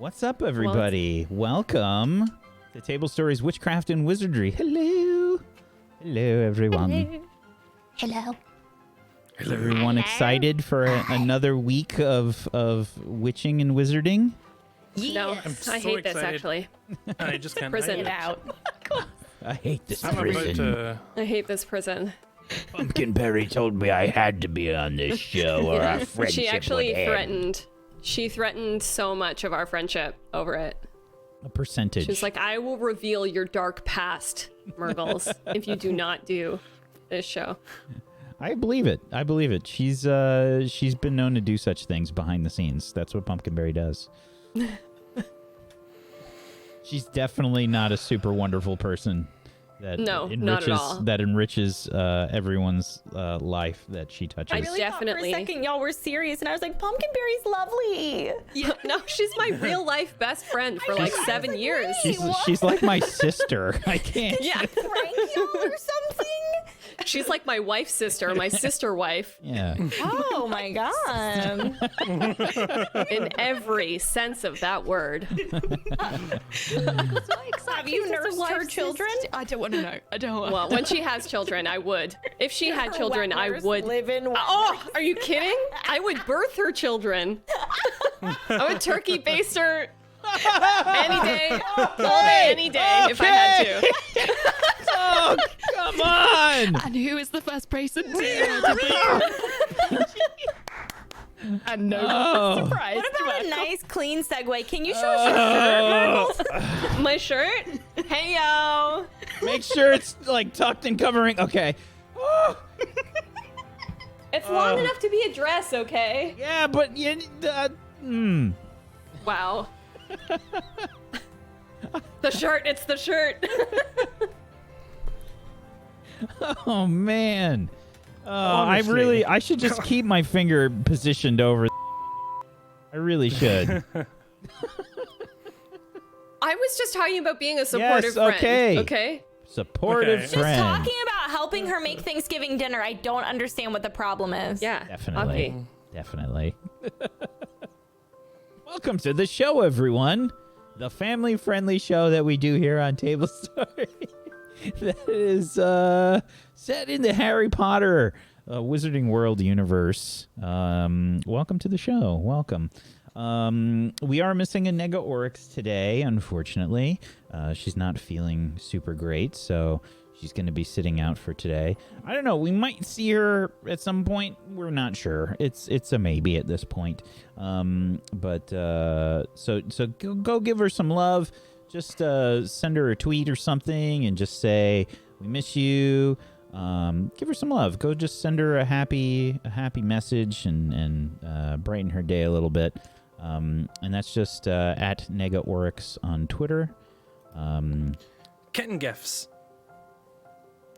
What's up, everybody? Welcome to Table Stories, Witchcraft, and Wizardry. Hello. Hello, everyone. Hello. Is everyone excited for another week of witching and wizarding? Yes. No, I'm so I hate this excited. actually. I just can't Prison hide it. out. I hate this I'm about prison. to. I hate this prison. Pumpkinberry told me I had to be on this show or our friendship She actually would end. threatened. She threatened so much of our friendship over it. A percentage. She was like, I will reveal your dark past, Murgles, if you do not do this show. I believe it. I believe it. She's been known to do such things behind the scenes. That's what Pumpkinberry does. She's definitely not a super wonderful person that No, not at all. that enriches everyone's life that she touches. I I really Definitely. thought for a second y'all were serious, and I was like, Pumpkinberry's lovely. Yeah, no, she's my real life best friend for like 7 years. She's like my sister. I can't. Yeah, Prank y'all or something? she's like my wife's sister, my sister wife, Yeah. Oh my god. in every sense of that word. Have you nursed her children? I don't want to know. I don't want. Well, when she has children, I would. If she had children, I Wet would. nurse, live-in wet Oh, are you kidding? I would birth her children. I would turkey baste her any day, all day, any day, if I had to. Oh, come on! And who is the first person to And no Oh. surprise. What about a nice clean segue? Can you show us your shirt, Murgles? My shirt? Hey, yo. Make sure it's like tucked and covering. Okay. Oh, It's long enough to be a dress, okay? yeah, but Wow. The shirt, it's the shirt. Oh man. Honestly. I should just keep my finger positioned over. I really should. I was just talking about being a supportive friend. okay. Okay? Supportive Okay. Just friend. talking about helping her make Thanksgiving dinner. I don't understand what the problem is. Yeah. Definitely. Okay. Definitely. Welcome to the show, everyone. The family-friendly show that we do here on Table Story. That is set in the Harry Potter Wizarding World universe. Welcome to the show. Welcome. We are missing a Nega Oryx today, unfortunately. She's not feeling super great, so she's going to be sitting out for today. I don't know. We might see her at some point. We're not sure. It's a maybe at this point. But so go give her some love. Just send her a tweet or something and just say we miss you. Give her some love. Go just send her a happy message and brighten her day a little bit. And that's just at Nega Oryx on Twitter. Kitten gifts.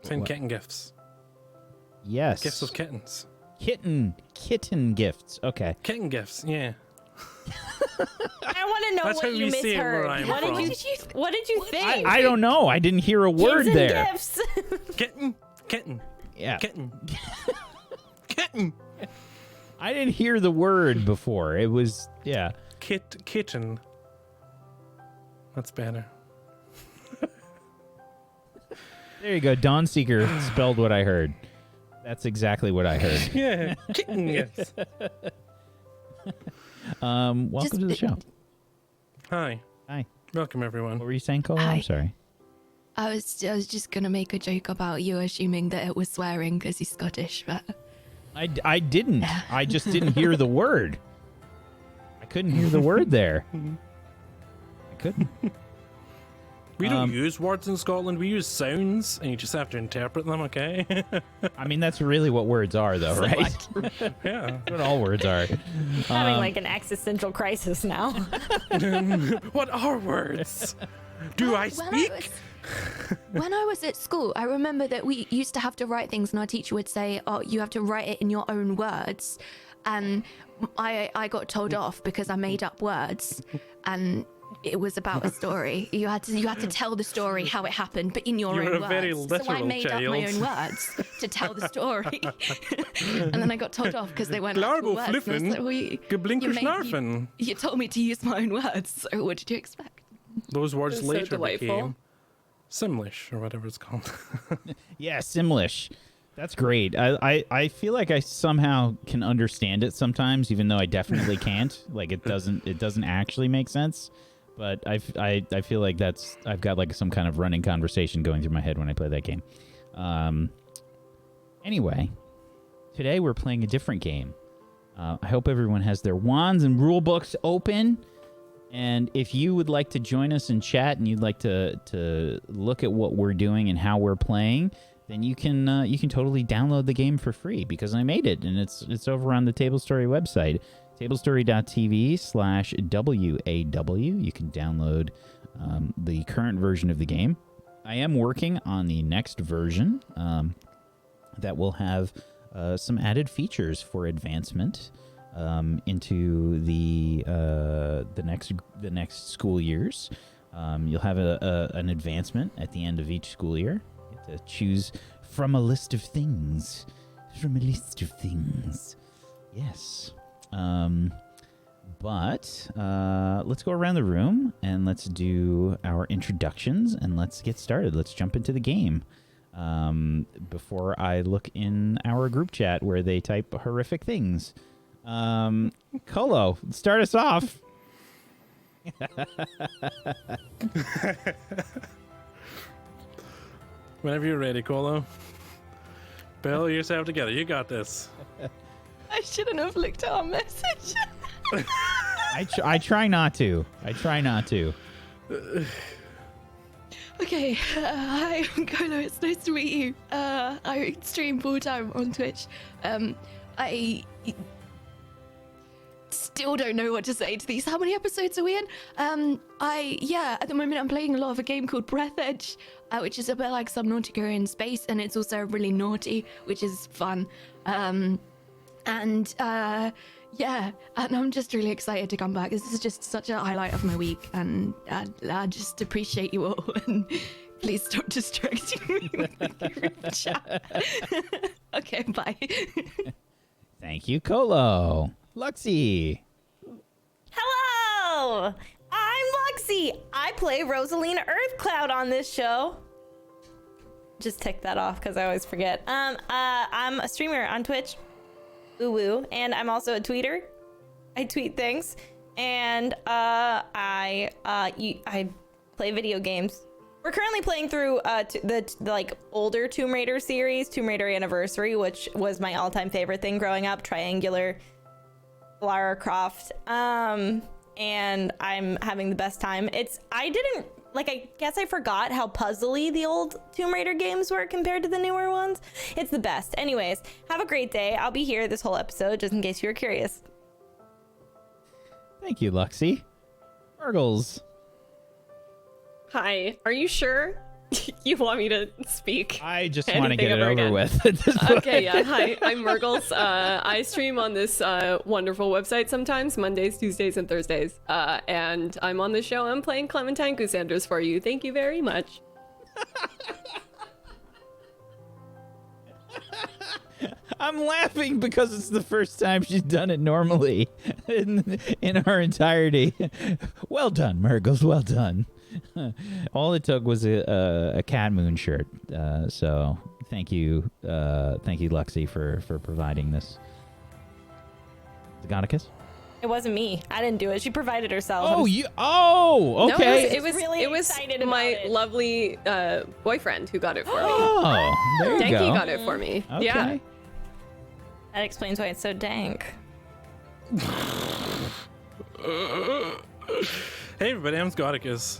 Send What? kitten gifts. Yes. Gifts of kittens. Kitten gifts. Okay. Kitten gifts, yeah. I want to know That's what how you we see it where misheard. I'm What from. what did you think? I don't know. I didn't hear a word Kids and there. gifts. Kitten. Yeah. Kitten. Kitten. I didn't hear the word before. It was yeah. Kitten. That's better. There you go. Dawn Seeker spelled what I heard. That's exactly what I heard. Yeah. Kitten gifts. Welcome to the show. Hi. Hi. Welcome, everyone. What were you saying, Cole? Hi. I'm sorry. I was just gonna make a joke about you assuming that it was swearing because he's Scottish, but I didn't. I just didn't hear the word. I couldn't hear the word there. I couldn't. We don't use words in Scotland. We use sounds, and you just have to interpret them, okay? I mean, that's really what words are, though, right? Yeah. That's what all words are. Having like an existential crisis now. What are words? Do I speak? when I was at school, I remember that we used to have to write things, and our teacher would say, "Oh, you have to write it in your own words," and I got told off because I made up words, and it was about a story. You had to tell the story how it happened, but in your You own were a words. very So I literal made up my child. own words to tell the story, and then I got told off because they weren't Glarbo actual words. And I was fliffen, like, well, geblinker you snarfen. You told me to use my own words, so what did you expect? Those words So later delightful. became Simlish, or whatever it's called. Yeah, Simlish. That's great. I feel like I somehow can understand it sometimes, even though I definitely can't. Like it doesn't actually make sense. But I feel like I've got like some kind of running conversation going through my head when I play that game. Anyway, today we're playing a different game. I hope everyone has their wands and rule books open. And if you would like to join us in chat and you'd like to look at what we're doing and how we're playing, then you can totally download the game for free because I made it and it's over on the Table Story website, tablestory.tv/WAW. You can download the current version of the game. I am working on the next version that will have some added features for advancement into the next school years. You'll have an advancement at the end of each school year. You get to choose from a list of things. Yes. But let's go around the room and let's do our introductions and let's get started. Let's jump into the game. Before I look in our group chat where they type horrific things. Colo, start us off. Whenever you're ready, Colo. Pull yourself together. You got this. I shouldn't have looked at our message. I try not to. Okay, hi, I'm Kolo. It's nice to meet you. I stream full time on Twitch. I still don't know what to say to these. How many episodes are we in? At the moment I'm playing a lot of a game called Breath Edge, which is a bit like Subnautica in space, and it's also really naughty, which is fun. And I'm just really excited to come back. This is just such a highlight of my week, and I just appreciate you all. And please stop distracting me with the chat. Okay, bye. Thank you, Colo. Luxie. Hello! I'm Luxie. I play Rosaline Earthcloud on this show. Just tick that off because I always forget. I'm a streamer on Twitch. Woo woo. And I'm also a tweeter. I tweet things. And I play video games. We're currently playing through the older Tomb Raider series, Tomb Raider Anniversary, which was my all-time favorite thing growing up, triangular Lara Croft. And I'm having the best time. I guess I forgot how puzzly the old Tomb Raider games were compared to the newer ones. It's the best. Anyways, have a great day. I'll be here this whole episode just in case you were curious. Thank you, Luxie. Murgles. Hi, are you sure you want me to speak? I just want to Anything get it ever over again. with at this point. Okay, yeah. Hi, I'm Murgles. I stream on this wonderful website sometimes, Mondays, Tuesdays, and Thursdays. And I'm on the show. I'm playing Clementine Goosanders for you. Thank you very much. I'm laughing because it's the first time she's done it normally in our entirety. Well done, Murgles. Well done. All it took was a Cat Moon shirt. So thank you, Luxie, for providing this. Zagonicus? It wasn't me. I didn't do it. She provided herself. Oh, you. Oh, No, okay. it was really it was excited about my it. lovely boyfriend who got it for me. Oh, there you Danky go. got it for me. Okay. Yeah. That explains why it's so dank. Hey everybody, I'm Scoticus.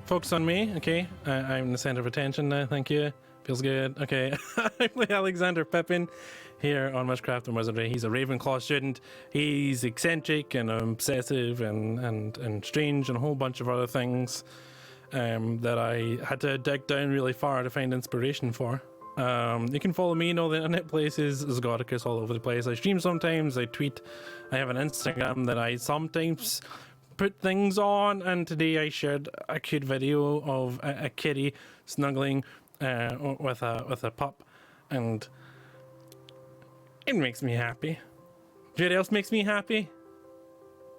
Focus on me, okay? I'm the center of attention now, thank you. Feels good. Okay, I play Alexander Pepin here on Witchcraft and Wizardry. He's a Ravenclaw student. He's eccentric and obsessive and strange and a whole bunch of other things that I had to dig down really far to find inspiration for. You can follow me in all the internet places, Scoticus all over the place. I stream sometimes, I tweet. I have an Instagram that I sometimes put things on, and today I shared a cute video of a kitty snuggling with a pup, and it makes me happy. You know what else makes me happy?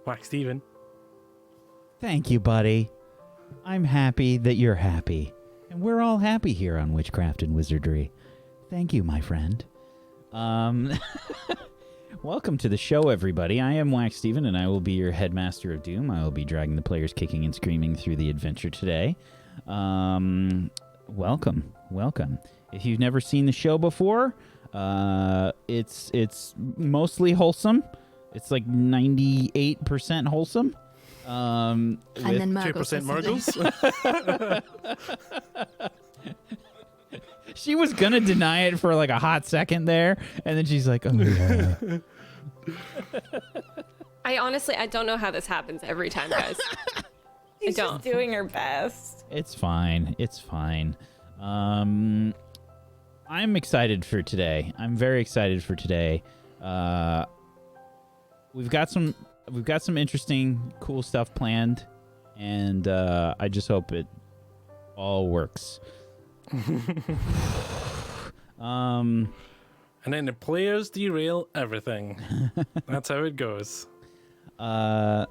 Wax Steven. Thank you, buddy. I'm happy that you're happy. And we're all happy here on Witchcraft and Wizardry. Thank you, my friend. Welcome to the show, everybody. I am Wax Steven, and I will be your Headmaster of Doom. I will be dragging the players kicking and screaming through the adventure today. Welcome. If you've never seen the show before, it's mostly wholesome. It's like 98% wholesome. And then Murgles. 2% Murgles. She was gonna deny it for like a hot second there, and then she's like, "Oh yeah." I don't know how this happens every time, guys. She's don't. just doing her best. It's fine. It's fine. I'm excited for today. I'm very excited for today. We've got some interesting, cool stuff planned, and I just hope it all works. And then the players derail everything. That's how it goes. So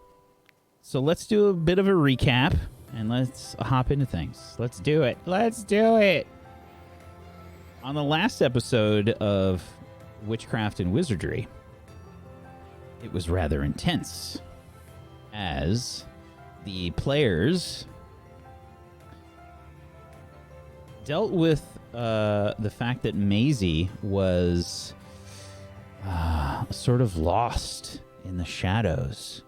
let's do a bit of a recap, and let's hop into things. Let's do it. Let's do it. On the last episode of Witchcraft and Wizardry, it was rather intense, as the players dealt with the fact that Maisie was sort of lost in the shadows.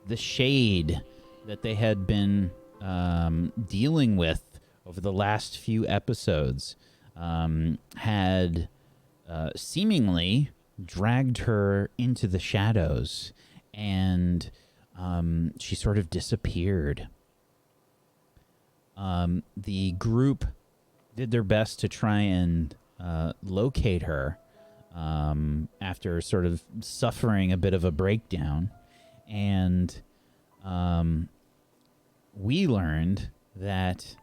The shade that they had been dealing with over the last few episodes had seemingly dragged her into the shadows, and she sort of disappeared. The group did their best to try and locate her after sort of suffering a bit of a breakdown. And we learned that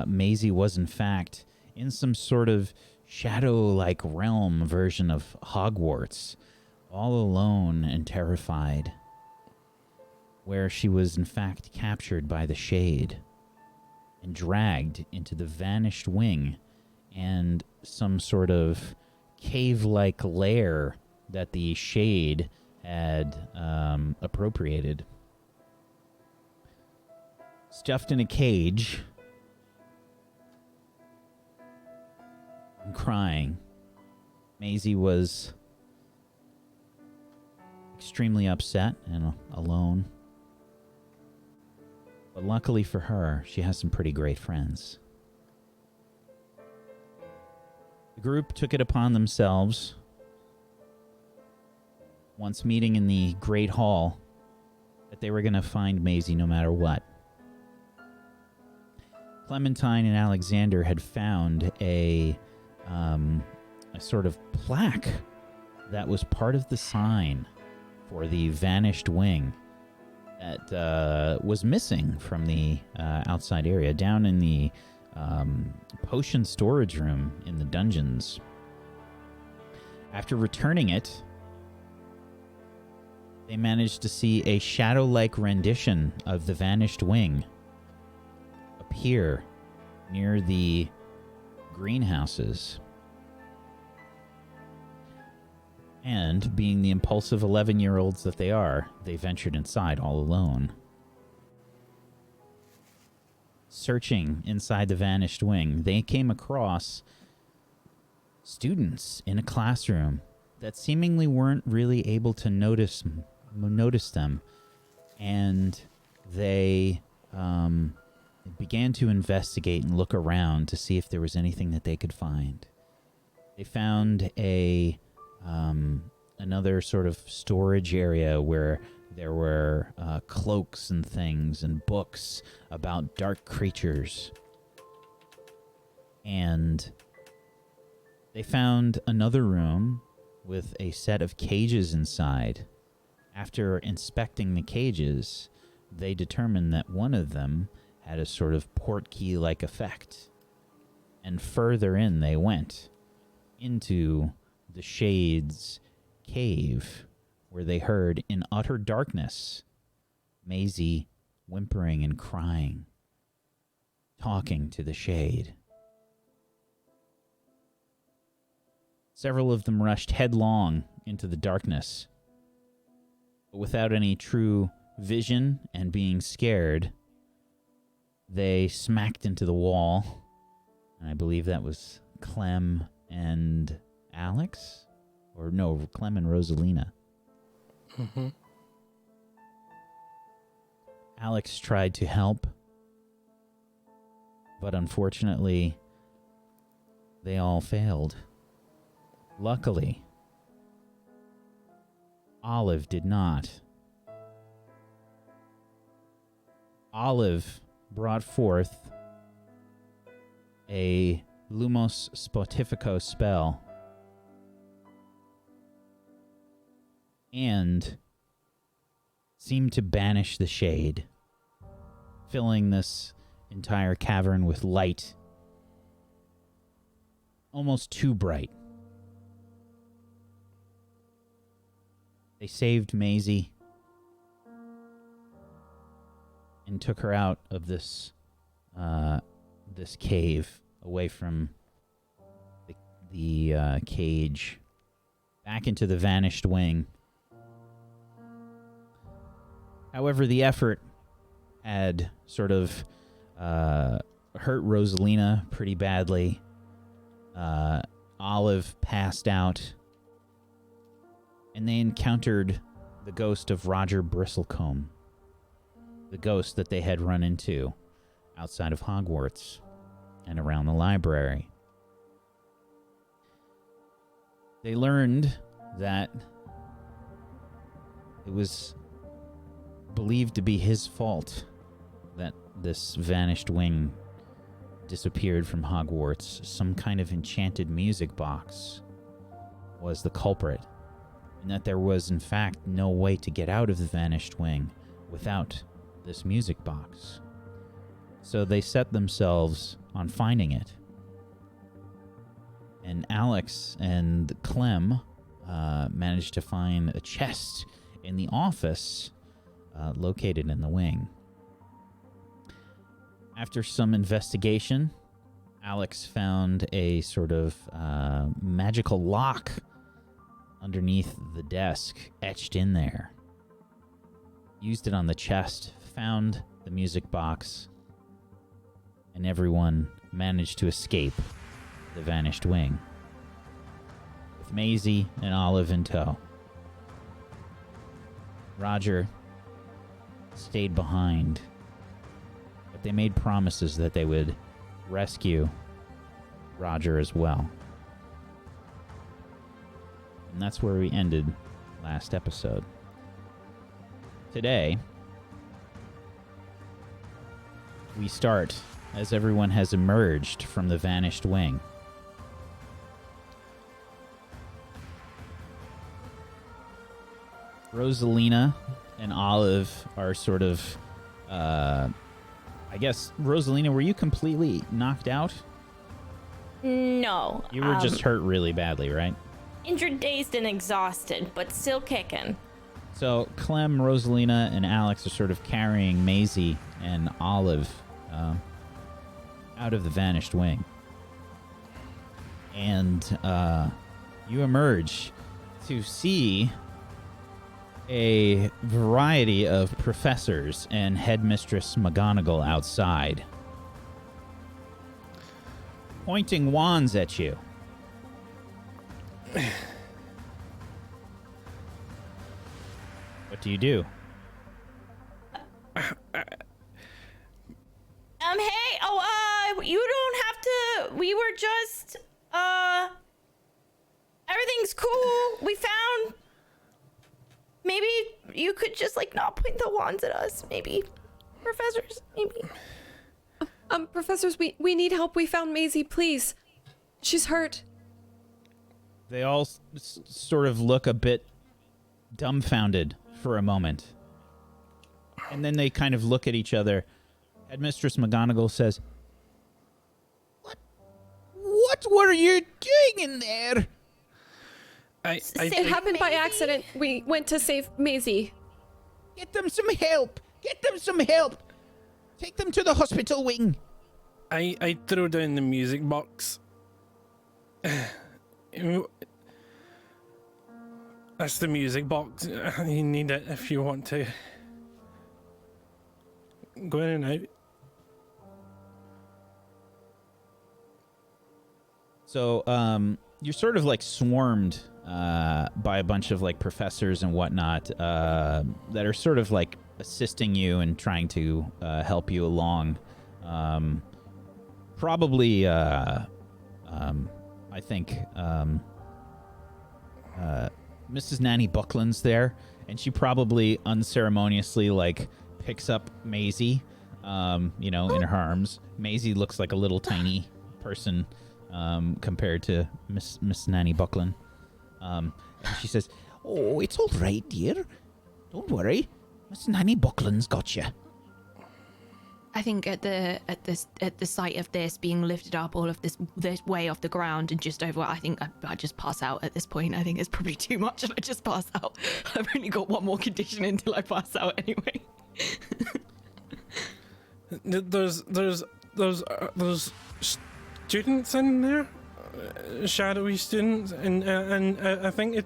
Maisie was, in fact, in some sort of shadow-like realm version of Hogwarts, all alone and terrified, where she was, in fact, captured by the Shade and dragged into the Vanished Wing and some sort of cave-like lair that the Shade had appropriated. Stuffed in a cage and crying, Maisie was extremely upset and alone. But luckily for her, she has some pretty great friends. The group took it upon themselves, once meeting in the Great Hall, that they were going to find Maisie no matter what. Clementine and Alexander had found a sort of plaque that was part of the sign for the Vanished Wing that was missing from the outside area, down in the potion storage room in the dungeons. After returning it, they managed to see a shadow-like rendition of the Vanished Wing appear near the greenhouses. And, being the impulsive 11-year-olds that they are, they ventured inside all alone. Searching inside the Vanished Wing, they came across students in a classroom that seemingly weren't really able to notice them, and they began to investigate and look around to see if there was anything that they could find. They found another sort of storage area where there were cloaks and things and books about dark creatures. And they found another room with a set of cages inside. After inspecting the cages, they determined that one of them had a sort of portkey-like effect. And further in they went, into the Shade's cave, where they heard in utter darkness Maisie whimpering and crying, talking to the Shade. Several of them rushed headlong into the darkness, but without any true vision and being scared, they smacked into the wall. And I believe that was Clem and Alex? Or no, Clem and Rosalina. Mm-hmm. Alex tried to help, but unfortunately, they all failed. Luckily, Olive did not. Olive brought forth a Lumos Spotifico spell and seemed to banish the Shade, filling this entire cavern with light, almost too bright. They saved Maisie and took her out of this this cave, away from the cage, back into the vanished wing. However, the effort had sort of hurt Rosalina pretty badly. Olive passed out, and they encountered the ghost of Roger Bristlecombe, the ghost that they had run into outside of Hogwarts and around the library. They learned that it was believed to be his fault that this vanished wing disappeared from Hogwarts. Some kind of enchanted music box was the culprit, and that there was in fact no way to get out of the vanished wing without this music box. So they set themselves on finding it. And Alex and Clem managed to find a chest in the office located in the wing. After some investigation, Alex found a sort of magical lock underneath the desk, etched in there. Used it on the chest, found the music box, and everyone managed to escape the vanished wing, with Maisie and Olive in tow. Roger stayed behind, but they made promises that they would rescue Roger as well. And that's where we ended last episode. Today, we start as everyone has emerged from the vanished wing. Rosalina and Olive are sort of, I guess, Rosalina, were you completely knocked out? No. You were just hurt really badly, right? Injured, dazed, and exhausted, but still kicking. So Clem, Rosalina, and Alex are sort of carrying Maisie and Olive out of the vanished wing. And you emerge to see a variety of professors and Headmistress McGonagall outside, pointing wands at you. What do you do? Hey, you don't have to, we were just, everything's cool. We found, maybe you could just, like, not point the wands at us, maybe. Professors, maybe. Professors, we need help. We found Maisie, please. She's hurt. They all sort of look a bit dumbfounded for a moment. And then they kind of look at each other. Headmistress McGonagall says, What were you doing in there? It happened by accident. We went to save Maisie. Get them some help. Get them some help. Take them to the hospital wing. I threw down the music box. That's the music box. You need it if you want to go in and out. So, you're sort of like swarmed by a bunch of like professors and whatnot that are sort of like assisting you and trying to help you along. Probably, I think, Mrs. Nanny Buckland's there, and she probably unceremoniously like picks up Maisie, in her arms. Maisie looks like a little tiny person compared to Miss Nanny Buckland. And she says, "Oh, it's all right, dear. Don't worry. Miss Nanny Buckland's got you." I think at the sight of this being lifted up, all of this way off the ground and just over, I think I just pass out at this point. I think it's probably too much, and I just pass out. I've only got one more condition until I pass out anyway. There's students in there, shadowy students, and I think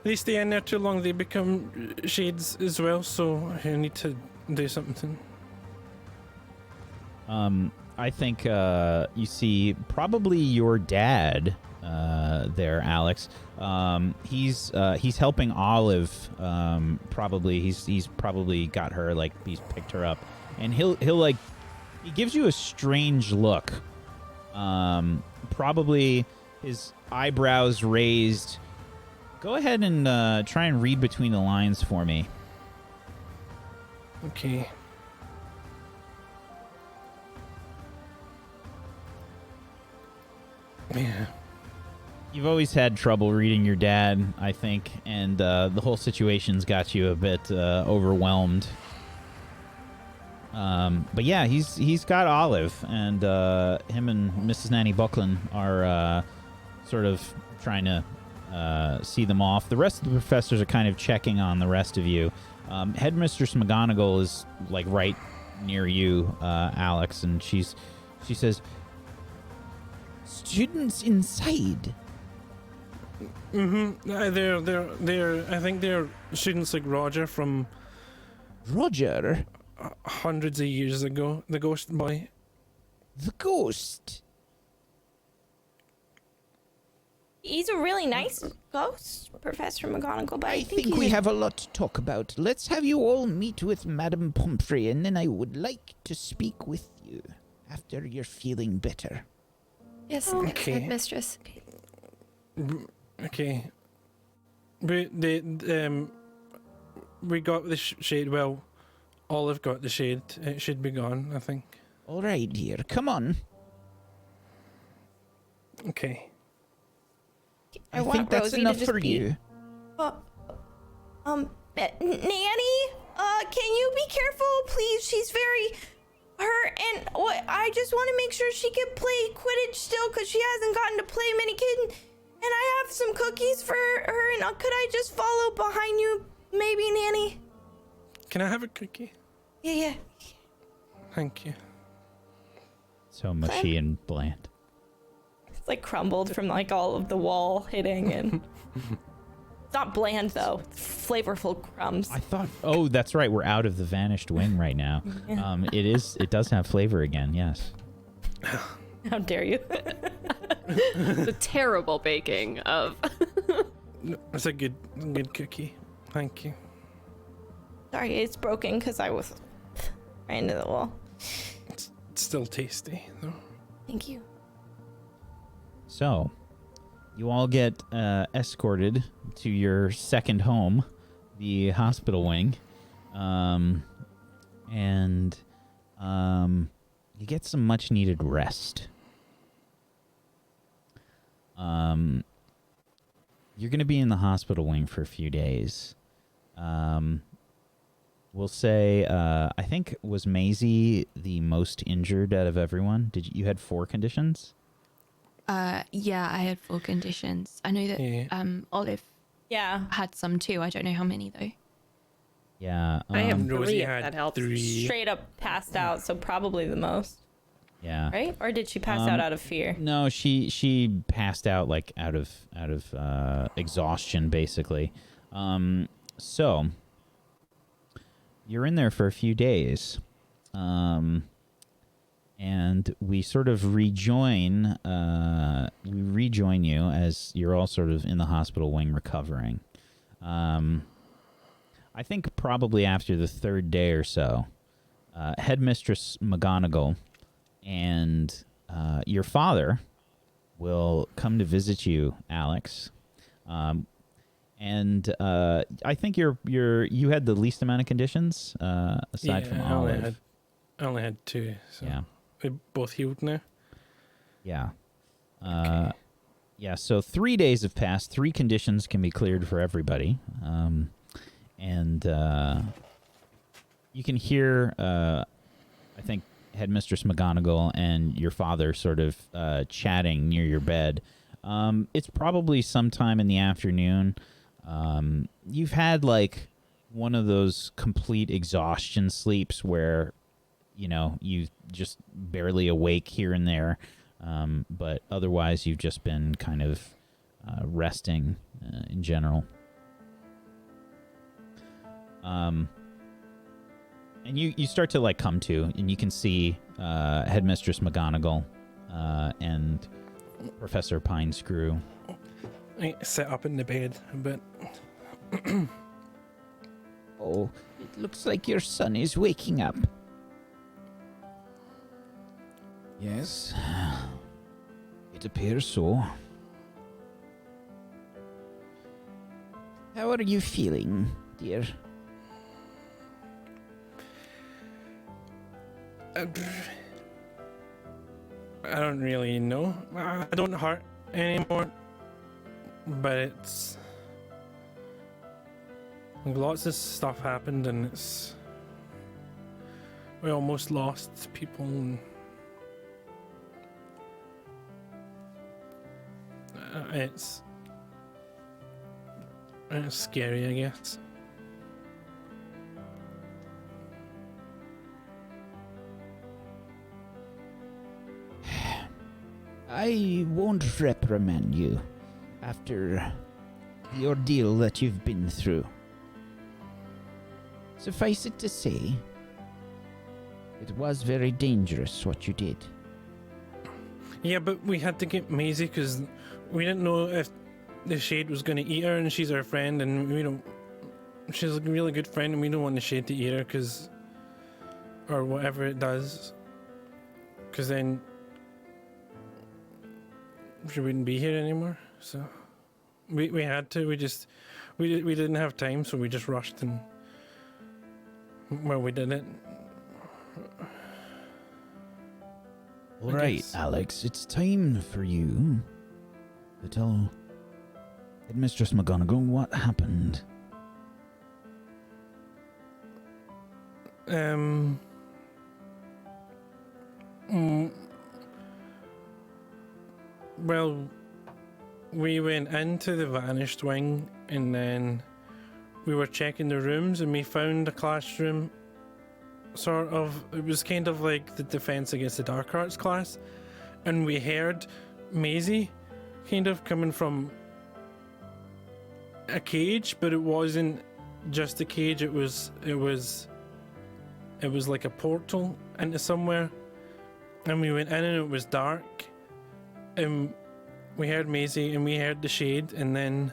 they stay in there too long, they become shades as well. So I need to do something. I think you see probably your dad there, Alex. He's helping Olive. Probably he's probably got her, like, he's picked her up, and he'll like, he gives you a strange look. Probably his eyebrows raised. Go ahead and try and read between the lines for me. Okay. Yeah. You've always had trouble reading your dad, I think, and the whole situation's got you a bit overwhelmed. But yeah, he's got Olive, and him and Mrs. Nanny Buckland are sort of trying to see them off. The rest of the professors are kind of checking on the rest of you. Headmistress McGonagall is like right near you, Alex, and she says, "Students inside." They're. I think they're students like Roger from Roger, hundreds of years ago. The ghost boy. the ghost. He's a really nice ghost, Professor McGonagall, but I think we have a lot to talk about. Let's have you all meet with Madame Pomfrey, and then I would like to speak with you after you're feeling better. Yes, Okay. mistress. Okay. We got the shade. Well, Olive got the shade. It should be gone, I think. All right, dear. Come on. Okay. I think want that's Rosie to enough just for be- you. Nanny, can you be careful, please? She's very hurt, and I just want to make sure she can play Quidditch still, because she hasn't gotten to play many kids. And I have some cookies for her, and could I just follow behind you, maybe, Nanny? Can I have a cookie? Yeah. Thank you. So mushy and bland. It's like crumbled from like all of the wall hitting, and it's not bland though. It's flavorful crumbs. I thought, oh, that's right. We're out of the vanished wing right now. It does have flavor again. Yes. How dare you? The terrible baking of. No, it's a good cookie. Thank you. Sorry, it's broken because I was right into the wall. It's still tasty, though. Thank you. So, you all get escorted to your second home, the hospital wing, and you get some much-needed rest. You're going to be in the hospital wing for a few days. we'll say, I think, was Maisie the most injured out of everyone? You had 4 conditions? Yeah, I had 4 conditions. I know that Yeah. Olive Yeah. had some too. I don't know how many though. Yeah. I have Rosie 3 if had that helps. 3. Straight up passed out, so probably the most, Yeah. right? Or did she pass out of fear? No, she passed out like out of exhaustion, basically. So you're in there for a few days, and we sort of rejoin. We rejoin you as you're all sort of in the hospital wing recovering. I think probably after the 3rd day or so, Headmistress McGonagall and your father will come to visit you, Alex. And I think you had the least amount of conditions aside from Olive. I only had 2. So Yeah. we both healed now. Yeah. Yeah, so 3 days have passed. 3 conditions can be cleared for everybody. And you can hear, I think, Headmistress McGonagall and your father sort of chatting near your bed. It's probably sometime in the afternoon. You've had, like, one of those complete exhaustion sleeps where, you just barely awake here and there. But otherwise, you've just been kind of resting in general. And you start to, like, come to, and you can see Headmistress McGonagall and Professor Pinescrew. I sit up in the bed a bit. Oh, it looks like your son is waking up. Yes, it appears so. How are you feeling, dear? I don't really know. I don't hurt anymore, but it's like lots of stuff happened, and we almost lost people. And, it's scary, I guess. I won't reprimand you after the ordeal that you've been through. Suffice it to say, it was very dangerous what you did. Yeah, but we had to get Maisie because we didn't know if the Shade was going to eat her, and she's our friend, and she's a really good friend, and we don't want the Shade to eat her or whatever it does, because then she wouldn't be here anymore. So we had to. We didn't have time, so we just rushed, and we did it. All right, Alex, it's time for you to tell Headmistress McGonagall what happened. Well, we went into the Vanished Wing, and then we were checking the rooms, and we found a classroom. It was kind of like the Defense Against the Dark Arts class, and we heard Maisie kind of coming from a cage, but it wasn't just a cage. It was like a portal into somewhere, and we went in, and it was dark, and we heard Maisie, and we heard the Shade, and then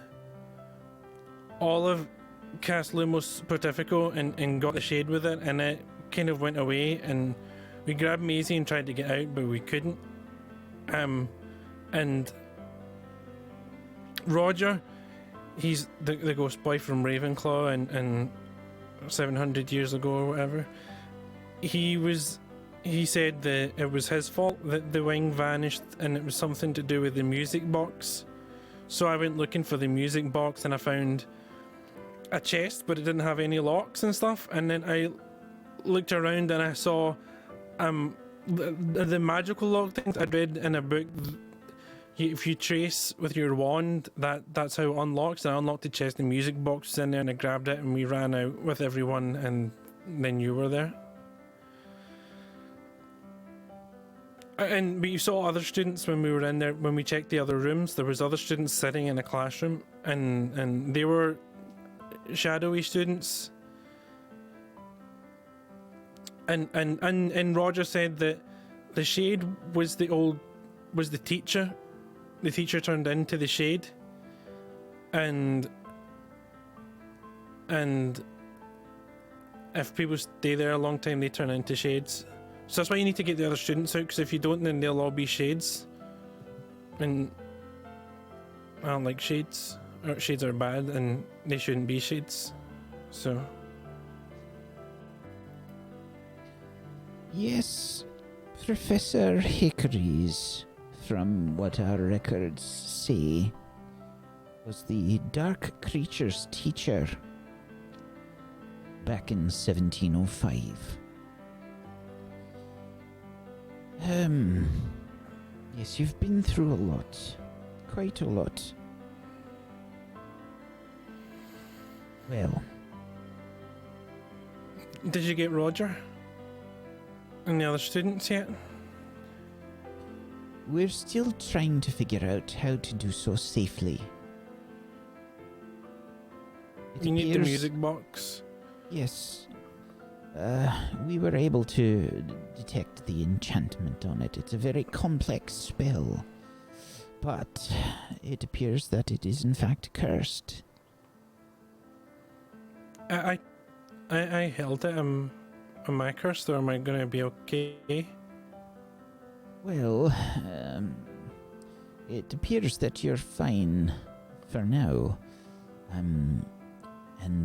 Olive cast Lumos Pontifico and got the Shade with it, and it kind of went away, and we grabbed Maisie and tried to get out, but we couldn't. And Roger, he's the ghost boy from Ravenclaw and 700 years ago or whatever. He said that it was his fault that the wing vanished, and it was something to do with the music box. So I went looking for the music box, and I found a chest, but it didn't have any locks and stuff. And then I looked around and I saw the magical lock things I'd read in a book. If you trace with your wand, that's how it unlocks. And I unlocked the chest, the music box was in there, and I grabbed it, and we ran out with everyone, and then you were there. But you saw other students when we were in there. When we checked the other rooms, there was other students sitting in a classroom, and they were shadowy students. And Roger said that the shade was the teacher. The teacher turned into the shade, and if people stay there a long time, they turn into shades. So that's why you need to get the other students out, because if you don't, then they'll all be shades. And I don't like shades. Shades are bad, and they shouldn't be shades. So. Yes, Professor Hickory's, from what our records say, was the dark creature's teacher back in 1705. Yes, you've been through a lot. Quite a lot. Well. Did you get Roger? And the other students yet? We're still trying to figure out how to do so safely. You need the music box. Yes. We were able to detect the enchantment on it. It's a very complex spell. But it appears that it is in fact cursed. I held it. Am I cursed, or am I gonna be okay? Well, it appears that you're fine for now. And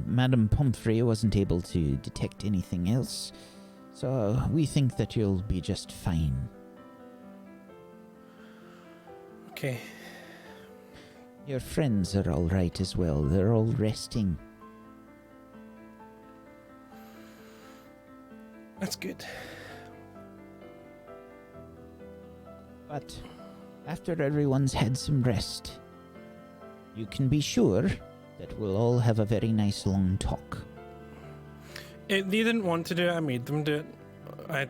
Madame Pomfrey wasn't able to detect anything else, so we think that you'll be just fine. Okay. Your friends are all right as well. They're all resting. That's good. But after everyone's had some rest, you can be sure that we'll all have a very nice long talk. They didn't want to do it. I made them do it. I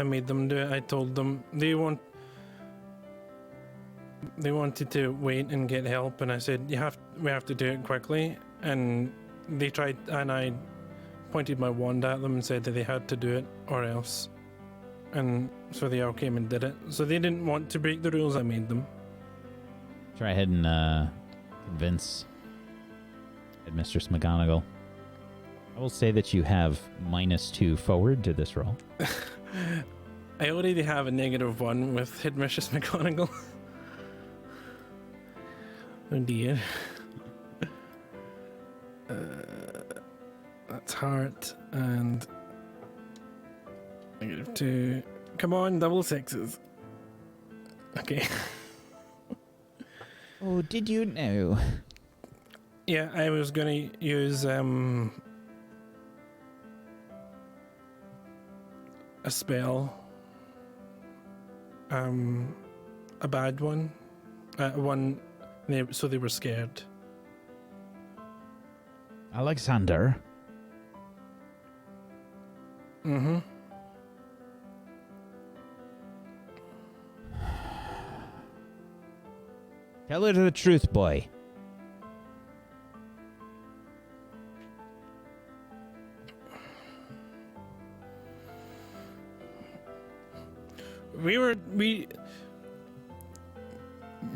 made them do it. I told them they wanted to wait and get help, and I said we have to do it quickly. And they tried, and I pointed my wand at them and said that they had to do it or else. And so they all came and did it. So they didn't want to break the rules. I made them. Try ahead and convince Headmistress McGonagall. I will say that you have -2 forward to this roll. I already have a -1 with Headmistress McGonagall. Oh dear. That's heart and -2. Come on, double sixes. Okay. Oh, did you know? Yeah, I was gonna use a spell. A bad one. So they were scared. Alexander. Mm-hmm. Tell her the truth, boy.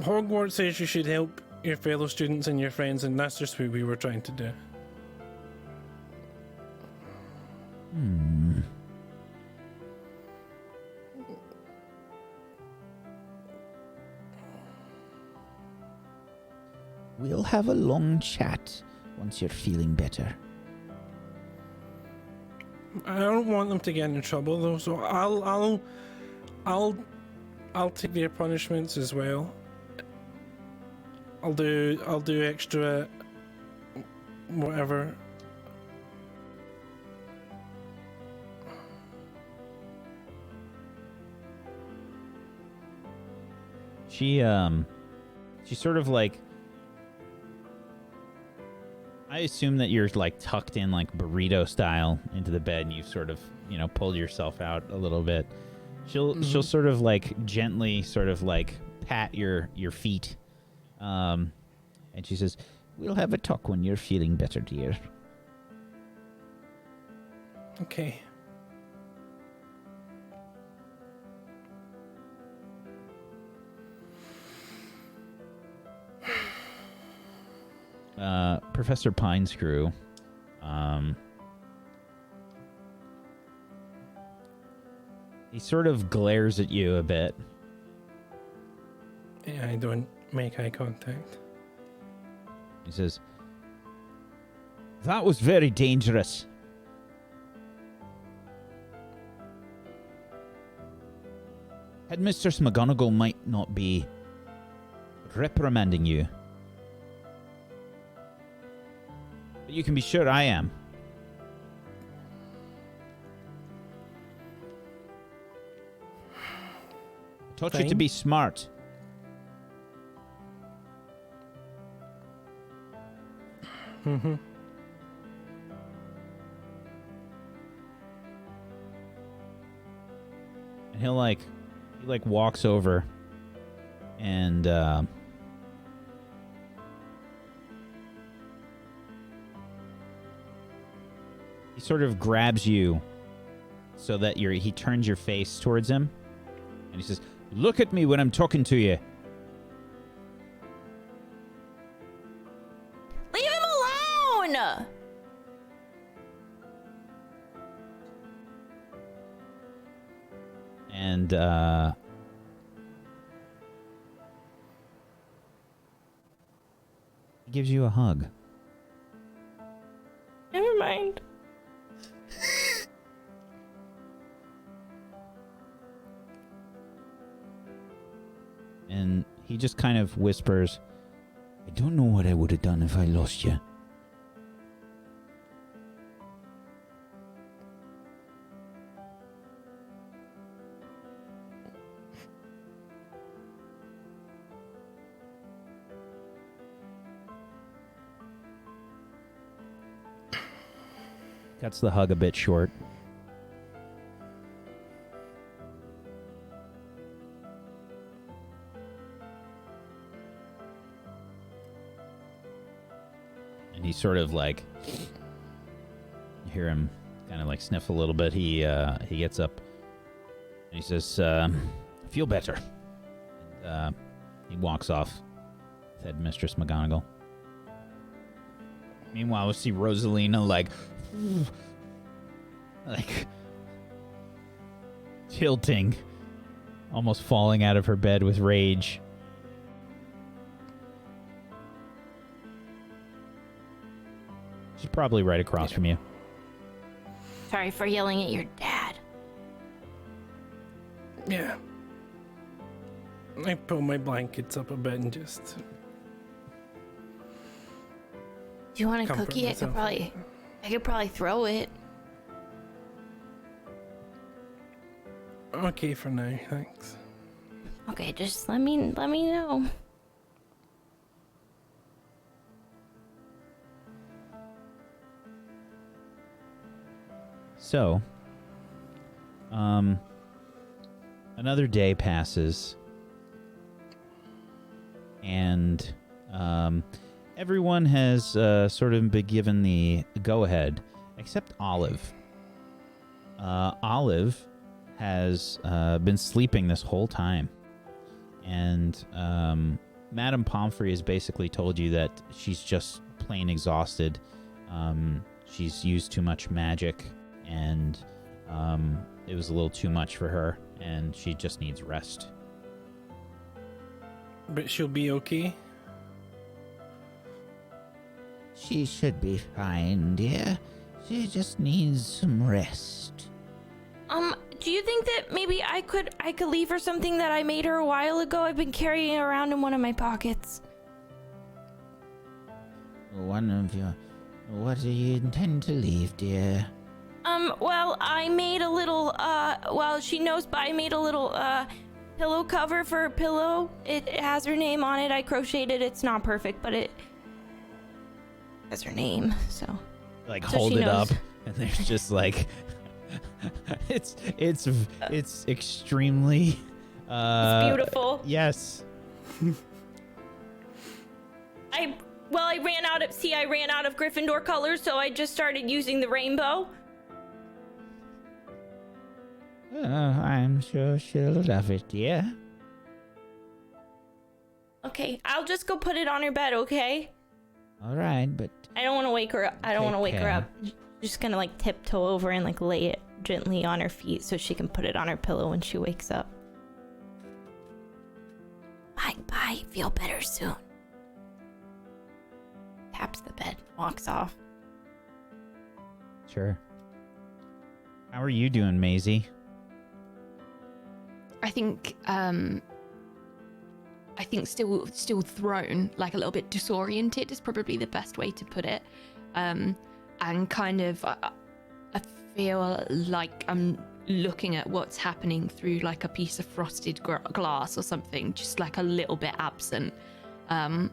Hogwarts says you should help your fellow students and your friends, and that's just what we were trying to do. We'll have a long chat once you're feeling better. I don't want them to get in trouble though, so I'll take their punishments as well. I'll do extra whatever. She sort of like, I assume that you're like tucked in like burrito style into the bed and you've sort of, pulled yourself out a little bit. She'll sort of like gently sort of like pat your feet. And she says, "We'll have a talk when you're feeling better, dear." Okay. Professor Pinescrew, he sort of glares at you a bit. Yeah, I don't make eye contact. He says, "That was very dangerous. Headmaster McGonagall might not be reprimanding you, but you can be sure I am. I taught you to Fine. be smart." Mm-hmm. And he walks over and he sort of grabs you so that he turns your face towards him and he says, "Look at me when I'm talking to you." Leave him alone! And he gives you a hug. Never mind. And he just kind of whispers, "I don't know what I would have done if I lost you." Cuts the hug a bit short. And he sort of like, you hear him kind of like sniff a little bit. He gets up and he says, "Feel better." And he walks off with Headmistress McGonagall. Meanwhile, we see Rosalina like tilting, almost falling out of her bed with rage. She's probably right across from you. Sorry for yelling at your dad. Yeah. I pull my blankets up a bit and just Do you want a comfort cookie? myself. I could probably throw it. Okay for now, thanks. Okay, just let me know. So, another day passes, and everyone has sort of been given the go-ahead, except Olive. Olive has been sleeping this whole time, and Madame Pomfrey has basically told you that she's just plain exhausted. She's used too much magic, and it was a little too much for her, and she just needs rest. But she'll be okay. She should be fine, dear. She just needs some rest. Do you think that maybe I could leave her something that I made her a while ago? I've been carrying it around in one of my pockets. One of your What do you intend to leave, dear? Well, I made a little, well, she knows, but I made a little, pillow cover for her pillow. It has her name on it. I crocheted it. It's not perfect, but it has her name, so. Like So hold she it knows. up, and there's just like, it's extremely. It's beautiful. Yes. I ran out of Gryffindor colors, so I just started using the rainbow. I'm sure she'll love it, dear. Okay, I'll just go put it on her bed, okay? All right, but I don't want to wake her up. I don't want to Take wake her care. up. Just gonna like tiptoe over and like lay it gently on her feet so she can put it on her pillow when she wakes up. Bye. Feel better soon. Taps the bed, walks off. Sure. How are you doing, Maisie? I think still thrown, like a little bit disoriented is probably the best way to put it. And kind of I feel like I'm looking at what's happening through like a piece of frosted glass or something, just like a little bit absent. And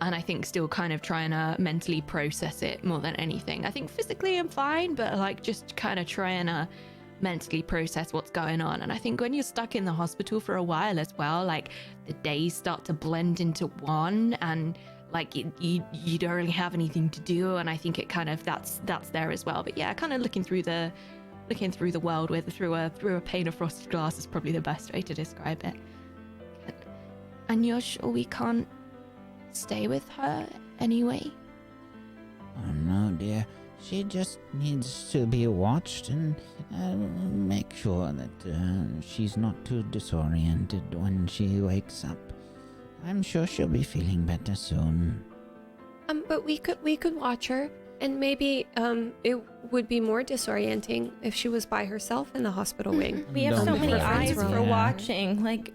I think still kind of trying to mentally process it more than anything. I think physically I'm fine, but like just kind of trying to mentally process what's going on. And I think when you're stuck in the hospital for a while as well, like the days start to blend into one, and like you don't really have anything to do. And I think it kind of that's there as well. But yeah, kind of looking through the world through a pane of frosted glass is probably the best way to describe it. And you're sure we can't stay with her anyway? oh no, dear. She just needs to be watched and make sure that she's not too disoriented when she wakes up. I'm sure she'll be feeling better soon. But we could watch her, and maybe it would be more disorienting if she was by herself in the hospital wing. We have Don't so be many afraid. eyes for Yeah. watching. Like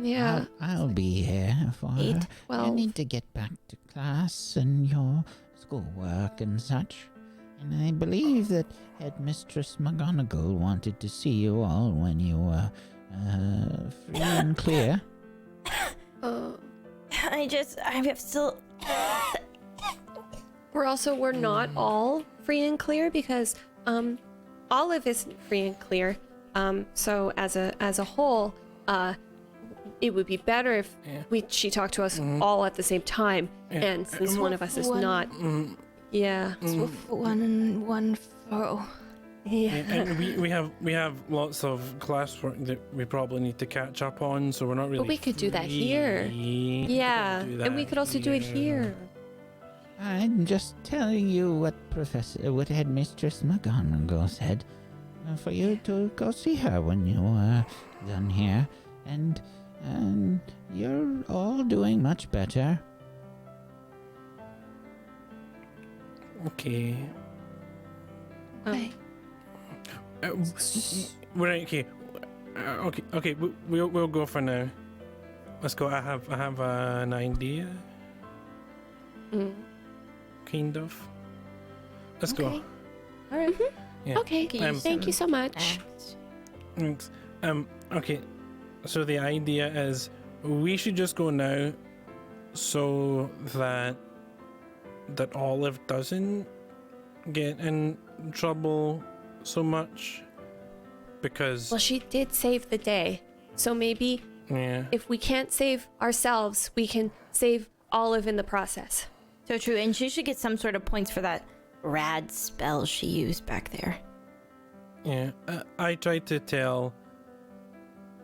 Yeah. I'll be here for her. 8, You 12. need to get back to class and your schoolwork and such. And I believe that Headmistress McGonagall wanted to see you all when you were free and clear. I have still. We're not all free and clear because Olive isn't free and clear. So as a whole, it would be better if she talked to us all at the same time. And since one of us is not, yeah. So for one and one for all. Yeah. And we have lots of classwork that we probably need to catch up on, so we're not really. But we could do that here. free to Yeah, do and we that could also do it here. I'm just telling you what Headmistress McGonagall said. For you to go see her when you are done here. And you're all doing much better. Okay. Okay. We're okay. Okay. We'll go for now. Let's go. I have an idea. Kind of. Let's Okay. go. All right. Yeah. Okay. Thank you so much. Thanks. Okay. So the idea is we should just go now, so that Olive doesn't get in trouble so much, because Well, she did save the day, so maybe yeah. if we can't save ourselves, we can save Olive in the process. So true, and she should get some sort of points for that rad spell she used back there. Yeah, I tried to tell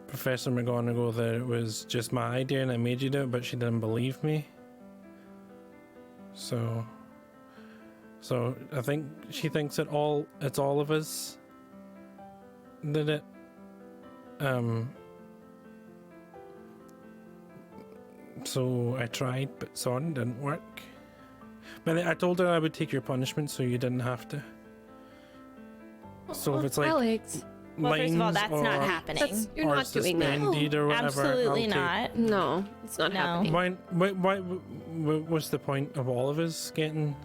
Professor McGonagall that it was just my idea and I made you do it, but she didn't believe me. So I think she thinks it's all of us did it. So I tried, but sorry, didn't work. But I told her I would take your punishment, so you didn't have to. So if it's like Alex, Well, first of all, lines that's or, not happening. you're or not doing that. suspended or whatever, Absolutely I'll take- not. No, it's not No. happening. Why? What's the point of all of us getting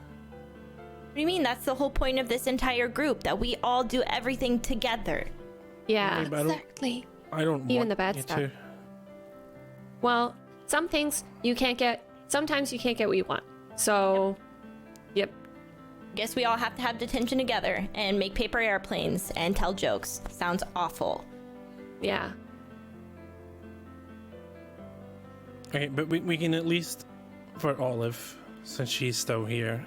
What do you mean? That's the whole point of this entire group, that we all do everything together. Yeah. Okay, but Exactly. I don't Even want the bad you stuff. to. Well, some things you can't get. Sometimes you can't get what you want. So, yep. Guess we all have to have detention together and make paper airplanes and tell jokes. Sounds awful. Yeah. Okay, but we can at least, for Olive, since she's still here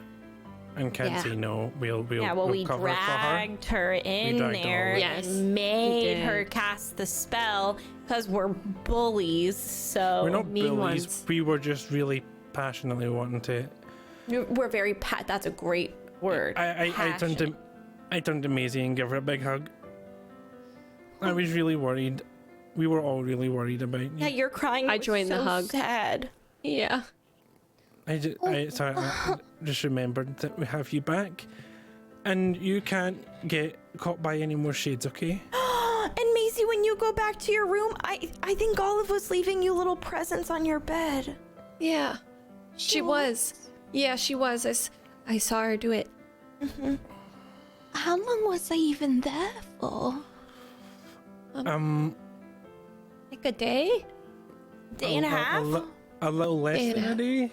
and can't Yeah. say no, we'll Yeah, well, we'll we cover it for her. dragged her in dragged her there over. Yes, and we made did. her cast the spell because we're bullies. So We're not mean bullies. ones. We were just really passionately wanting to. we're very that's a great word. I turned to Maisie and gave her a big hug. I was really worried. We were all really worried about you. Yeah, you're crying. I It was joined the so hug. Sad. Yeah. I just remembered that we have you back, and you can't get caught by any more shades. Okay? And Maisie, when you go back to your room, I think Olive was leaving you little presents on your bed. Yeah. She was. Yeah, she was. I saw her do it. How long was I even there for? Like a day? Day and a half? A little less than a day.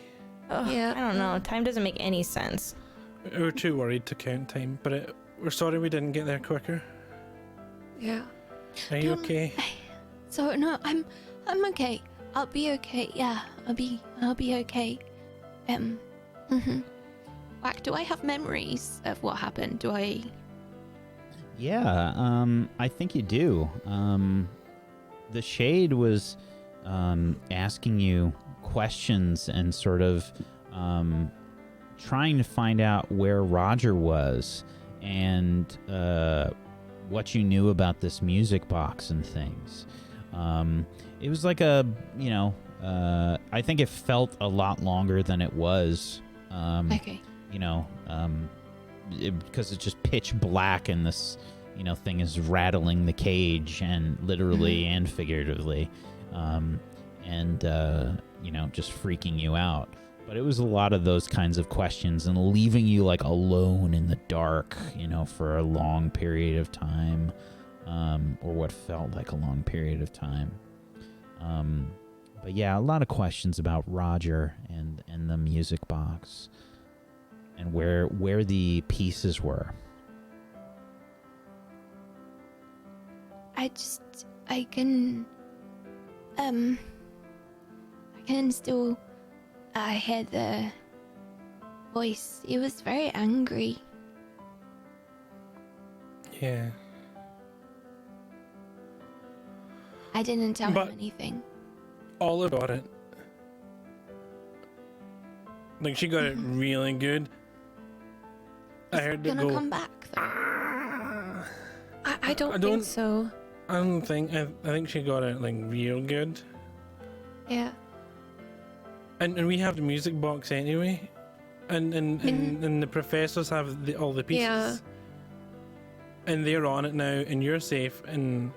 Ugh, Yeah. I don't know. Time doesn't make any sense. We were too worried to count time, but we're sorry we didn't get there quicker. Yeah. Are you okay? So no, I'm okay. I'll be okay. Yeah, I'll be okay. Like, do I have memories of what happened? Do I? Yeah, I think you do. The Shade was asking you questions and sort of trying to find out where Roger was and what you knew about this music box and things. It was like I think it felt a lot longer than it was. Okay. Because it's just pitch black and this, thing is rattling the cage and literally and figuratively, just freaking you out. But it was a lot of those kinds of questions and leaving you like alone in the dark, for a long period of time, or what felt like a long period of time. But yeah, a lot of questions about Roger and the music box. And where the pieces were. I can still hear the voice. He was very angry. Yeah. I didn't tell But- him anything. Olive got it. Like, she got it really good. I He's heard it gonna go. come back though. I don't I think don't- so. I don't think. I think she got it like real good. Yeah. And we have the music box anyway, and the professors have all the pieces. Yeah. And they're on it now, and you're safe. And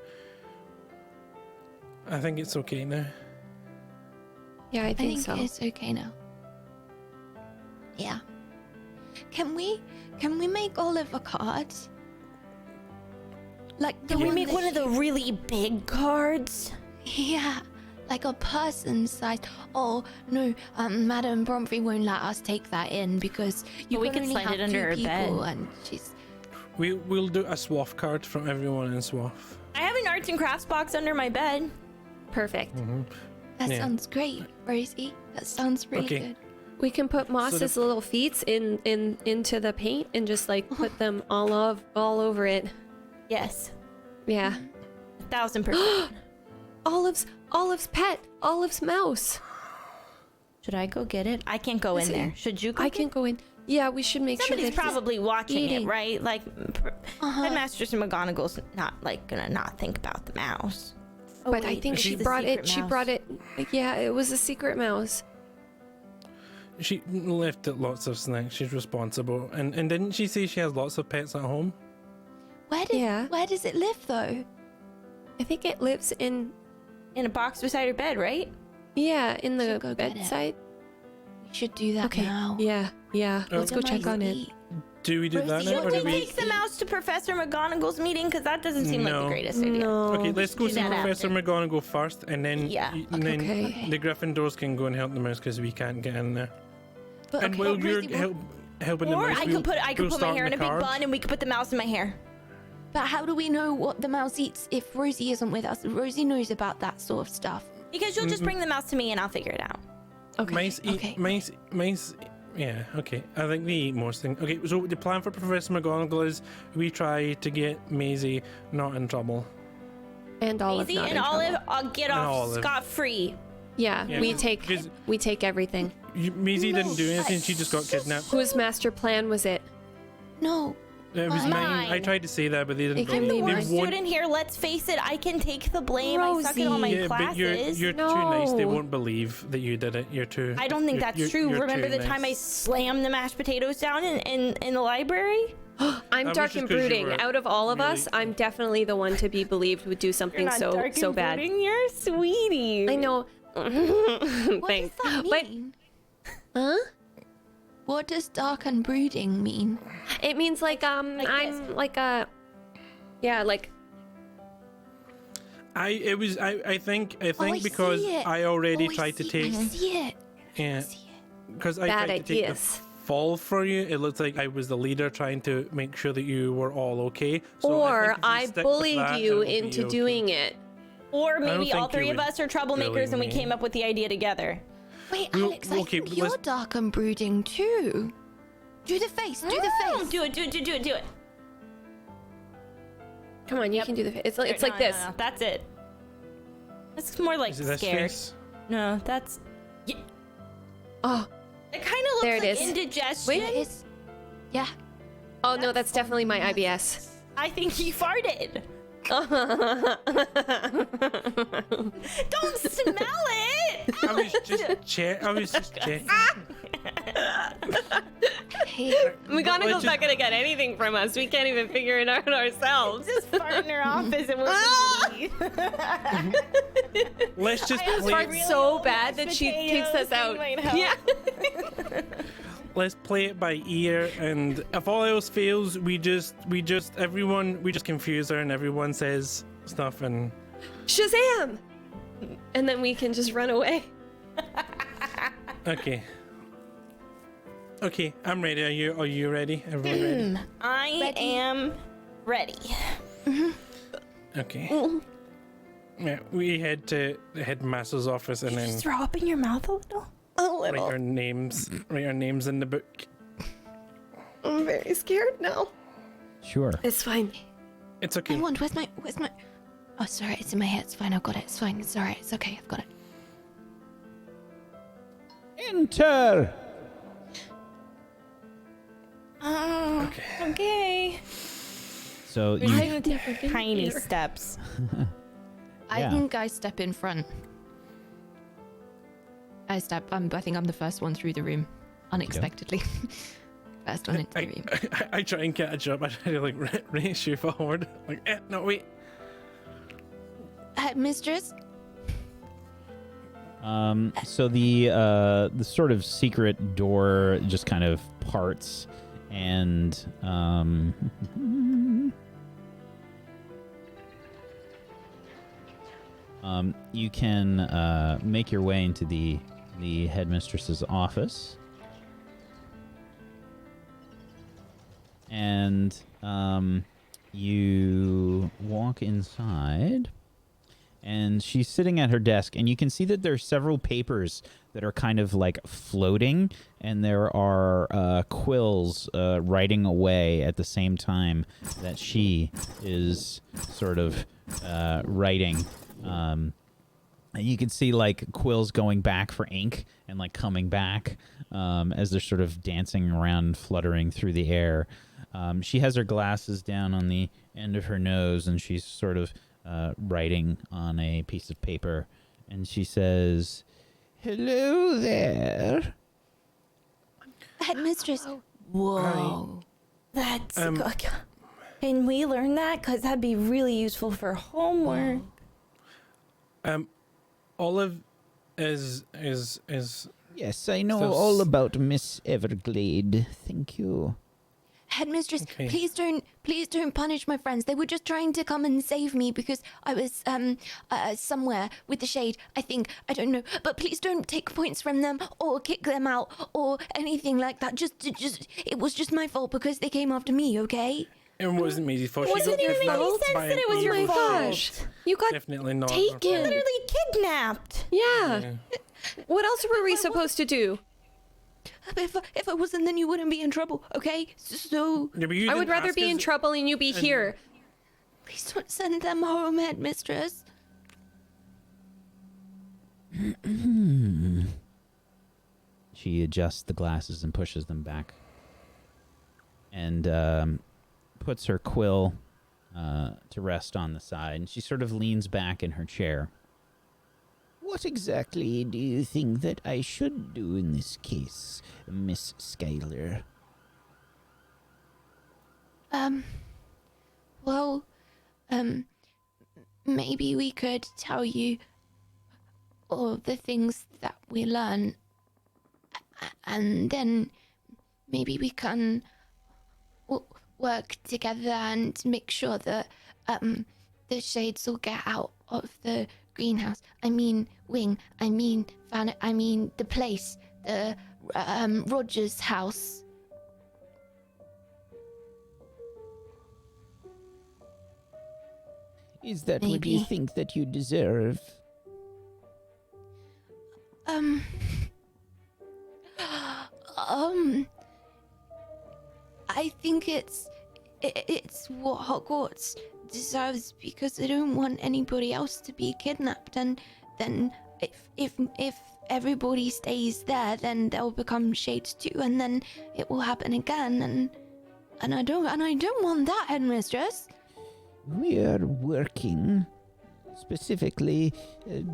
I think it's okay now. Yeah, I I think think so. it's okay now. Yeah. Can we make Olive a card? Like the Can we one make that one of the really big cards? Yeah, like a person size. Oh no, Madame Bromfrey won't let us take that in because you But we can can only slide have it under two her people, bed. and she's. We'll do a swath card from everyone in swath. I have an arts and crafts box under my bed. Perfect. That Yeah. sounds great, Rosie. That sounds really Okay. good. We can put Moss's little feet into the paint and just like put them all over it. Yes, Yeah. 1000%. Olive's pet. Olive's mouse. Should I go get it? I can't go in Is it- there. Should you go? I can go in. Yeah, we should make Somebody's sure that probably watching it, eating. right? Like, Headmaster McGonagall's not like gonna not think about the mouse. Oh, But I wait, think it's she the brought secret it. She mouse. brought it. Yeah, it was a secret mouse. She left it lots of snacks. She's responsible. And didn't she say she has lots of pets at home? Yeah. Where does it live though? I think it lives in. in a box beside her bed, right? Yeah, in the Should go get it. bedside. We should do that Okay. now. Yeah. Oh. Let's go check on it. Organize Do we do that Rosie, now, or Should do we we? take the mouse to Professor McGonagall's meeting? Because that doesn't seem like the No. greatest idea. No. Okay, let's go do see that Professor after. McGonagall first, and then Yeah. Okay. the Gryffindors can go and help the mouse because we can't get in there. But, And while you're Rosie, helping the Or mouse, I we'll- could put we'll my start hair in a the big cards. bun, and we could put the mouse in my hair. but how do we know what the mouse eats if Rosie isn't with us? Rosie knows about that sort of stuff. Because you'll just bring the mouse to me, and I'll figure it out. Okay. Mice eat okay. mice. Yeah, okay. I think they eat most things. Okay, so the plan for Professor McGonagall is we try to get Maisie not in trouble. And Olive. Easy not and in Olive, trouble. I'll get And off Olive. scot-free. Yeah, Yeah, we because- take everything. Maisie didn't do anything. She just got kidnapped. Whose master plan was it? No. It was mine. I Mine. tried to say that, but they didn't. It can believe- be The they worst mine. won't- student here, let's face it, I can take the blame. I suck at all my Rosie. Yeah, but classes. you're too nice. They No. won't believe that you did it. You're too. I don't think you're- that's you're- true. you're Remember too the time I nice. slammed the mashed potatoes down in the library? I'm That was dark just and 'cause you brooding. were Out of all of really- us, I'm definitely the one to be believed would do something so bad. You're a sweetie. I know. What Thanks. does that But mean? huh? What does dark and brooding mean? It means like Like this. I'm like a yeah, like I think I because see it. I already Oh, I tried to see- take I see it. yeah I see it. because I Bad tried to take the ideas. fall for you. It looked like I was the leader trying to make sure that you were all okay. So or think if we I stick with bullied that, you it'll be into okay. doing it. Or maybe don't all think you three of would us are troublemakers bully and we me. came up with the idea together. Wait, Well, Alex, I okay, think you're let's- dark and brooding too. Do the face. Do the face. Do it. Come on, you can do the. It's like No, this. no. That's it. That's more like Is it this scared. face? No, that's. Oh, It kind of looks There it like is. indigestion. Wait. It is. Yeah. oh no, that's definitely my IBS. I think he farted. Don't smell it. I was just checking. Hey, McGonagall's not gonna get anything from us. We can't even figure it out ourselves. Just fart in her office and we'll leave. Let's just I play. Fart really so love bad that she kicks us potatoes, out. it might help. Yeah. Let's play it by ear, and if all else fails, we just confuse her, and everyone says stuff, and Shazam! And then we can just run away. okay. Okay, I'm ready. Are you ready? Everyone ready? I am ready. Okay. Yeah, we head to the headmaster's office and then Just throw up in your mouth a little. write our names in the book. I'm very scared now. Sure. It's fine. It's okay. I want. Where's my? Oh, sorry. It's in my head. It's fine. I've got it. It's fine. It's alright. It's okay. I've got it. Enter. Oh, okay. So We're you taking tiny steps. I Yeah. think I step in front. I think I'm the first one through the room, unexpectedly. First one into the room. I try and catch up. I try to like race you forward. Like, no, wait. Mistress. So the sort of secret door just kind of parts, and you can make your way into the headmistress's office, and you walk inside. And she's sitting at her desk, and you can see that there's several papers that are kind of like floating, and there are quills writing away at the same time that she is sort of writing. And you can see like quills going back for ink and like coming back as they're sort of dancing around, fluttering through the air. She has her glasses down on the end of her nose, and she's sort of writing on a piece of paper, and she says, "Hello there." Headmistress. Whoa. That's Um, good. Can we learn that? Because that'd be really useful for homework. Olive is Yes, I know So all about Miss Everglade. Thank you. Headmistress, Okay. please don't punish my friends. They were just trying to come and save me because I was somewhere with the shade. I don't know, but please don't take points from them or kick them out or anything like that. Just it was just my fault because they came after me. Okay? It wasn't Maisie's fault. It wasn't even any sense that it was your Oh my fault. gosh. You got Definitely not. taken. Literally kidnapped. Yeah. What else were we supposed to do? If I wasn't, then you wouldn't be in trouble. Okay? So Yeah, but you I would didn't rather ask be us- in trouble and you be here. please don't send them home, Headmistress. She adjusts the glasses and pushes them back. And puts her quill to rest on the side. And she sort of leans back in her chair. What exactly do you think that I should do in this case, Miss Skylar? Well, maybe we could tell you all of the things that we learn, and then maybe we can work together and make sure that the shades will get out of the greenhouse. I mean wing. I mean fan. I mean the place. The Rogers house. Is that what you Maybe. think that you deserve? I think it's what Hogwarts deserves because I don't want anybody else to be kidnapped, and then if everybody stays there, then they'll become shades too, and then it will happen again, and I don't want that, Headmistress. We are working. Specifically,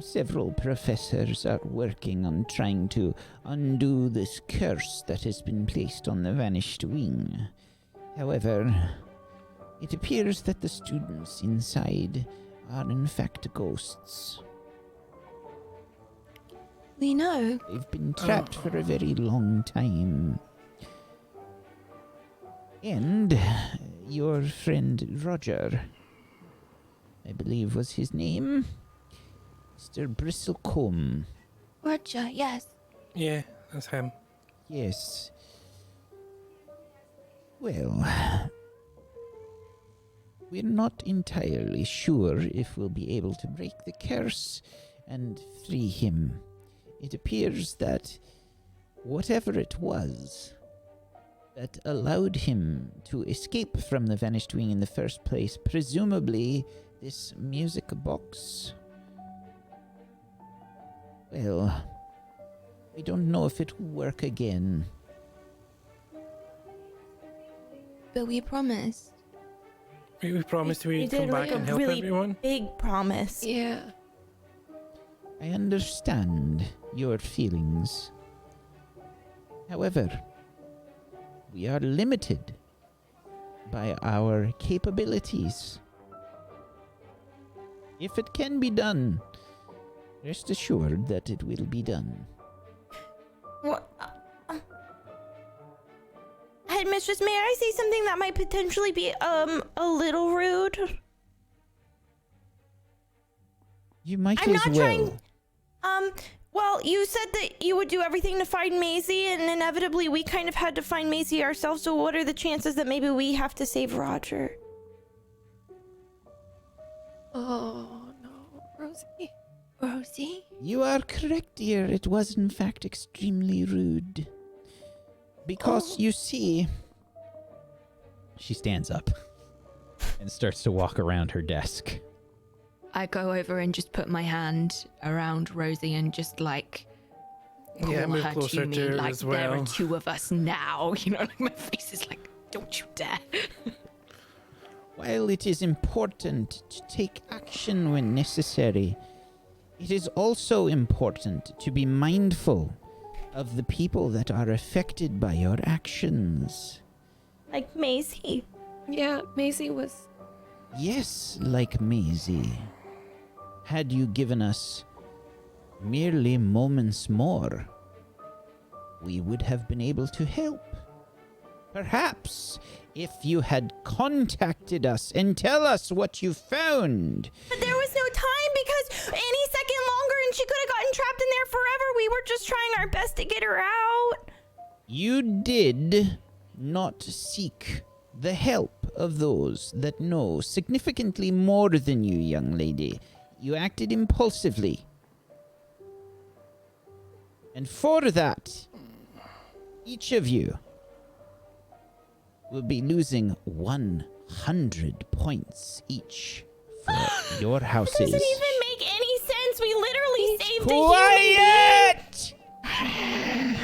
several professors are working on trying to undo this curse that has been placed on the Vanished Wing. However, it appears that the students inside are in fact ghosts. We know. They've been trapped for a very long time. And your friend Roger, I believe was his name, Mr. Bristlecombe. Roger, yes. Yeah, that's him. Yes. Well, we're not entirely sure if we'll be able to break the curse and free him. It appears that whatever it was that allowed him to escape from the Vanished Wing in the first place, presumably this music box, well, we don't know if it will work again. But we promised. We promised we'd did come back like a and help really everyone. big promise. Yeah. I understand your feelings. However, we are limited by our capabilities. If it can be done, rest assured that it will be done. What? Headmistress, may I say something that might potentially be a little rude? You might I'm as not well. trying. Well, you said that you would do everything to find Maisie, and inevitably we kind of had to find Maisie ourselves. So, what are the chances that maybe we have to save Roger? Oh no, Rosie. Rosie? You are correct, dear. It was in fact extremely rude. Because you see, She stands up and starts to walk around her desk. I go over and just put my hand around Rosie and just like pull Yeah, move her closer to me to her like as there are well. two of us now. You know, like my face is like, don't you dare. while it is important to take action when necessary, it is also important to be mindful of the people that are affected by your actions. Like Maisie. Yeah, Maisie was. Yes, like Maisie. Had you given us merely moments more, we would have been able to help. Perhaps if you had contacted us and tell us what you found. But there was no time because any second longer and she could have gotten trapped in there forever. We were just trying our best to get her out. You did not seek the help of those that know significantly more than you, young lady. You acted impulsively. And for that, each of you will be losing 100 points each for your houses. Doesn't even make any sense. We literally saved Quiet! a human being.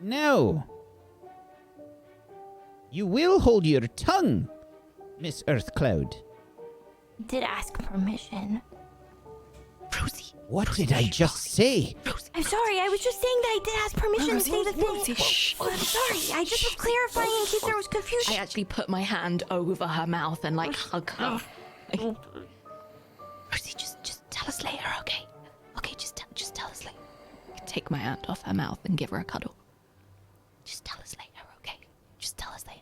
Now, you will hold your tongue, Miss Earthcloud. Did ask permission. Rosie. What did I just say? I'm sorry, I was just saying that I did ask permission to say the thing. Rosie, shh. I'm sorry, I just was clarifying in case there was confusion. I actually put my hand over her mouth and like hug her. Rosie, just tell us later, okay? Okay, just tell us later. Take my hand off her mouth and give her a cuddle. Just tell us later, okay? Just tell us later.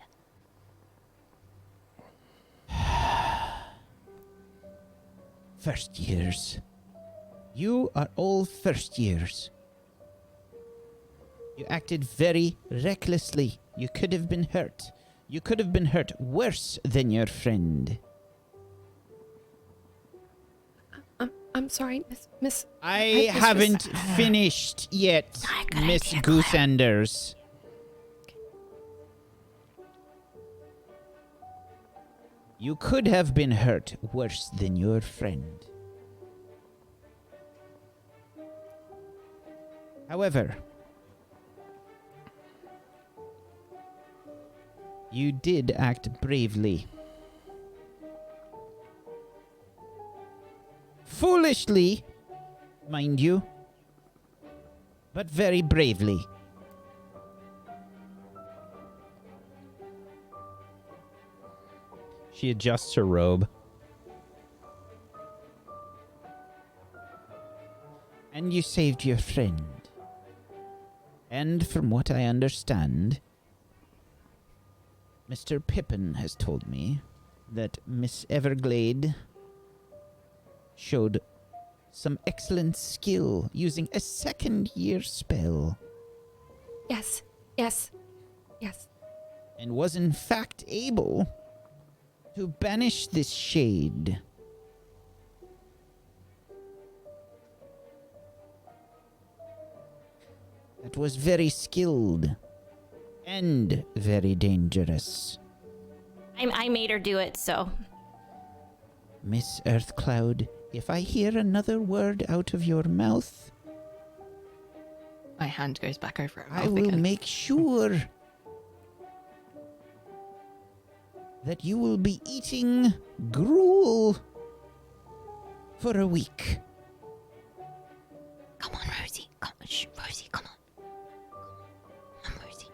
First years. You are all first years. You acted very recklessly. You could have been hurt. You could have been hurt worse than your friend. I'm sorry, Miss. I Headmistress. haven't finished yet, Good Miss idea, Goosanders. You could have been hurt worse than your friend. However, you did act bravely. Foolishly, mind you, but very bravely. She adjusts her robe. And you saved your friend. And from what I understand, Mr. Pippin has told me that Miss Everglade showed some excellent skill using a second-year spell. Yes. And was in fact able to banish this shade. That was very skilled and very dangerous. I made her do it, so. Miss Earthcloud, if I hear another word out of your mouth, My hand goes back over her I mouth will again. make sure that you will be eating gruel for a week. Come on, Rosie. Come on, Rosie, come on. Come on, Rosie.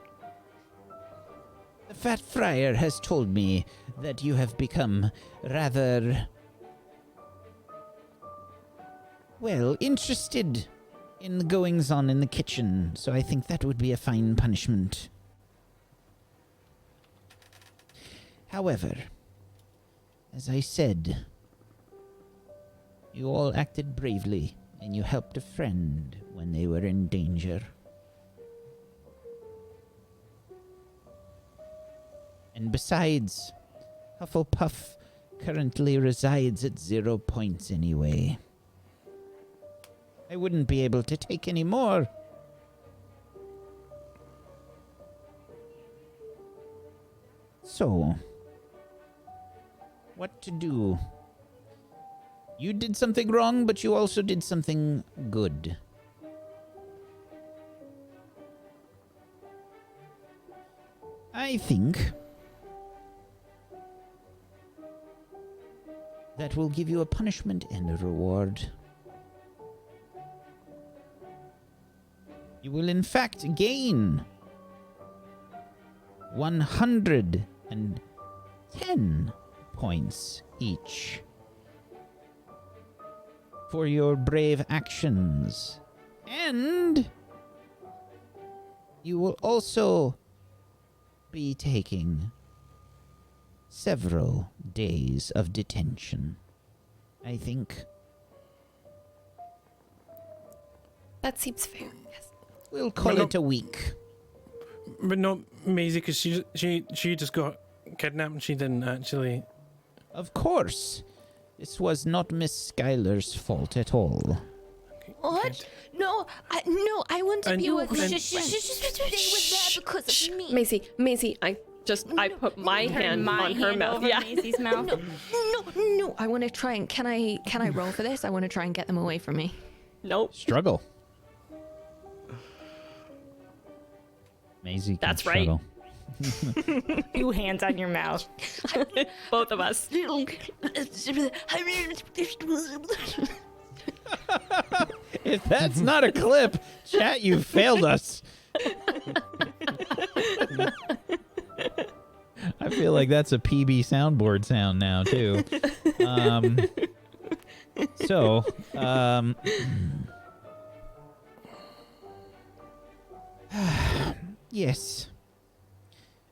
The Fat Friar has told me that you have become rather, well, interested in the goings-on in the kitchen, so I think that would be a fine punishment. However, as I said, you all acted bravely, and you helped a friend when they were in danger. And besides, Hufflepuff currently resides at 0 points anyway. I wouldn't be able to take any more. So, what to do? You did something wrong, but you also did something good. I think that will give you a punishment and a reward. You will in fact gain 110 points each. for your brave actions. And you will also be taking several days of detention. I think That seems fair. Yes. we'll call it a week. But not Maisie, because she just got kidnapped and she didn't actually. Of course, this was not Miss Schuyler's fault at all. What? No, I want to And be you- with my and- friends. They were there because of me. Maisie, I put my hand on her mouth. Over Yeah. Maisie's mouth. No. I want to try and can I roll for this? I want to try and get them away from me. Nope. Struggle. Maisie can That's right. struggle. 2 hands on your mouth. Both of us. If that's not a clip, chat, you failed us. I feel like that's a PB soundboard sound now too. Yes.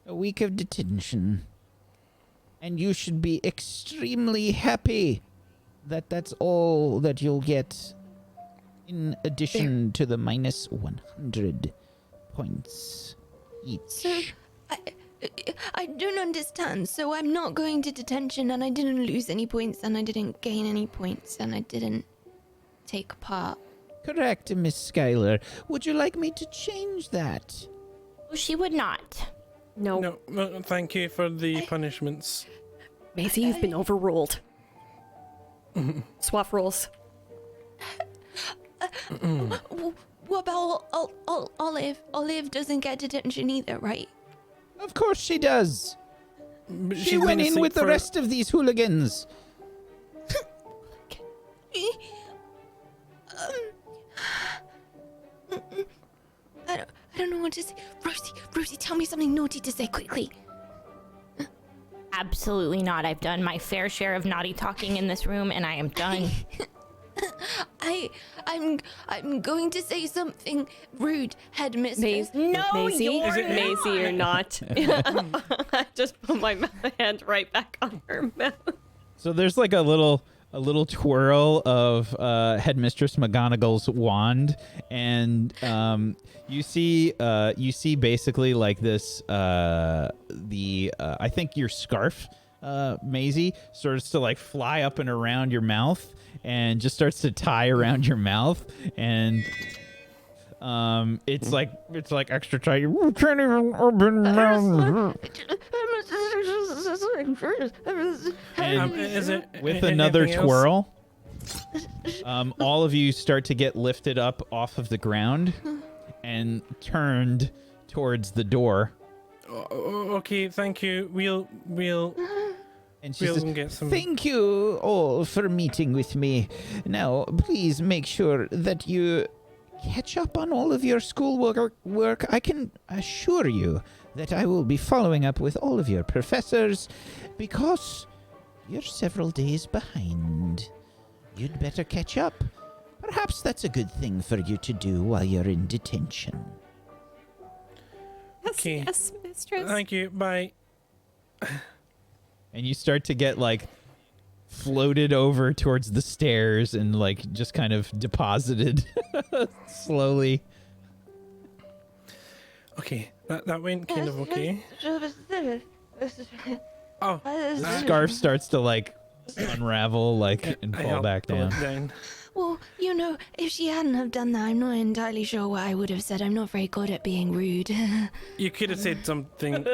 A week of detention. And you should be extremely happy that that's all that you'll get in addition to the minus 100 points each. So, I don't understand. So I'm not going to detention, and I didn't lose any points, and I didn't gain any points, and I didn't take part. Correct, Miss Schuyler. Would you like me to change that? She would not. No. No, thank you for the punishments. Maisie, you've been overruled. Swap roles. What about Olive? Olive doesn't get detention either, right? Of course she does. But She she's went gonna in seek with the for- rest of these hooligans. I don't know what to say. Rosie, tell me something naughty to say quickly. Absolutely not. I've done my fair share of naughty talking in this room, and I am done. I'm going to say something rude, Headmaster. No, Maisie, you're Maisie, you're not. I just put my hand right back on her mouth. So there's like a little twirl of Headmistress McGonagall's wand, and you see basically like this I think your scarf, Maisie, starts to like fly up and around your mouth and just starts to tie around your mouth, and it's like extra tight. You can't even open your mouth. And is it with another anything else? twirl, all of you start to get lifted up off of the ground and turned towards the door. Okay, thank you. We'll And she We'll says, get some- "Thank you all for meeting with me. Now, please make sure that you catch up on all of your schoolwork. I can assure you that I will be following up with all of your professors because you're several days behind. You'd better catch up. Perhaps that's a good thing for you to do while you're in detention." Okay. Yes, mistress. Thank you. Bye. And you start to get like floated over towards the stairs and like just kind of deposited slowly. Okay, that went kind of okay. Oh, The scarf starts to like unravel like and I fall helped back pull down. it down. Well, if she hadn't have done that, I'm not entirely sure what I would have said. I'm not very good at being rude. You could have said something.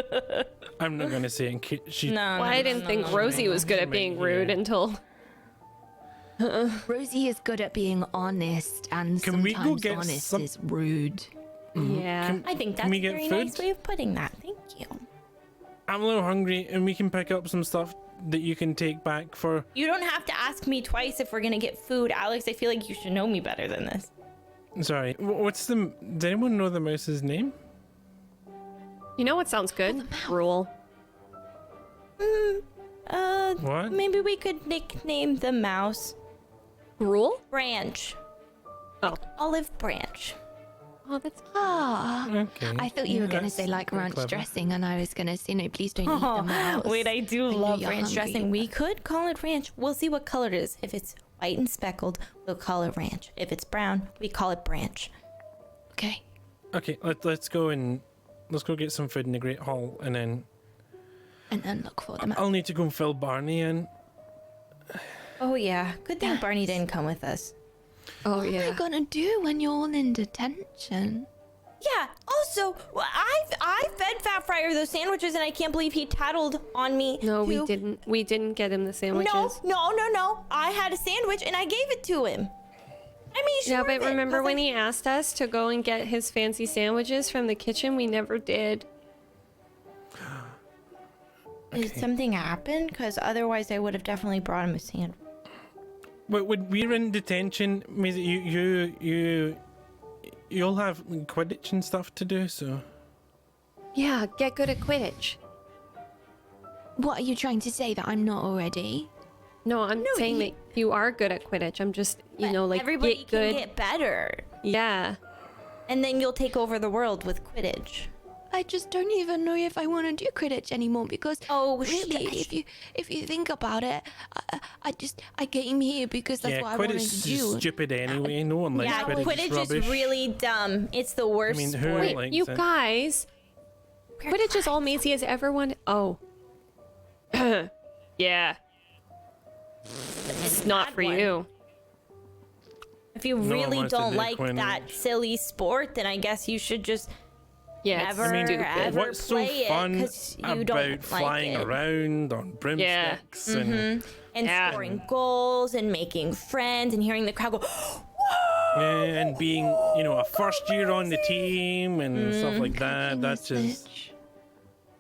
I'm not going to say it in case she. No, Well, I didn't think Rosie was good at being rude until. Rosie is good at being honest, and Can we go sometimes get honest some- is rude. Yeah. I think that's Can we a get very food? nice way of putting that. Thank you. I'm a little hungry, and we can pick up some stuff that you can take back for. You don't have to ask me twice if we're gonna get food, Alex. I feel like you should know me better than this. Sorry, what's the? Does anyone know the mouse's name? You know what sounds good? Rule. What? Maybe we could nickname the mouse Gruel? Branch. Oh. Olive branch. Oh, that's Ah. Okay. I thought you were going to that's say like ranch clever. dressing, and I was going to say, no, please don't eat them. else. Wait, I do I know love you're ranch hungry. dressing. We could call it ranch. We'll see what color it is. If it's white and speckled, we'll call it ranch. If it's brown, we call it branch. Okay. Okay, let's go get some food in the Great Hall, and then And then look for them. I'll need to go and fill Barney in. Oh yeah, good thing Yes. Barney didn't come with us. Oh What am I going to do when you're all in detention? Yeah. Also, I fed Fat Fryer those sandwiches, and I can't believe he tattled on me. No, we too. didn't. We didn't get him the sandwiches. No. I had a sandwich, and I gave it to him. I mean, sure. Yeah, but remember when he asked us to go and get his fancy sandwiches from the kitchen? We never did. Did something happen? Because otherwise, I would have definitely brought him a sandwich. But when we're in detention, means that you'll have Quidditch and stuff to do. So Yeah, get good at Quidditch. What are you trying to say, that I'm not already? No, I'm saying that you are good at Quidditch. I'm just, you know, like, everybody get can good. get better, Yeah. and then you'll take over the world with Quidditch. I just don't even know if I want to do Quidditch anymore, because really, shush. if you think about it, I came here because that's yeah, what I wanted Quidditch to is do. stupid anyway. No one likes Yeah, Quidditch. Quidditch It's rubbish. is really dumb. It's the worst I mean, who sport. Wait, likes you it? guys. Quidditch is all Maisie has ever wanted. Oh. Yeah. It's not bad for one. you. If you one really wants to don't do like Quidditch. that silly sport, then I guess you should just Yeah, it's never stupid. ever What's so play fun it because you about don't flying like it. around on broomsticks and And Yeah. scoring goals and making friends and hearing the crowd go, and being, you know, a first year on the team and stuff like that? That's just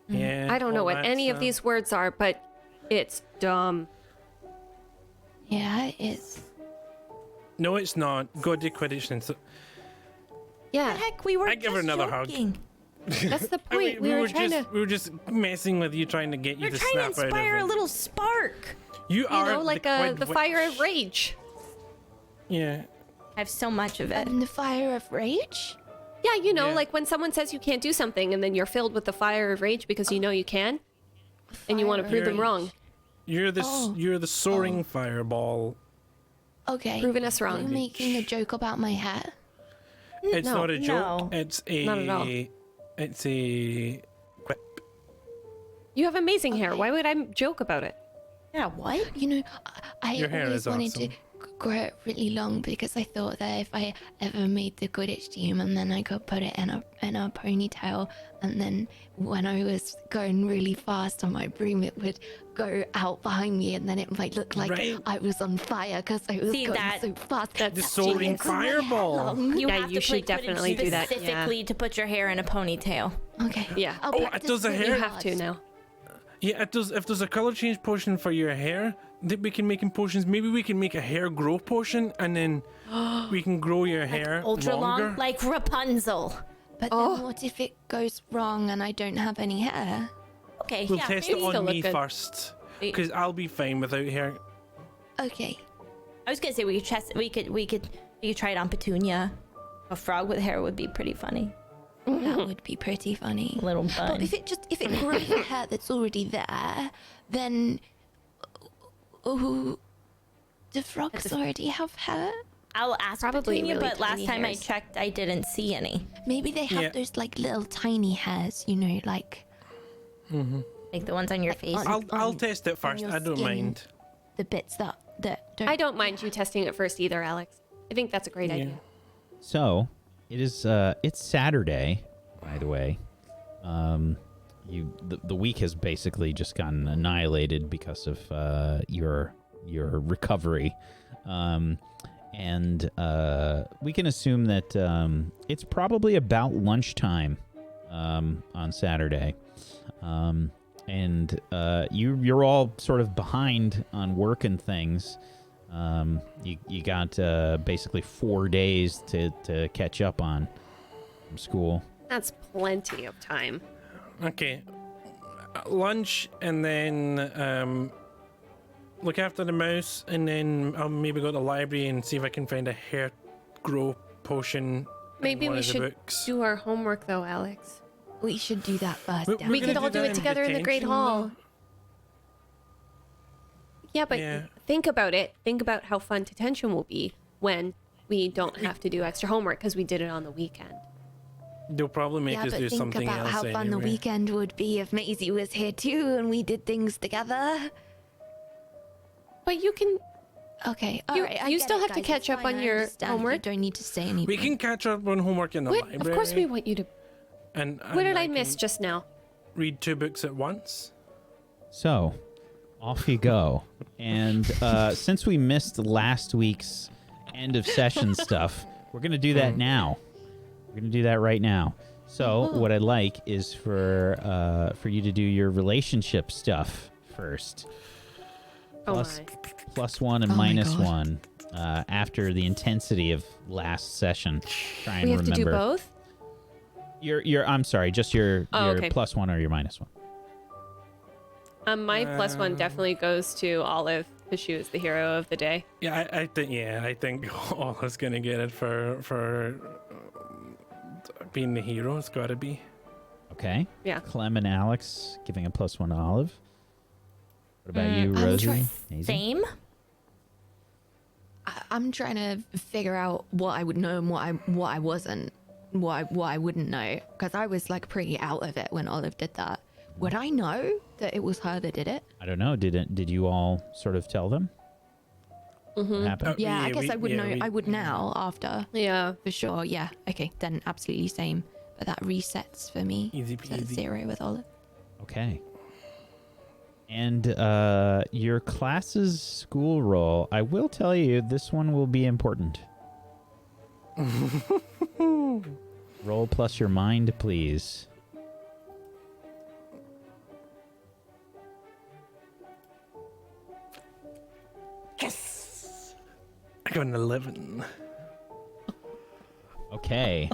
yeah. I don't know all what that any of stuff. these words are, but it's dumb. Yeah, it is. No, it's not. Go to Quidditch and so. Yeah, heck, we were I'd give her just another hug. joking. that's the I mean, point. We were trying to, we were just messing with you, trying to get you We're to trying snap to out inspire of a it. little spark. You you are know, like the the fire of rage. Yeah. I have so much of it. And the fire of rage? Yeah, you know, Yeah. like when someone says you can't do something and then you're filled with the fire of rage because you know you can, and you want to Fire prove of them rage. wrong. You're the soaring fireball. Okay. Proving us wrong. Are you making a joke about my hair? It's No, not a joke. no. It's a. Not at all. It's a quip. You have amazing hair. Why would I joke about it? Yeah, what? You know, I Your hair always is wanted awesome. to grow it really long because I thought that if I ever made the Quidditch team, and then I could put it in a ponytail, and then when I was going really fast on my broom, it would go out behind me, and then it might look like Right. I was on fire because I was See, going that- so fast. The soaring fireball. You Yeah, have you to play should definitely Quidditch do that, yeah. specifically to put your hair in a ponytail. Okay. Yeah. I'll Oh, practice does the really hair- You have hard. to now. Yeah, it does. If there's a color change potion for your hair that we can make in potions, maybe we can make a hair grow potion, and then we can grow your hair Ultra longer. long, like Rapunzel. But Oh. then what if it goes wrong and I don't have any hair? Okay, We'll yeah. test maybe- it still on look me good. first, Wait. because I'll be fine without hair. Okay. I was gonna say we could try it on Petunia. A frog with hair would be pretty funny. That would be pretty funny. A little But bun. if it grows the hair that's already there, then do frogs already have hair? I'll ask Probably Petunia, really but last tiny time I hairs. checked, I didn't see any. Maybe they have Yeah. those like little tiny hairs, you know, like Like the ones on your face. I'll test it first. your I don't skin. mind. the bits that don't. I don't mind you testing it first either, Alex. I think that's a great idea. So, it is. It's Saturday, by the way. The week has basically just gotten annihilated because of your recovery, and we can assume that it's probably about lunchtime on Saturday, and you're all sort of behind on work and things. You got basically 4 days to catch up on from school. That's plenty of time. Okay. Lunch, and then look after the mouse, and then I'll maybe go to the library and see if I can find a hair grow potion. Maybe in one we of the should books. do our homework though, Alex. We should do that first. We- Dan. We gonna could all do do that it in together in the Great detention, Hall. though? Yeah, but Yeah. think about it. Think about how fun detention will be when we don't have to do extra homework because we did it on the weekend. They'll probably make Yeah, us but do think something about else how fun the anyway. weekend would be if Maisie was here too and we did things together. But you can. Okay, You- alright. you still have to catch up on your homework. You don't need to say anything. We can catch up on homework in the What? library. Of course we want you to. And What did I can miss just now? Read 2 books at once. So, off you go. And since we missed last week's end of session stuff, we're going to do that now. We're going to do that right now. So, what I'd like is for you to do your relationship stuff first. Oh Plus- my. +1 and Oh my minus God. 1 after the intensity of last session. Try and We have remember. to do both? Your I'm sorry, just your okay. +1 or your -1. My +1 definitely goes to Olive because she was the hero of the day. Yeah, I think Ola's gonna get it for being the hero. It's gotta be. Okay. Yeah. Clem and Alex giving a +1 to Olive. What about you, I'm Rosie? try- Maisie? Same. I'm trying to figure out what I would know and what I wasn't, what I wouldn't know, because I was like pretty out of it when Olive did that. Would I know that it was her that did it? I don't know. Did you all sort of tell them? What happened? Yeah, I Yeah, guess I would yeah, know. we- I would now after Yeah. for sure. Yeah. Okay, then absolutely same. But that resets for me. Easy So that's peasy. 0 with Olive. Okay. And your class's school roll, I will tell you, this one will be important. Roll plus your mind, please. I got an 11. Okay.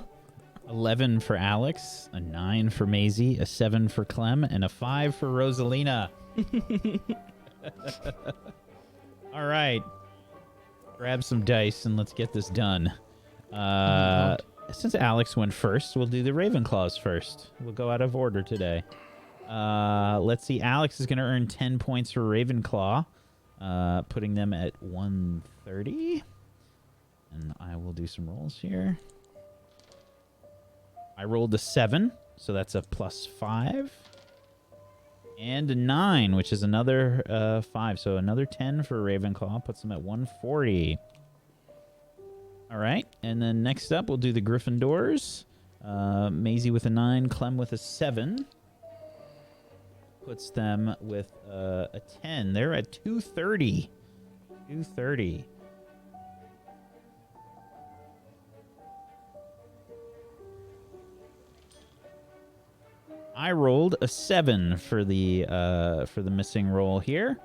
11 for Alex, a 9 for Maisie, a 7 for Clem, and a 5 for Rosalina. All right. Grab some dice and let's get this done. Since Alex went first, we'll do the Ravenclaws first. We'll go out of order today. Let's see. Alex is going to earn 10 points for Ravenclaw, putting them at 130. And I will do some rolls here. I rolled a 7, so that's a +5. And a 9, which is another 5. So another 10 for Ravenclaw puts them at 140. All right. And then next up, we'll do the Gryffindors. Maisie with a 9, Clem with a 7. Puts them with a 10. They're at 230. 230. I rolled a 7 for the missing roll here,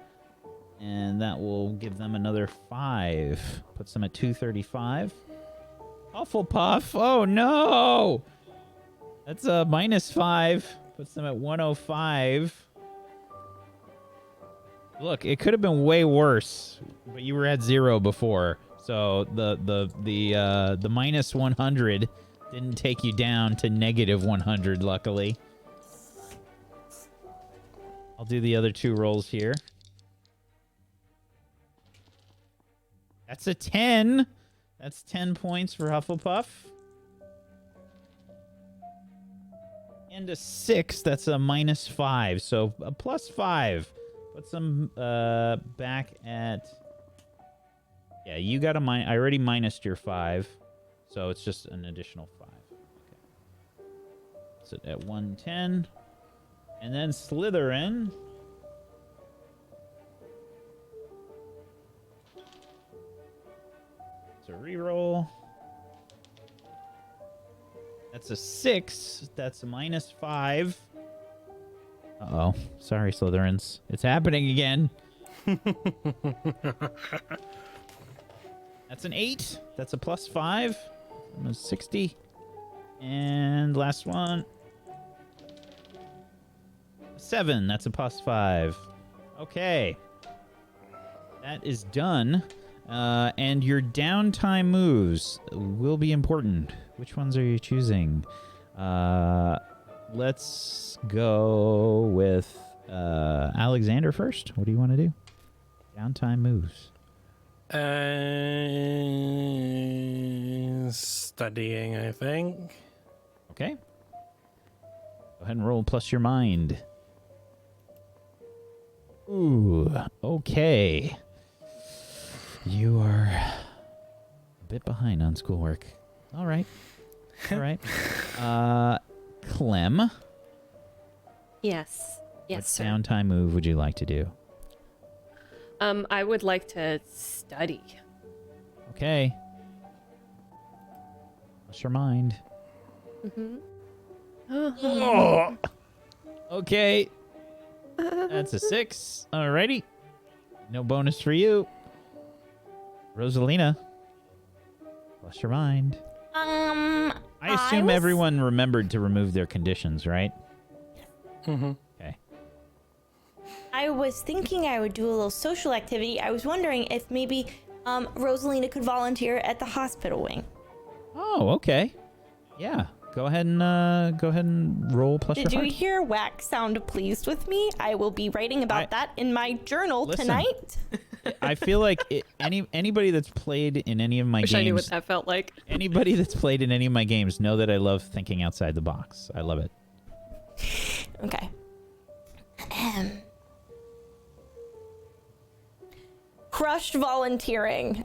and that will give them another 5. Puts them at 235. Hufflepuff! Oh no! That's a -5. Puts them at 105. Look, it could have been way worse, but you were at 0 before, so the -100 didn't take you down to -100. Luckily. I'll do the other 2 rolls here. That's a 10. That's 10 points for Hufflepuff. And a 6. That's a -5. So a +5. Puts them back at... Yeah, you got a I already minused your 5. So it's just an additional 5. Okay. So at 110. And then Slytherin. It's a reroll. That's a 6. That's a -5. Uh-oh. Sorry, Slytherins. It's happening again. That's an 8. That's a +5. I'm 60. And last one. 7. That's a +5. Okay. That is done. And your downtime moves will be important. Which ones are you choosing? Let's go with Alexander first. What do you want to do? Downtime moves. Studying, I think. Okay. Go ahead and roll plus your mind. Ooh, okay. You are a bit behind on schoolwork. All right. All right. Clem, Yes. Yes, what sir. downtime move would you like to do? I would like to study. Okay. Plus your mind. Oh. Okay. That's a 6. Alrighty. No bonus for you. Rosalina. Plus your mind. I assume was- everyone remembered to remove their conditions, right? Mm-hmm. Okay. I was thinking I would do a little social activity. I was wondering if maybe Rosalina could volunteer at the hospital wing. Oh, okay. Yeah. Go ahead and roll plus Did your you heart. hear Wax sound pleased with me? I will be writing about that in my journal Listen. tonight. I feel like anybody that's played in any of my Wish I knew what games, that felt like. anybody that's played in any of my games know that I love thinking outside the box. I love it. Okay. Crushed volunteering.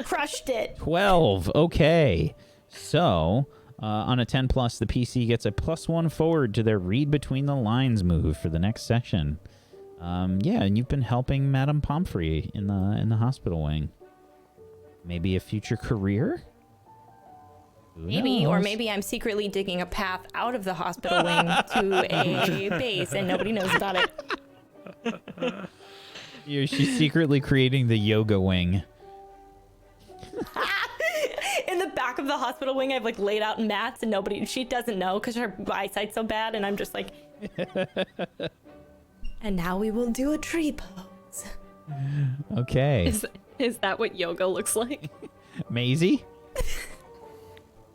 Crushed it. 12. Okay. So, on a 10 plus, the PC gets a +1 forward to their read between the lines move for the next session. Yeah, and you've been helping Madame Pomfrey in the hospital wing. Maybe a future career? Who Maybe, or knows? maybe I'm secretly digging a path out of the hospital wing to a base and nobody knows about it. She's secretly creating the yoga wing. In the back of the hospital wing, I've like laid out mats and she doesn't know because her eyesight's so bad, and I'm just like. And now we will do a tree pose. Okay. Is that what yoga looks like? Maisie?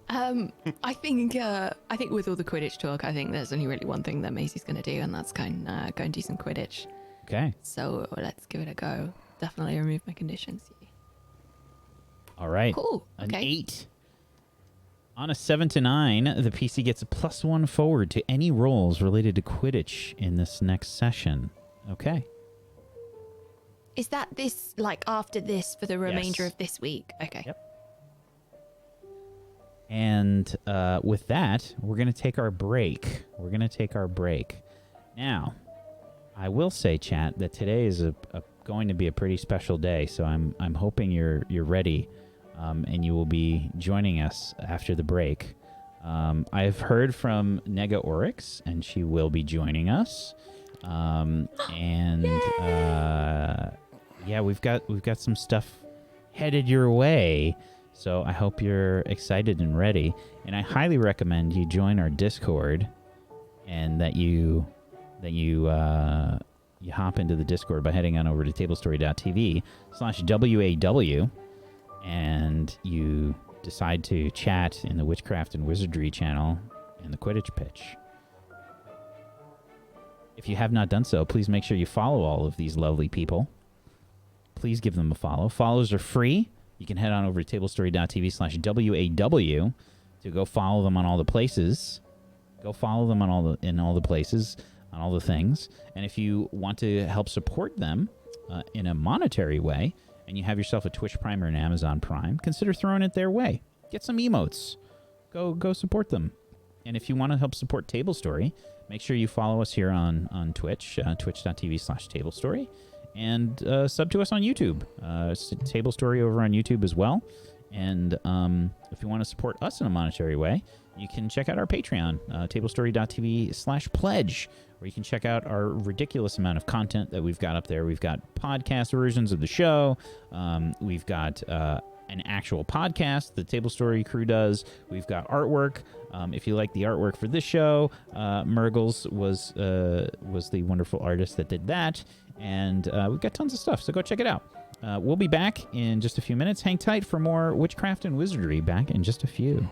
I think with all the Quidditch talk, I think there's only really one thing that Maisie's gonna do, and that's go and do some Quidditch. Okay. So let's give it a go. Definitely remove my conditions. All right. Cool. An Okay. 8. On a 7 to 9, the PC gets a +1 forward to any rolls related to Quidditch in this next session. Okay. Is that this like after this for the remainder Yes. of this week? Okay. Yep. And with that, we're going to take our break. Now, I will say, chat, that today is going to be a pretty special day. So I'm hoping you're ready, and you will be joining us after the break. I've heard from Nega Oryx, and she will be joining us. Yeah, we've got some stuff headed your way. So I hope you're excited and ready. And I highly recommend you join our Discord, and that you hop into the Discord by heading on over to tablestory.tv/WAW, and you decide to chat in the Witchcraft and Wizardry channel in the Quidditch pitch. If you have not done so, please make sure you follow all of these lovely people. Please give them a follow. Follows are free. You can head on over to tablestory.tv/WAW to go follow them on all the places. Go follow them on all the places, on all the things. And if you want to help support them in a monetary way, and you have yourself a Twitch Prime or an Amazon Prime, consider throwing it their way. Get some emotes. Go support them. And if you want to help support Table Story, make sure you follow us here on Twitch, twitch.tv/tablestory. And sub to us on YouTube. Table Story over on YouTube as well. And if you want to support us in a monetary way, you can check out our Patreon, tablestory.tv/pledge, where you can check out our ridiculous amount of content that we've got up there. We've got podcast versions of the show. We've got an actual podcast the Table Story crew does. We've got artwork. If you like the artwork for this show, Murgles was the wonderful artist that did that. And we've got tons of stuff, so go check it out. We'll be back in just a few minutes. Hang tight for more Witchcraft and Wizardry back in just a few.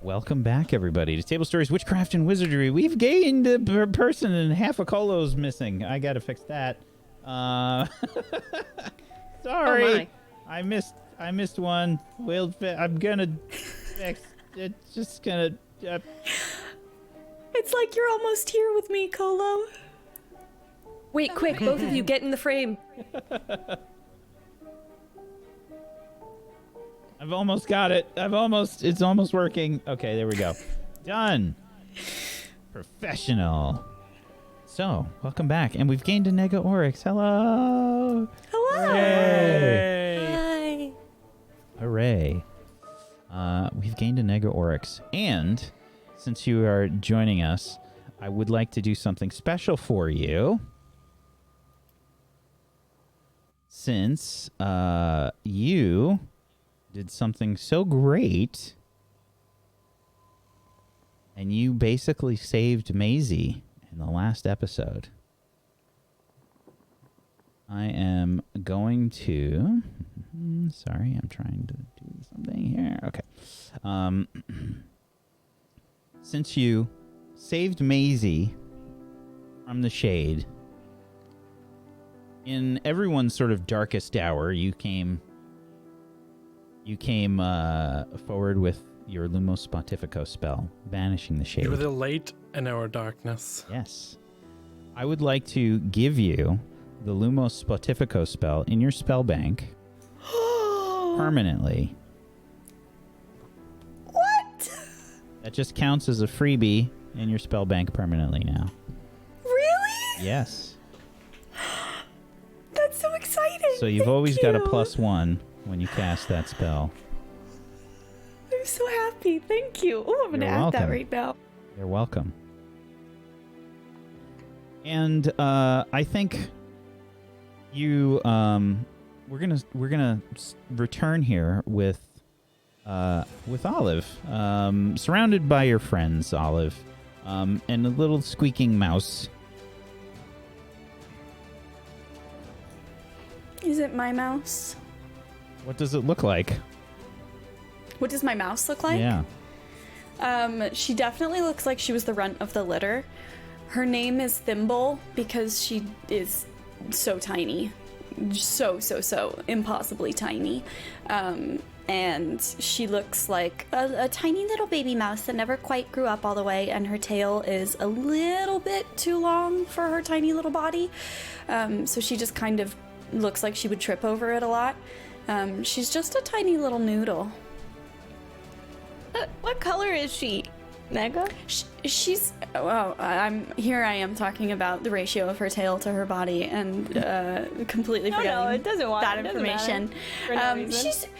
Welcome back, everybody, to Table Stories, Witchcraft, and Wizardry. We've gained a person and half a Colo's missing. I gotta fix that. Sorry, Oh my. I missed one. I'm gonna fix. It's just gonna. It's like you're almost here with me, Colo. Wait, quick, both of you get in the frame. I've almost got it. It's almost working. Okay, there we go. Done. Professional. So, welcome back. And we've gained a Nega Oryx. Hello. Hello. Hey. Hi. Hooray. We've gained a Nega Oryx. And since you are joining us, I would like to do something special for you. Since you did something so great, and you basically saved Maisie in the last episode. I am going to... Sorry, I'm trying to do something here. Okay. Since you saved Maisie from the shade, in everyone's sort of darkest hour, you came forward with your Lumos Pontifico spell, banishing the shade. You were the light in our darkness. Yes. I would like to give you the Lumos Pontifico spell in your spell bank permanently. What? That just counts as a freebie in your spell bank permanently now. Really? Yes. That's so exciting. So you've Thank always got a you. +1 when you cast that spell. I'm so happy. Thank you. Oh, I'm gonna You're add that welcome. right now. You're welcome. And I think you we're gonna return here with Olive, surrounded by your friends, Olive, and a little squeaking mouse. Is it my mouse? What does it look like? What does my mouse look like? Yeah. She definitely looks like she was the runt of the litter. Her name is Thimble because she is so tiny. So impossibly tiny. And she looks like a tiny little baby mouse that never quite grew up all the way, and her tail is a little bit too long for her tiny little body. So she just kind of looks like she would trip over it a lot. She's just a tiny little noodle. What color is she, Nega? She's I am talking about the ratio of her tail to her body and completely forgetting No, it doesn't want that it doesn't information. matter. For no reason.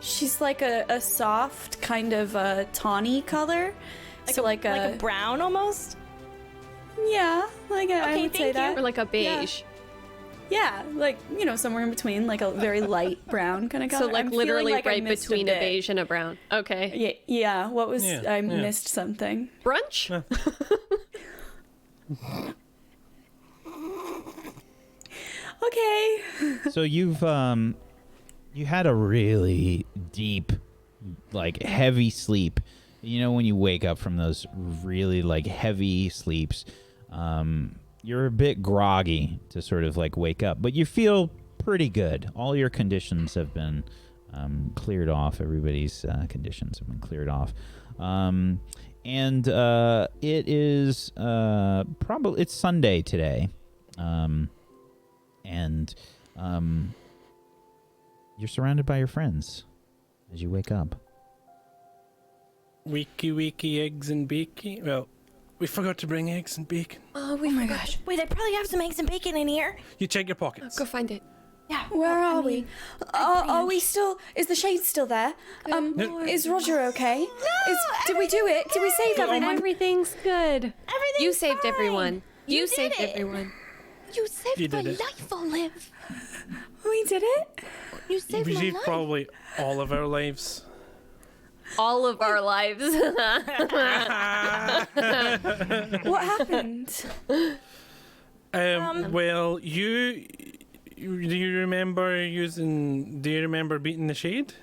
She's like a soft kind of tawny color, like a brown almost. yeah, like I Okay, would say thank you. that. Or like a beige. Yeah, like somewhere in between, like a very light brown kind of color. So like I'm feeling literally like I right missed between a bit. beige and a brown. Okay. Yeah. What was Yeah, I yeah. missed something? Brunch? Okay. So you've you had a really deep, like heavy sleep. You know when you wake up from those really like heavy sleeps, you're a bit groggy to sort of like wake up, but you feel pretty good. All your conditions have been cleared off. Everybody's conditions have been cleared off. And it is probably it's Sunday today. And you're surrounded by your friends as you wake up. Weeky, eggs and bacon. Well, we forgot to bring eggs and bacon. Oh my gosh. Wait, I probably have some eggs and bacon in here. You check your pockets. Go find it. Yeah. Where are we? Are we still? Is the shade still there? Is Roger okay? Did we do it? Did we save everyone? Everything's good. Everything's You saved fine. everyone. You did saved it. everyone. You saved You my did it. life, Olive. We did it. You saved We my saved life. probably all of our lives. All of our lives. What happened? Well, do you remember beating the shade?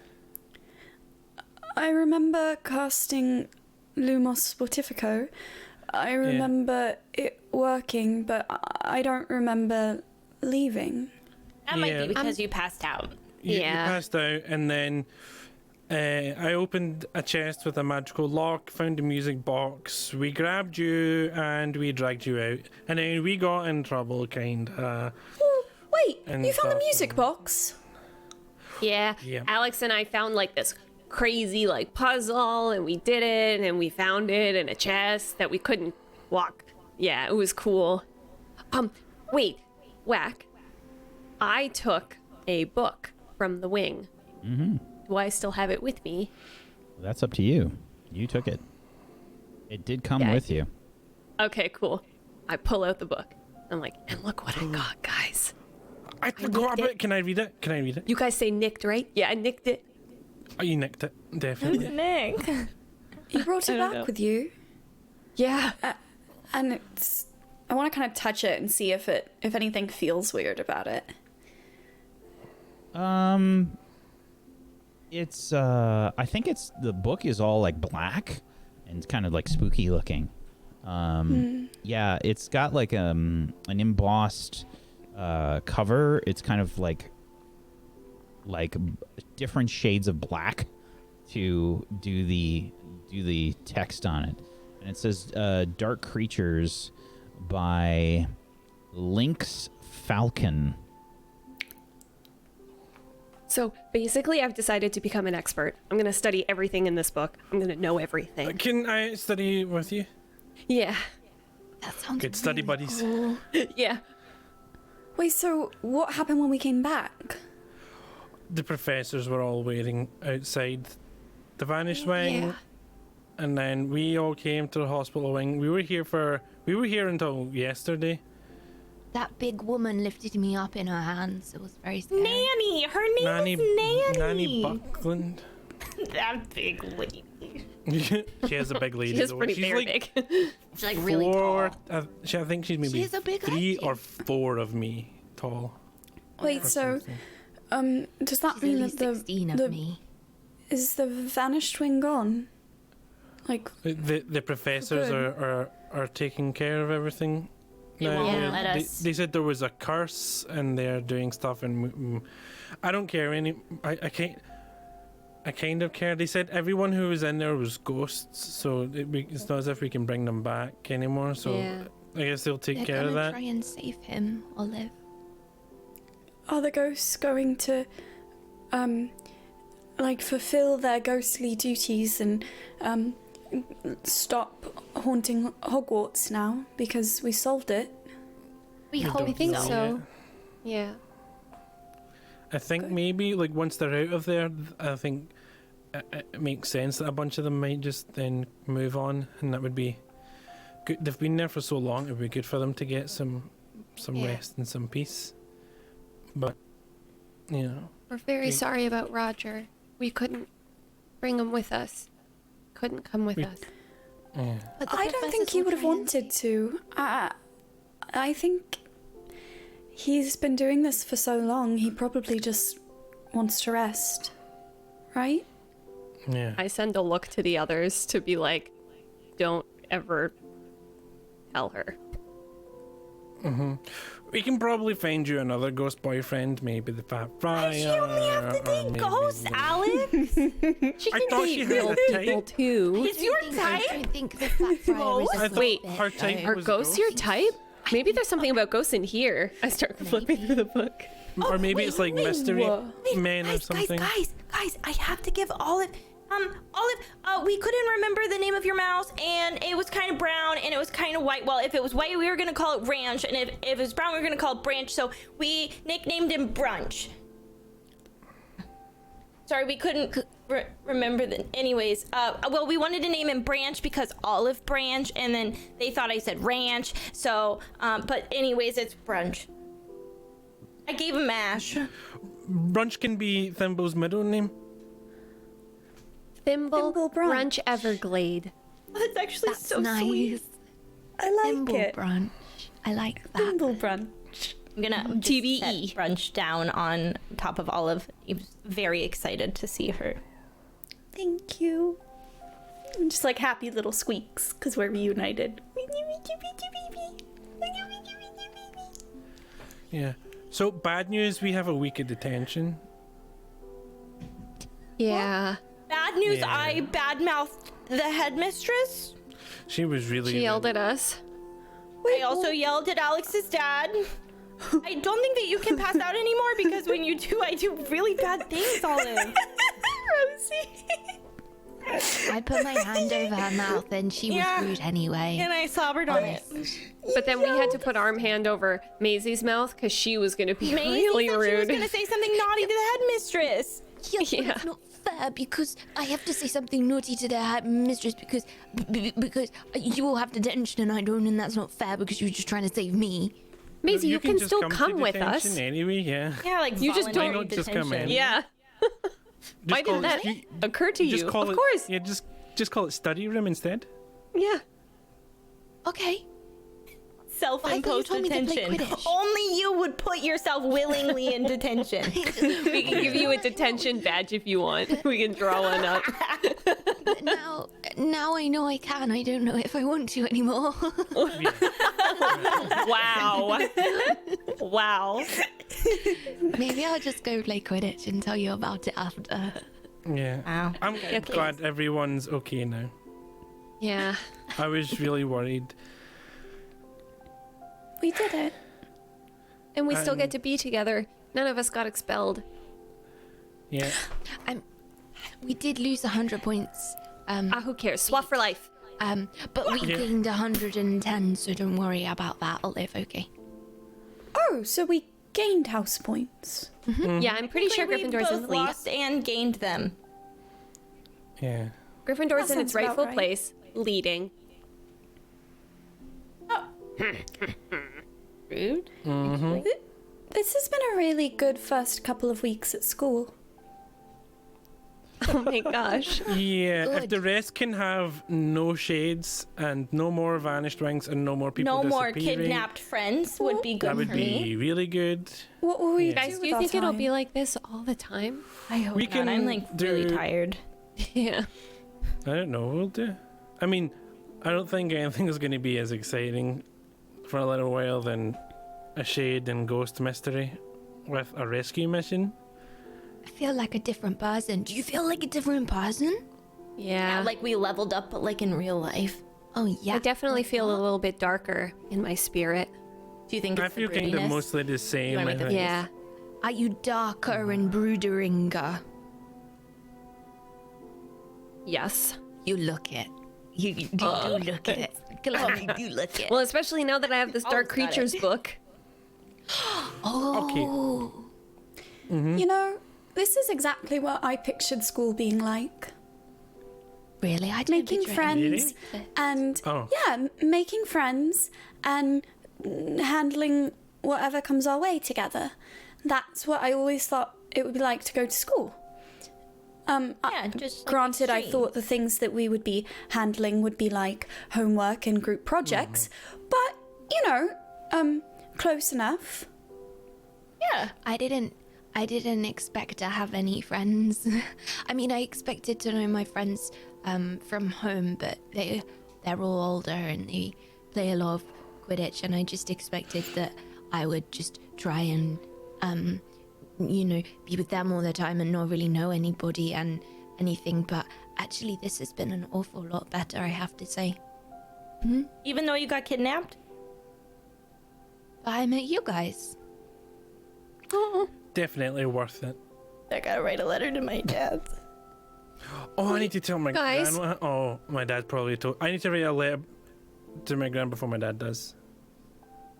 I remember casting Lumos Sportifico. I remember it working, but I don't remember leaving. That might be because you passed out. You passed out, and then I opened a chest with a magical lock, found a music box, we grabbed you, and we dragged you out. And then we got in trouble, kinda. Wait, And you found the stuff, music and- box? Yeah. Alex and I found like this crazy like puzzle, and we did it, and we found it in a chest that we couldn't walk. Yeah, it was cool. Wait, Whack. I took a book from the wing. Mm-hmm. Do I still have it with me? That's up to you. You took it. It did come with you. Okay, cool. I pull out the book. I'm like, and look what I got, guys. I forgot about it. Can I read it? Can I read it? You guys say nicked, right? Yeah, I nicked it. Oh, you nicked it. Definitely. Nick. You brought it back with you? Yeah. And it's... I want to kind of touch it and see if anything feels weird about it. It's I think it's the book is all like black and it's kind of like spooky looking. Yeah, it's got like an embossed cover. It's kind of like different shades of black to do the text on it. And it says Dark Creatures by Lynx Falcon. So basically, I've decided to become an expert. I'm going to study everything in this book. I'm going to know everything. Can I study with you? Yeah. That sounds Good study buddies. cool. Yeah. Wait, so what happened when we came back? The professors were all waiting outside the Vanished Wing. Yeah. And then we all came to the hospital wing. We were here until yesterday. That big woman lifted me up in her hands. It was very scary. Nanny. Her name is Nanny. Nanny Buckland. That big lady. She has a big lady. She is though. pretty She's very like big. She's like really tall. I think she's maybe She's a big 3 lady. or 4 of me tall. Wait, so does that She's mean at that least 16 of me. is the Vanished Wing gone? Like The professors are taking care of everything. They now. won't let us. They said there was a curse and they're doing stuff, and I don't care any. I can't. I kind of care. They said everyone who was in there was ghosts, so it's not as if we can bring them back anymore. So Yeah. I guess they'll take They're care of gonna that. try and save him, Olive. are the ghosts going to like fulfill their ghostly duties and stop haunting Hogwarts now because we solved it? We don't hope I think know so. yet. Yeah. I think maybe like once they're out of there, I think it makes sense that a bunch of them might just then move on, and that would be good. They've been there for so long; it would be good for them to get some Yeah. rest and some peace. But you know, We're very We- sorry about Roger. We couldn't bring him with us. Couldn't come with We- us. yeah. But the I don't think professors he will would have try and wanted to. I think he's been doing this for so long. He probably just wants to rest, right? Yeah. I send a look to the others to be like, don't ever tell her. We can probably find you another ghost boyfriend, maybe the Fat Friar. She only have to or date maybe ghosts, the- Alex. She I can thought date she had real a people type. too. Is your I type? don't think the Fat Friar was I a thought Wait, her type though. Are was ghosts your type? Maybe there's something about ghosts in here. I start flipping through the book. Or maybe it's like mystery men or something. Guys, I have to give Olive. Olive, we couldn't remember the name of your mouse, and it was kind of brown, and it was kind of white. Well, if it was white, we were gonna call it Ranch, and if it was brown, we were gonna call it Branch. So we nicknamed him Brunch. Sorry, we couldn't remember the. Anyways, well, we wanted to name him Branch because Olive Branch, and then they thought I said Ranch. So, but anyways, it's Brunch. I gave him Mash. Brunch can be Thimble's middle name. Thimble, Thimble Brunch. Brunch Everglade. That's actually That's so nice. sweet. I like Thimble it. brunch. I like that. Thimble brunch. I'm gonna just TBE. set Brunch down on top of Olive. He was very excited to see her. Thank you. And just like happy little squeaks because we're reunited. Yeah. So bad news, we have a week of detention. Yeah. Bad news, Yeah. I badmouthed the headmistress. She was really. She yelled at us. I also yelled at Alex's dad. I don't think that you can pass out anymore because when you do, I do really bad things, Olive. Rosie. I put my hand over her mouth and she Yeah. was rude anyway. And I slobbered on it. But then we had to put our hand over Maisie's mouth because she was going to be Maisie really said she was rude. going to say something naughty to the headmistress. Yeah, but Yeah. it's not fair because I have to say something naughty to their mistress because you all have detention and I don't, and that's not fair because you were just trying to save me. Maisie, you can just still to come with detention us. Anyway, yeah. Yeah, like You just voluntary don't just come in. detention. Yeah. Why call didn't it- that occur to you? Just call Of it, course. Yeah, just call it study room instead. Yeah. Okay. Self-imposed told me to play detention. Quidditch. Only you would put yourself willingly in detention. We can give you a detention badge if you want. We can draw one up. But now I know I can. I don't know if I want to anymore. Wow. Wow. Maybe I'll just go play Quidditch and tell you about it after. Yeah. Wow. I'm glad everyone's okay now. Yeah. I was really worried. We did it. And we still get to be together. None of us got expelled. Yeah. We did lose 100 points. Who cares? Swap for life. But we Yeah. gained 110, so don't worry about that. I'll live okay. Oh, so we gained house points. Yeah, I'm pretty sure we Gryffindor's in both the lead. lost and gained them. Yeah. Gryffindor's in its sounds about rightful right. place, leading. Rude. This has been a really good first couple of weeks at school. Oh my gosh. Yeah, if Good. the rest can have no shades and no more vanished wings and no more people No more disappearing, kidnapped friends would be good that would for me. be really good. What will we Yeah. do Guys, with do you our think it'll time? be like this all the time? I hope We not. can I'm like really do- tired. Yeah. I don't know, we'll do. I mean, I don't think anything is going to be as exciting for a little while than a shade and ghost mystery with a rescue mission. I feel like a different person. Do you feel like a different person? Yeah. Like we leveled up, but like in real life. Oh, yeah. I definitely feel a little bit darker in my spirit. Do you think I it's feel the kind of grittiness? mostly the same. wanna I make the think. Yeah. Are you darker and brooderinger? Yes. You look it. You do look it. Glad you do look it. Well, especially now that I have this Dark Always got it. Creatures book. Oh. You know, this is exactly what I pictured school being like. Really? I don't Making picture it. friends and Oh. yeah, making friends and handling whatever comes our way together. That's what I always thought it would be like to go to school. Yeah, just like Granted, I extreme. thought the things that we would be handling would be like homework and group projects, but you know, close enough. Yeah. I didn't expect to have any friends. I mean, I expected to know my friends from home, but they're all older and they play a lot of Quidditch, and I just expected that I would just try and you know, be with them all the time and not really know anybody and anything. But actually, this has been an awful lot better, I have to say. Even though you got kidnapped? I met you guys. Definitely worth it. I gotta write a letter to my dad. Oh, I need to tell my Guys. gran. Oh, my dad probably told. I need to write a letter to my gran before my dad does.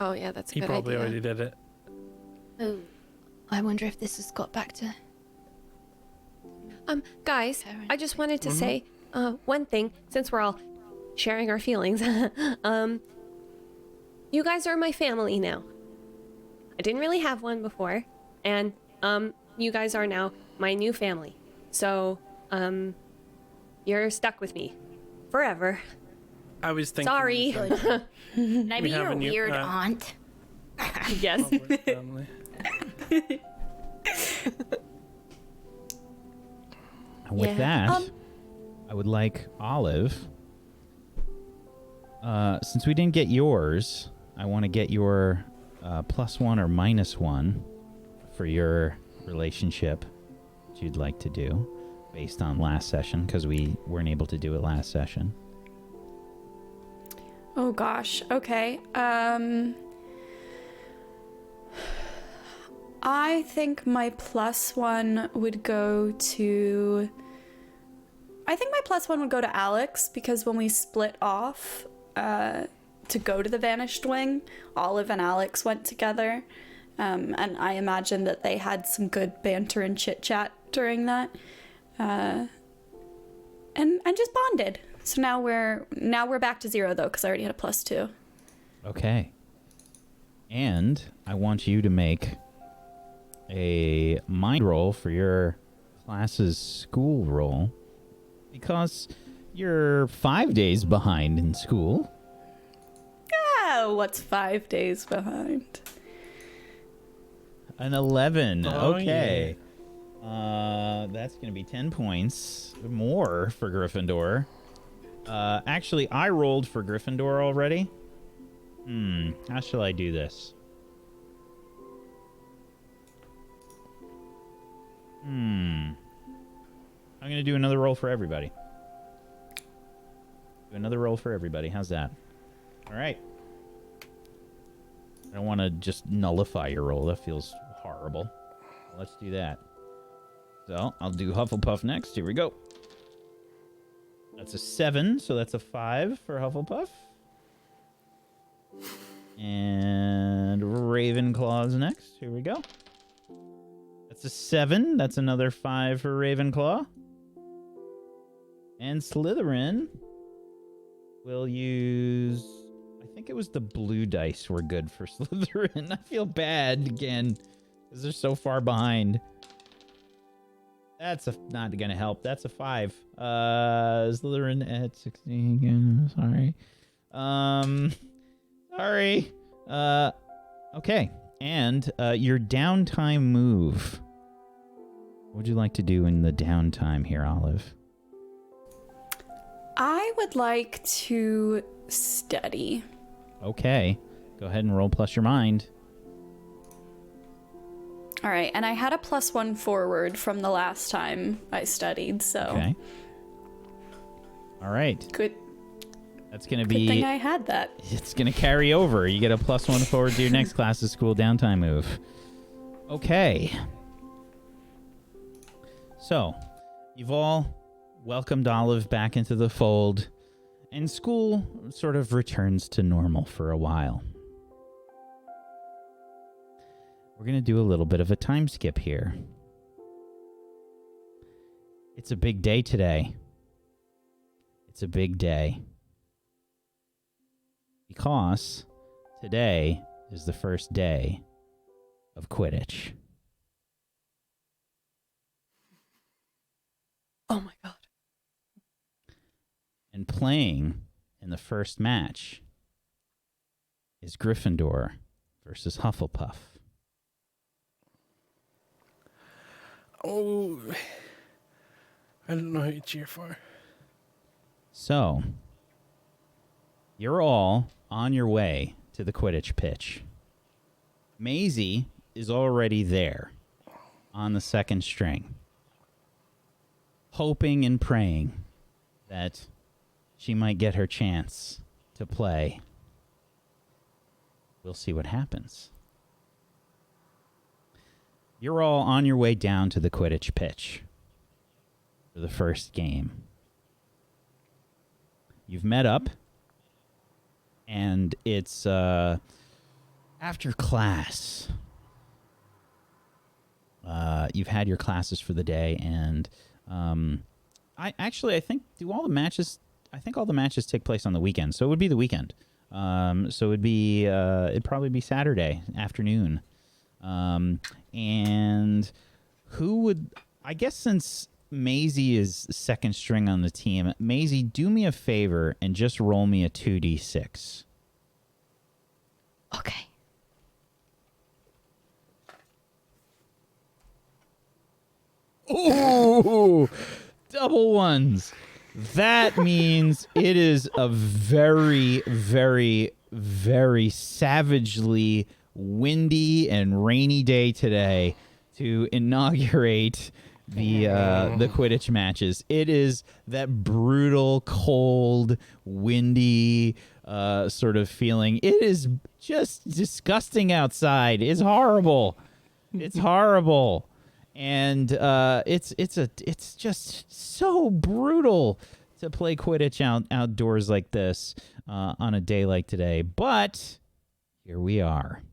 Oh, yeah, that's a He good probably idea. already did it. Oh. I wonder if this has got back to... Guys, Karen. I just wanted to say one thing, since we're all sharing our feelings. You guys are my family now. I didn't really have one before, and you guys are now my new family. So, you're stuck with me forever. I was thinking. Sorry. Can I be have your a new- weird aunt? Yes. Hogwarts family. With Yeah. that, would like Olive. Since we didn't get yours, I want to get your +1 or -1 for your relationship that you'd like to do based on last session, because we weren't able to do it last session. Oh gosh. Okay. I think my +1 would go to... I think my +1 would go to Alex, because when we split off to go to the Vanished Wing, Olive and Alex went together. And I imagine that they had some good banter and chit-chat during that. And just bonded. So now we're back to 0 though, because I already had a +2. Okay. And I want you to make a mind roll for your class's school roll, because you're 5 days behind in school. Oh, what's 5 days behind? An 11. Oh, Okay. That's going to be 10 points more for Gryffindor. Actually, I rolled for Gryffindor already. How shall I do this? I'm going to do another roll for everybody. Do another roll for everybody. How's that? All right. I don't want to just nullify your roll. That feels horrible. Let's do that. So, I'll do Hufflepuff next. Here we go. That's a 7, so that's a 5 for Hufflepuff. And Ravenclaw's next. Here we go. That's a 7. That's another 5 for Ravenclaw. And Slytherin will use... I think it was the blue dice were good for Slytherin. I feel bad again, because they're so far behind. That's not going to help. That's a 5. Slytherin at 16 again. Sorry. Sorry. Okay. And your downtime move. What would you like to do in the downtime here, Olive? I would like to study. Okay. Go ahead and roll plus your mind. All right, and I had a +1 forward from the last time I studied, so... Okay. All right. Good. That's going to Good be... thing I had that. It's going to carry over. You get a +1 forward to your next class's school downtime move. Okay. So, you've all welcomed Olive back into the fold, and school sort of returns to normal for a while. We're going to do a little bit of a time skip here. It's a big day today. It's a big day. Because today is the first day of Quidditch. Oh my god. And playing in the first match is Gryffindor versus Hufflepuff. Oh, I don't know who to cheer for. So, you're all on your way to the Quidditch pitch. Maisie is already there on the second string, hoping and praying that she might get her chance to play. We'll see what happens. You're all on your way down to the Quidditch pitch for the first game. You've met up, and it's after class. You've had your classes for the day, and I think all the matches take place on the weekend, so it would be the weekend. So it'd probably be Saturday afternoon. And who would, I guess since Maisie is second string on the team, Maisie, do me a favor and just roll me a 2d6. Okay. Ooh, double ones. That means it is a very, very, very savagely windy and rainy day today to inaugurate the Quidditch matches. It is that brutal, cold, windy sort of feeling. It is just disgusting outside. It's horrible. It's horrible. And it's just so brutal to play Quidditch outdoors like this on a day like today. But here we are.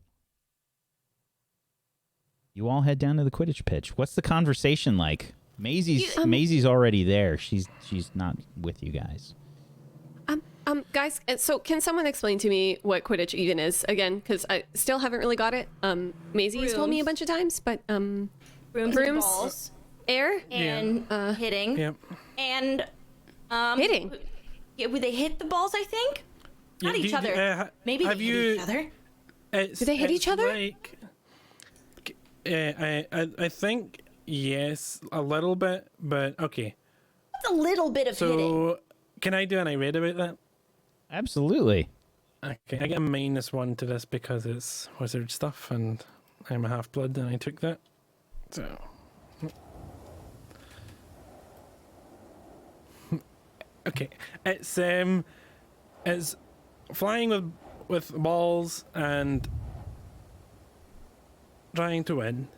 You all head down to the Quidditch pitch. What's the conversation like? Maisie's already there. She's not with you guys. Guys, so can someone explain to me what Quidditch even is again? Because I still haven't really got it. Maisie's told me a bunch of times, but Brooms, and balls, air, and hitting, Yep. and hitting. Yeah, would they hit the balls? I think not each other. Maybe they hit each other. Do they hit each other? Like, I think yes, a little bit, but okay. That's a little bit of hitting. So can I do an irate about that? Absolutely. Okay, I get a -1 to this because it's wizard stuff, and I'm a half-blood, and I took that. So, okay, it's flying with balls and trying to win.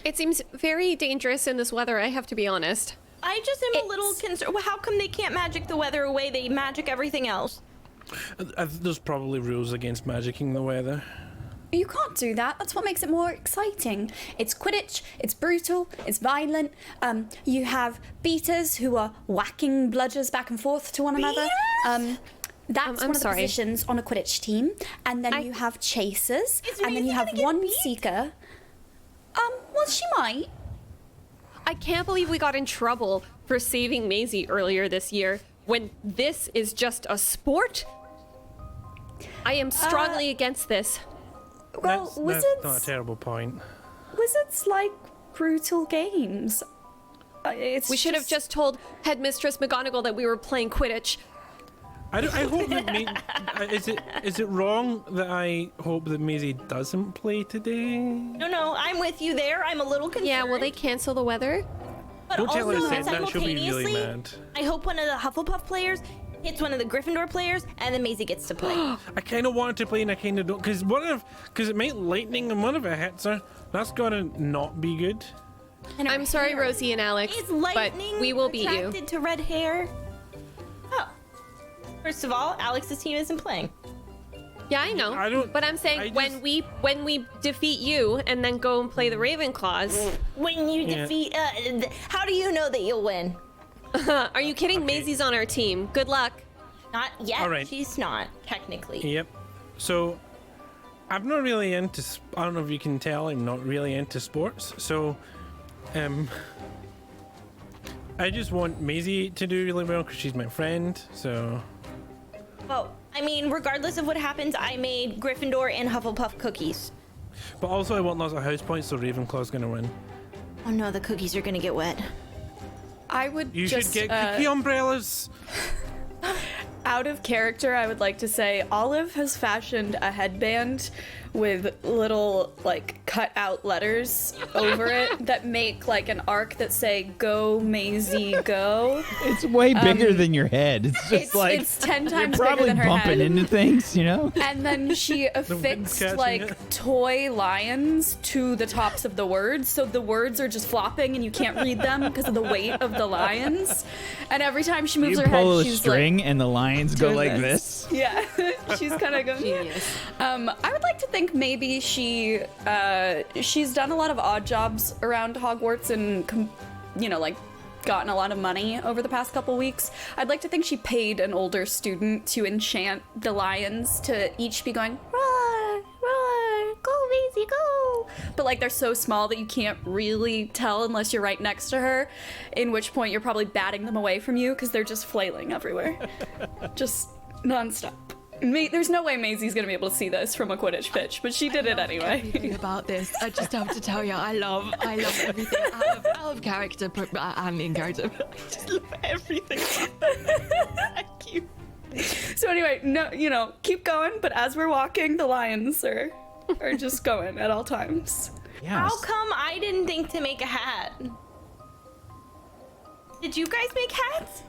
It seems very dangerous in this weather, I have to be honest. I just am a little concerned. Well, how come they can't magic the weather away? They magic everything else. There's probably rules against magicking the weather. You can't do that. That's what makes it more exciting. It's Quidditch, it's brutal, it's violent. You have beaters who are whacking bludgers back and forth to one another. That's one of the positions on a Quidditch team. And then you have chasers, and then you have one seeker. Well, she might. I can't believe we got in trouble for saving Maisie earlier this year when this is just a sport. I am strongly against this. Well, that's not a terrible point. Wizards like brutal games. We should have just told Headmistress McGonagall that we were playing Quidditch. I hope that is it wrong that I hope that Maisie doesn't play today? No, I'm with you there. I'm a little concerned. Yeah, will they cancel the weather? But Don't tell her also, I said that. She'll be really simultaneously, mad. I hope one of the Hufflepuff players hits one of the Gryffindor players, and then Maisie gets to play. I kind of want to play and I kind of don't, because it might lightning and one of it hits her. That's gonna not be good. And her I'm sorry, hair. Rosie and Alex, Is but lightning we will beat you. attracted to red hair? Oh. First of all, Alex's team isn't playing. Yeah, I know. I don't- But I'm saying I when we defeat you and then go and play the Ravenclaws. When you defeat, how do you know that you'll win? Are you kidding? Maisie's on our team. Good luck. Not yet. All right. She's not technically. Yep. So, I'm not really into. I don't know if you can tell. I'm not really into sports. So, I just want Maisie to do really well because she's my friend. So. Well, I mean, regardless of what happens, I made Gryffindor and Hufflepuff cookies. But also, I want lots of house points, so Ravenclaw's gonna win. Oh no, the cookies are gonna get wet. I would You just should get cookie umbrellas. out of character, I would like to say Olive has fashioned a headband with little like cut out letters over it that make like an arc that say "Go Maisie, go." It's way bigger than your head. It's just It's 10 times you're bigger probably than her bumping head. into things, you know? And then she wind's affixed catching like it. toy lions to the tops of the words, so the words are just flopping and you can't read them because of the weight of the lions. And every time she moves You her head, pull a she's string like, and the lions go doing like this. this. Yeah, she's kind of going. Genius. I would like to think maybe she's done a lot of odd jobs around Hogwarts and like gotten a lot of money over the past couple weeks. I'd like to think she paid an older student to enchant the lions to each be going roar, roar, go Maisie, go. But like they're so small that you can't really tell unless you're right next to her. In which point you're probably batting them away from you because they're just flailing everywhere, just nonstop. There's no way Maisie's gonna be able to see this from a Quidditch pitch, but she did it anyway. Everything about this, I just have to tell you, I love everything out of character and in character. I just love everything. Thank you. So anyway, no, keep going. But as we're walking, the lions are just going at all times. Yes. How come I didn't think to make a hat? Did you guys make hats?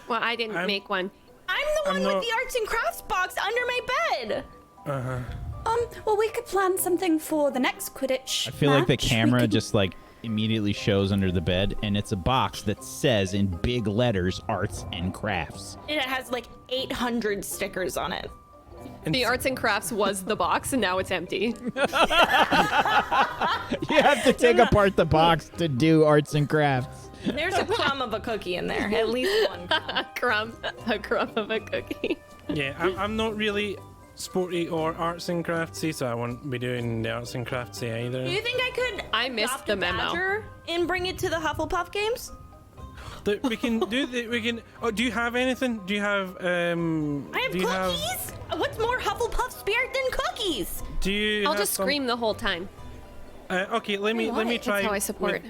Well, I didn't make one. I'm the one with the arts and crafts box under my bed. Well, we could plan something for the next Quidditch. I feel like the match. We camera could- just like immediately shows under the bed, and it's a box that says in big letters arts and crafts. It has like 800 stickers on it. The arts and crafts was the box, and now it's empty. You have to take apart the box to do arts and crafts. There's a crumb of a cookie in there. At least one crumb. A crumb of a cookie. Yeah, I'm not really sporty or arts and craftsy, so I won't be doing the arts and craftsy either. Do you think I could I missed adopt the a memo. badger and bring it to the Hufflepuff games? We can do we can. Oh, do you have anything? Do you have I have do you cookies? What's more Hufflepuff spirit than cookies? Do you? I'll have just some- scream the whole time. Okay, let me try. That's how I support.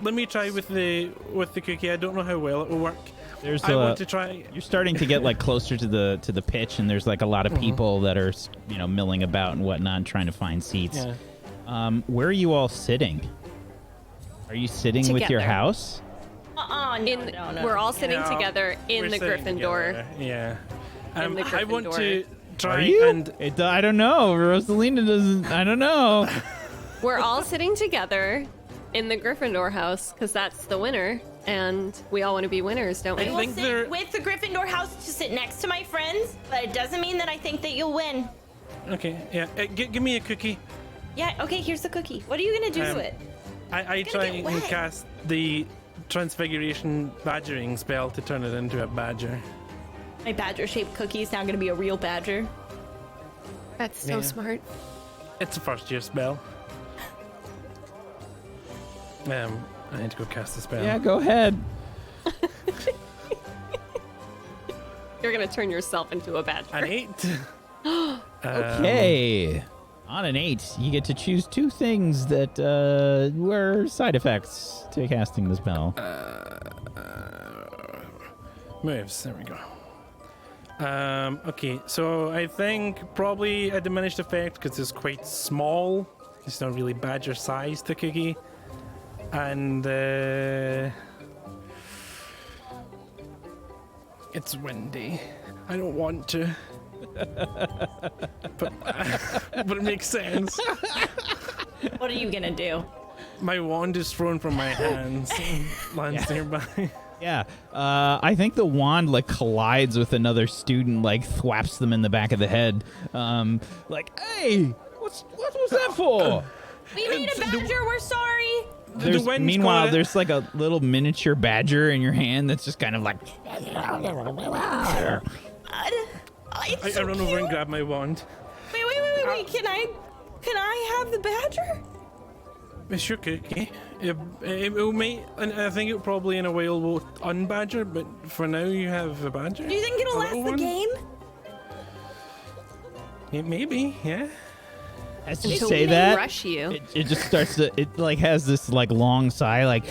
Let me try with the cookie. I don't know how well it will work. There's I want to try. You're starting to get like closer to the pitch, and there's like a lot of people that are milling about and whatnot, trying to find seats. Yeah. Where are you all sitting? Are you sitting with your Together. house? No. We're all sitting Yeah, together in we're the sitting Gryffindor. together, Yeah. In the I want to Gryffindor. try Are you? and I don't know. Rosalina doesn't. I don't know. We're all sitting together in the Gryffindor house because that's the winner, and we all want to be winners, don't we? I I will think they're- sit with the Gryffindor house to sit next to my friends, but it doesn't mean that I think that you'll win. okay. Yeah. Give me a cookie. Yeah, okay, here's the cookie. What are you gonna do to it? I gonna try get and wet. cast the transfiguration badgering spell to turn it into a badger. My badger-shaped cookie is now gonna be a real badger. That's so Yeah. smart. It's a first year spell. I need to go cast the spell. Yeah, go ahead. You're gonna turn yourself into a badger. An 8. Okay. On an 8, you get to choose 2 things that were side effects to casting the spell. Moves. There we go. Okay, so I think probably a diminished effect because it's quite small. It's not really badger sized, the cookie. And it's windy. I don't want to. but it makes sense. What are you gonna do? My wand is thrown from my hands and lands nearby. Yeah, I think the wand like collides with another student, like thwaps them in the back of the head. Like, hey, what was that for? We made a badger, we're sorry! There's, wind's meanwhile, got it. there's like a little miniature badger in your hand that's just kind of like. It's I so run over and cute. grab my wand. Wait, can I have the badger? It's your cookie. It will make, and I think it probably in a while will unbadger, but for now you have a badger. Do you think it'll A last little the one? game? Yeah, maybe, yeah. As you Until say we that, rush you. it just starts to. It like has this like long sigh, like,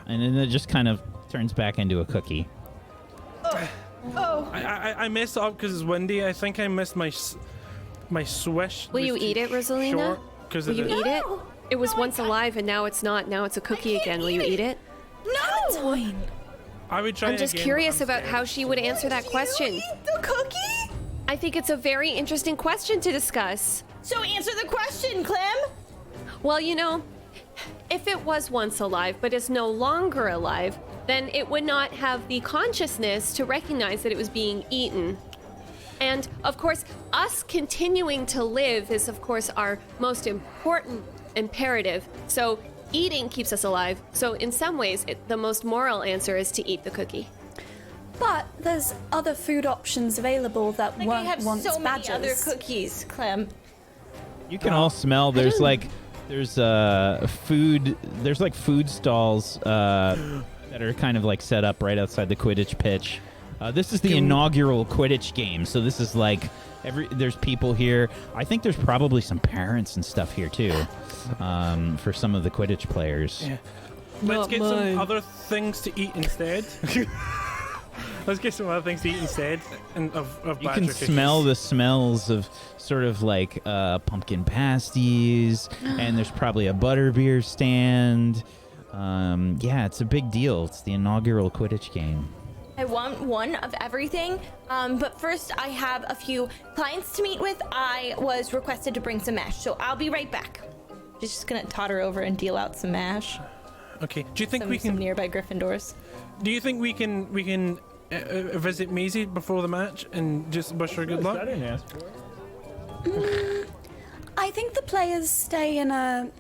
and then it just kind of turns back into a cookie. I messed up because it's windy. I think I missed my swish. Will you was eat too it, Rosalina? short 'cause Will of you the- eat it? It was once alive and now it's not. Now it's a cookie can't again. Will eat you it. eat it? No! I would try. I'm just again, curious but I'm about scared. how she would answer that question. You eat the cookie? I think it's a very interesting question to discuss. So answer the question, Clem. Well, you know, if it was once alive but is no longer alive, then it would not have the consciousness to recognize that it was being eaten. And of course, us continuing to live is, of course, our most important imperative. So eating keeps us alive. So in some ways, the most moral answer is to eat the cookie. But there's other food options available that Like I weren't have once so many badgers. other cookies, Clem. You can all smell. There's food. There's like food stalls that are kind of like set up right outside the Quidditch pitch. This is the inaugural Quidditch game, so this is like there's people here. I think there's probably some parents and stuff here too, for some of the Quidditch players. Yeah. Let's get some other things to eat instead. Let's get some other things to eat instead of You can smell the smells of sort of like pumpkin pasties, and there's probably a butterbeer stand. Yeah, it's a big deal. It's the inaugural Quidditch game. I want one of everything, but first I have a few clients to meet with. I was requested to bring some mash, so I'll be right back. Just gonna totter over and deal out some mash. Okay. Do you think we Some can? nearby Gryffindors. Do you think we can visit Maisie before the match and just wish her good luck? I think the players stay in a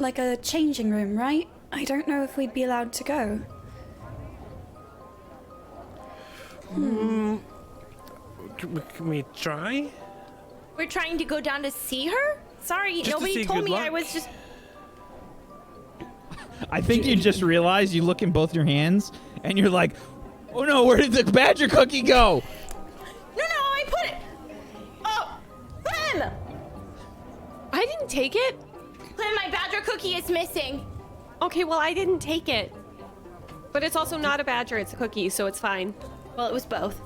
changing room, right? I don't know if we'd be allowed to go. Can we try? We're trying to go down to see her? Sorry, Just to nobody say told good me. I luck. was just... I think you just realize you look in both your hands, and you're like, oh no, where did the badger cookie go? No, I put it... Oh, Clem! I didn't take it. Clem, my badger cookie is missing. Okay, well, I didn't take it. But it's also not a badger, it's a cookie, so it's fine. Well, it was both.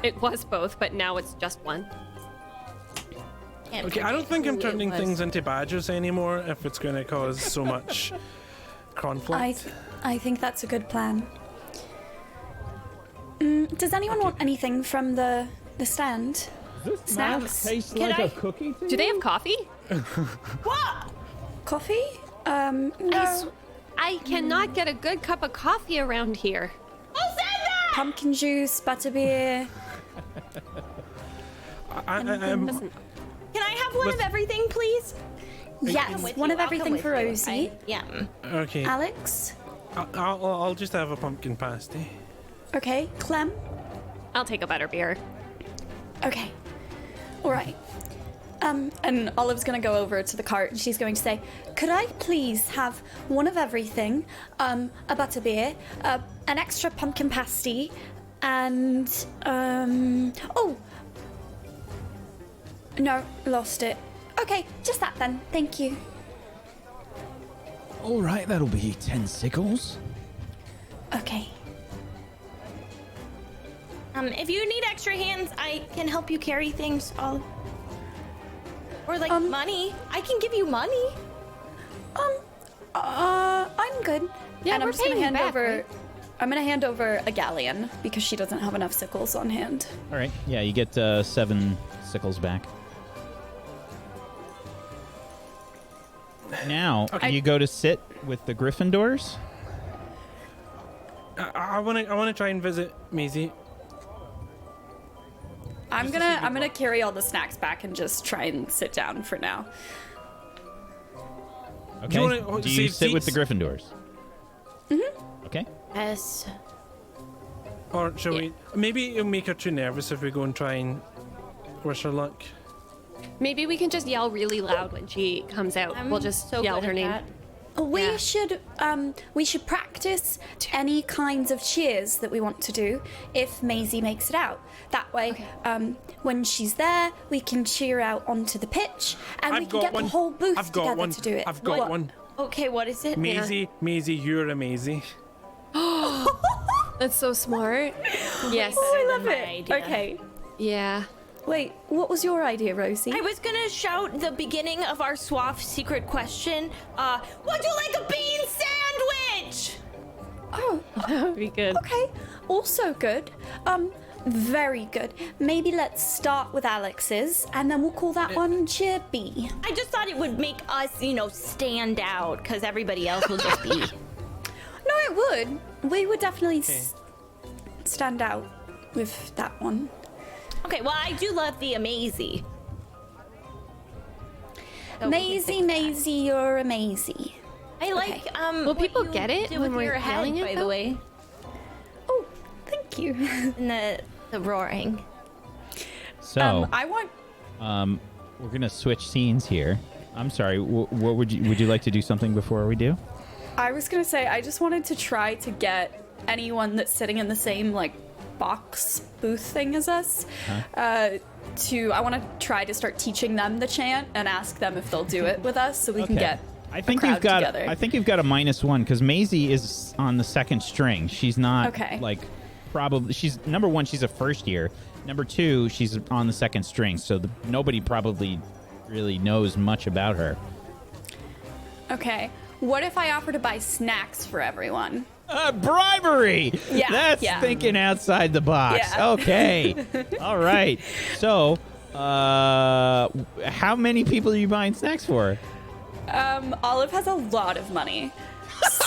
It was both, but now it's just one. Can't Okay, I don't forget think I'm who it turning was. things into badgers anymore if it's going to cause so much conflict. I think that's a good plan. Does anyone want anything from the stand? Snacks? Tastes Can like I- a cookie to Do they you? have coffee? What? Coffee? No. I cannot get a good cup of coffee around here. Who said that? Pumpkin juice, butterbeer. I'm, Can I have one of everything, please? Yes, With one you. of I'll come everything with for you. Rosie. Yeah. okay. Alex? I'll just have a pumpkin pasty. Okay. Clem? I'll take a butterbeer. Okay. All right. And Olive's gonna go over to the cart and she's going to say, could I please have one of everything, a butterbeer, an extra pumpkin pasty, and, oh! No, lost it. Okay, just that then. Thank you. All right, that'll be 10 sickles. Okay. If you need extra hands, I can help you carry things. Or like money. I can give you money. I'm good. Yeah, and I'm we're just gonna paying you hand back, over. right? I'm gonna hand over a galleon because she doesn't have enough sickles on hand. All right, yeah, you get 7 sickles back. Now, you go to sit with the Gryffindors. I want to try and visit Maisie. I'm gonna carry all the snacks back and just try and sit down for now. Okay. wanna Do you save sit with the seats? Gryffindors? Mm-hmm. Okay. Yes. Or shall we? Maybe it'll make her too nervous if we go and try and wish her luck. Maybe we can just yell really loud when she comes out. I'm we'll just so yell good her at name. that. We should practice any kinds of cheers that we want to do if Maisie makes it out. That way, when she's there, we can cheer out onto the pitch, and we I've can got get one. the whole booth I've got together one. to do it. I've got What? one. Okay, what is it? Maisie, you're amazing. That's so smart. Yes. Oh, I love my it. idea. Okay. Yeah. Wait, what was your idea, Rosie? I was gonna shout the beginning of our suave secret question. Would you like a bean sandwich? Oh, That would be good. okay. Also good. Very good. Maybe let's start with Alex's, and then we'll call that one Cheer B. I just thought it would make us, stand out, because everybody else will just be. No, it would. We would definitely stand out with that one. Okay, well, I do love the Amazing. So we can Maisie, fix that. Maisie, you're amazing. I like, Will what people you get it did when with we're your head, yelling it, by the though? way. Oh, thank you. And the roaring. So, I want. we're gonna switch scenes here. I'm sorry. What would you like to do something before we do? I was gonna say I just wanted to try to get anyone that's sitting in the same box booth thing as us. I want to try to start teaching them the chant and ask them if they'll do it with us so we can get I think a you've crowd got. together. I think you've got a -1 because Maisie is on the second string. She's not like probably. She's number one. She's a first year. Number two, she's on the second string. So nobody probably really knows much about her. Okay. What if I offer to buy snacks for everyone? Bribery. Yeah, That's yeah. thinking outside the box. Yeah. Okay. All right. So, how many people are you buying snacks for? Olive has a lot of money.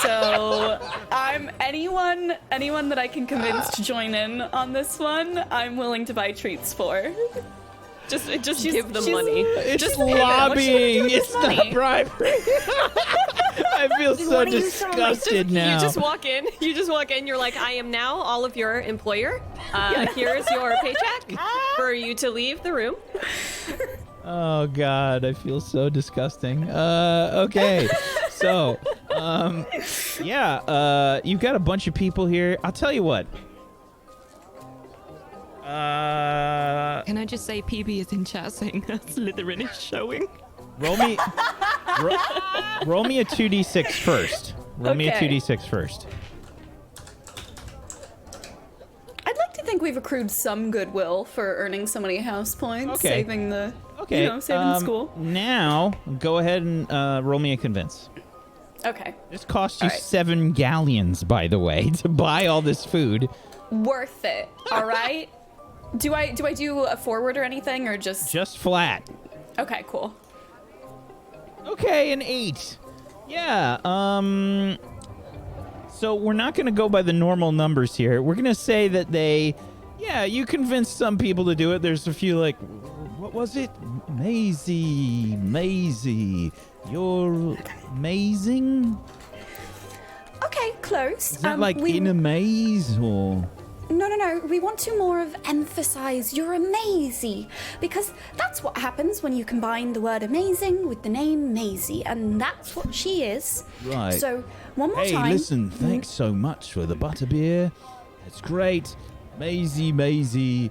So I'm anyone that I can convince to join in on this one, I'm willing to buy treats for. Just give them money. It's just lobbying. It's money? not bribery. I feel so disgusted now. You just walk in. You're like, I am now all of your employer. Here's your paycheck for you to leave the room. Oh God, I feel so disgusting. Okay, so, you've got a bunch of people here. I'll tell you what. Can I just say PB is in chat saying that Slytherin is showing? Roll me a 2d6 first. Roll me a Okay. 2d6 first. I'd like to think we've accrued some goodwill for earning so many house points, Okay. saving the Okay. saving the school. Now, go ahead and roll me a convince. Okay. This cost you All right. 7 galleons, by the way, to buy all this food. Worth it. All right. Do I do a forward or anything or just Just flat. Okay, cool. Okay, an 8. Yeah, so we're not going to go by the normal numbers here. We're going to say that you convinced some people to do it. There's a few like, what was it? Maisie, you're amazing? Okay, close. Is that like in a maze or? No. We want to more of emphasize you're amazing because that's what happens when you combine the word amazing with the name Maisie, and that's what she is. Right. So one more Hey, time. listen, thanks so much for the butterbeer. It's great. Maisie,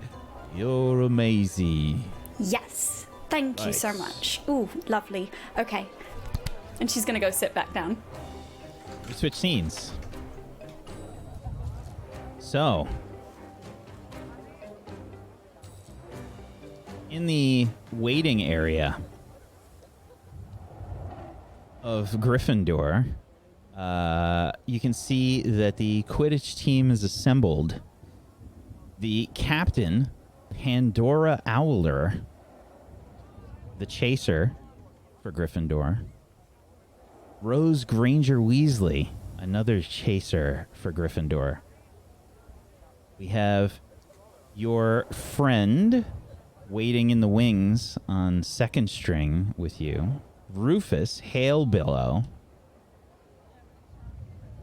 you're amazing. Yes. Thank you so Nice. much. Ooh, lovely. Okay. And she's gonna go sit back down. We switch scenes. So, in the waiting area of Gryffindor, you can see that the Quidditch team is assembled. The captain, Pandora Owler, the chaser for Gryffindor, Rose Granger Weasley, another chaser for Gryffindor. We have your friend waiting in the wings on second string with you, Rufus Hailbillow,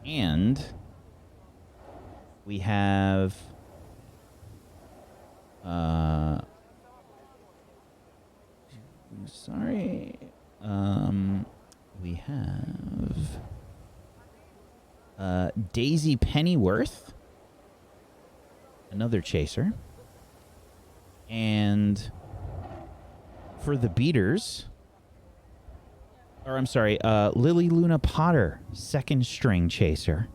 and we have we have Daisy Pennyworth, another chaser. And for the beaters, Lily Luna Potter, second string chaser.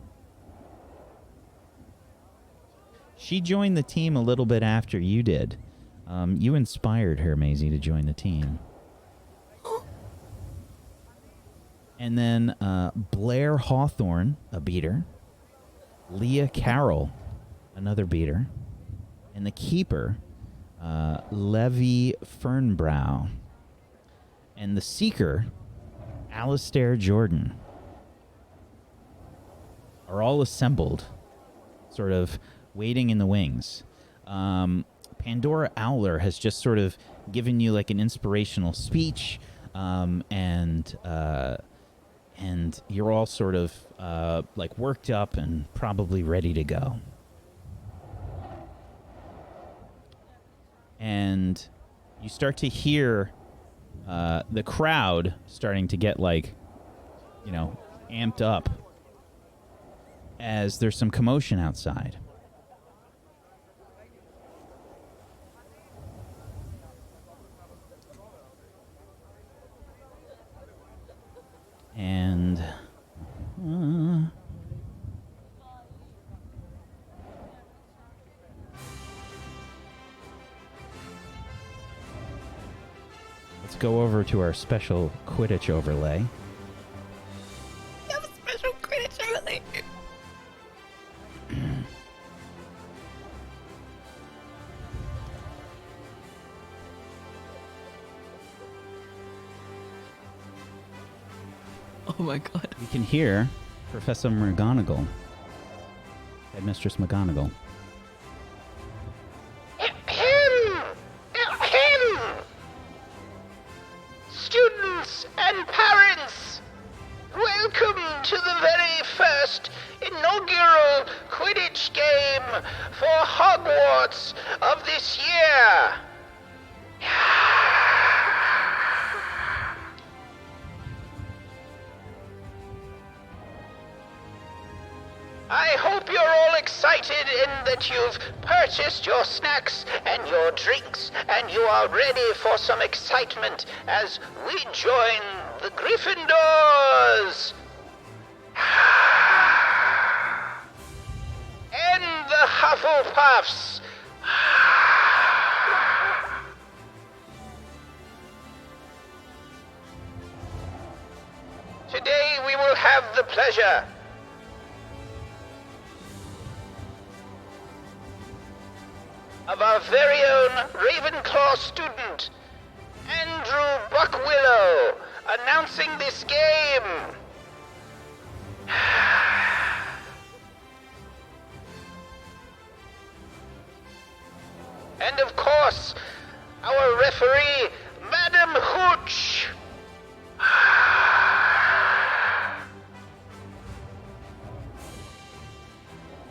She joined the team a little bit after you did. You inspired her, Maisie, to join the team. And then Blair Hawthorne, a beater. Leah Carroll, another beater. And the keeper, Levi Fernbrow. And the seeker, Alistair Jordan, are all assembled, sort of waiting in the wings. Pandora Owler has just sort of given you like an inspirational speech, and you're all sort of like worked up and probably ready to go. And you start to hear the crowd starting to get like, amped up as there's some commotion outside. And let's go over to our special Quidditch overlay. We have a special Quidditch overlay. Oh my god. You can hear Professor McGonagall, Headmistress McGonagall. Students and parents, welcome to the very first inaugural Quidditch game for Hogwarts of this year. I hope you're all excited and that you've purchased your snacks and your drinks and you are ready for some excitement as we join the Gryffindors and the Hufflepuffs. Today we will have the pleasure of our very own Ravenclaw student, Andrew Buckwillow, announcing this game. And of course, our referee, Madam Hooch.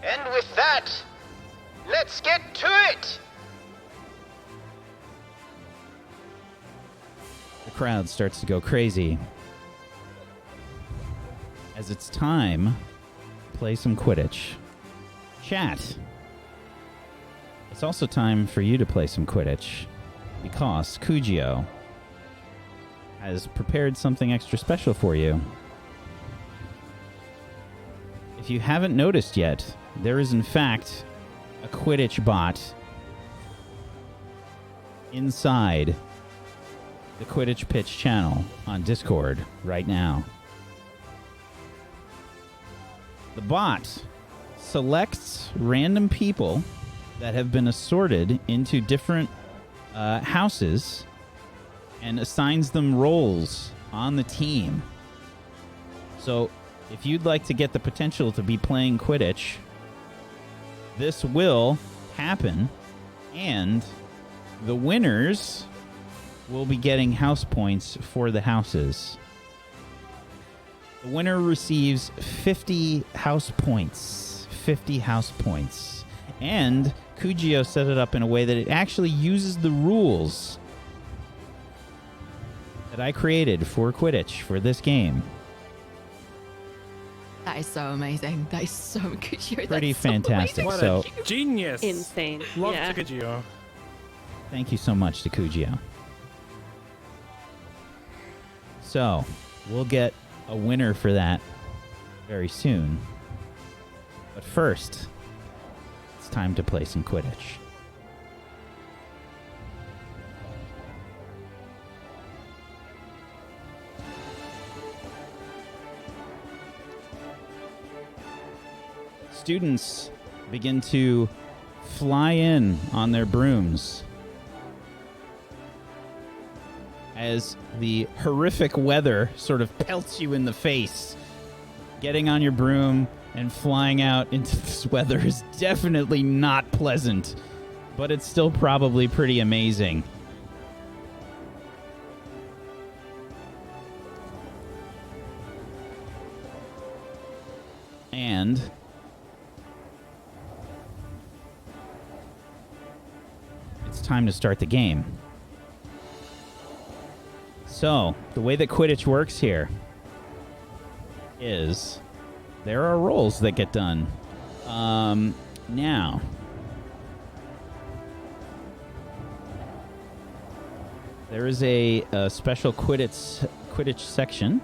And with that, let's get to it! The crowd starts to go crazy as it's time to play some Quidditch. Chat. It's also time for you to play some Quidditch because Kujio has prepared something extra special for you. If you haven't noticed yet, there is in fact a Quidditch bot inside the Quidditch Pitch channel on Discord right now. The bot selects random people that have been assorted into different houses and assigns them roles on the team. So if you'd like to get the potential to be playing Quidditch, this will happen, and the winners will be getting house points for the houses. The winner receives 50 house points. 50 house points. And Kujio set it up in a way that it actually uses the rules that I created for Quidditch for this game. That is so amazing. That is so good. Pretty fantastic. What So a genius. Insane. Love Yeah. Tikajio. thank you so much to Kujio. So we'll get a winner for that very soon. But first, it's time to play some Quidditch. Students begin to fly in on their brooms as the horrific weather sort of pelts you in the face. Getting on your broom and flying out into this weather is definitely not pleasant, but it's still probably pretty amazing. And it's time to start the game. So, the way that Quidditch works here is there are rolls that get done. Now, there is a special Quidditch section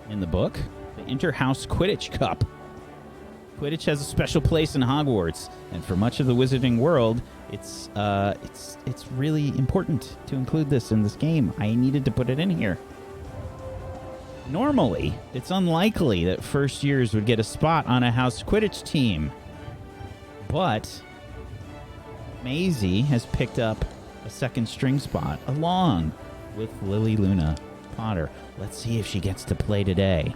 in the book the Interhouse Quidditch Cup. Quidditch has a special place in Hogwarts, and for much of the Wizarding world, it's really important to include this in this game. I needed to put it in here. Normally, it's unlikely that first years would get a spot on a house Quidditch team, but Maisie has picked up a second string spot along with Lily Luna Potter. Let's see if she gets to play today.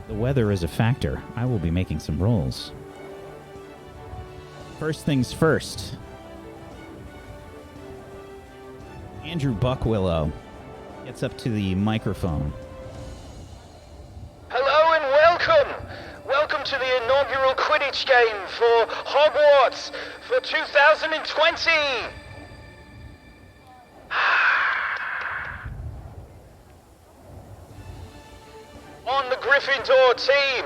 The weather is a factor. I will be making some rolls. First things first. Andrew Buckwillow gets up to the microphone. Hello and welcome! Welcome to the inaugural Quidditch game for Hogwarts for 2020! On the Gryffindor team,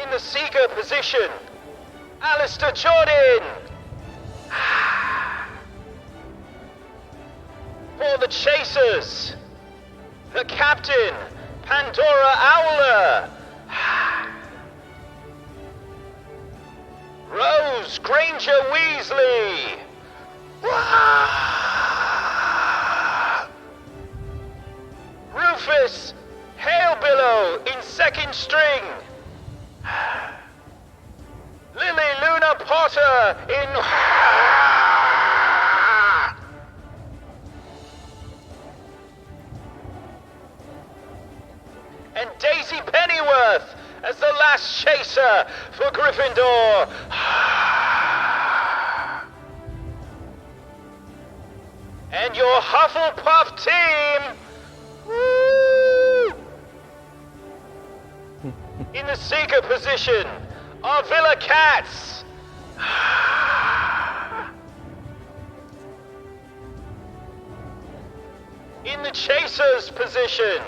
in the Seeker position, Alistair Jordan! For the Chasers, the captain, Pandora Owler. Rose Granger Weasley. Rufus Hailbillow in second string. Lily Luna Potter in... and Daisy Pennyworth as the last chaser for Gryffindor. And your Hufflepuff team, woo! In the Seeker position are Villa Cats. In the Chasers position,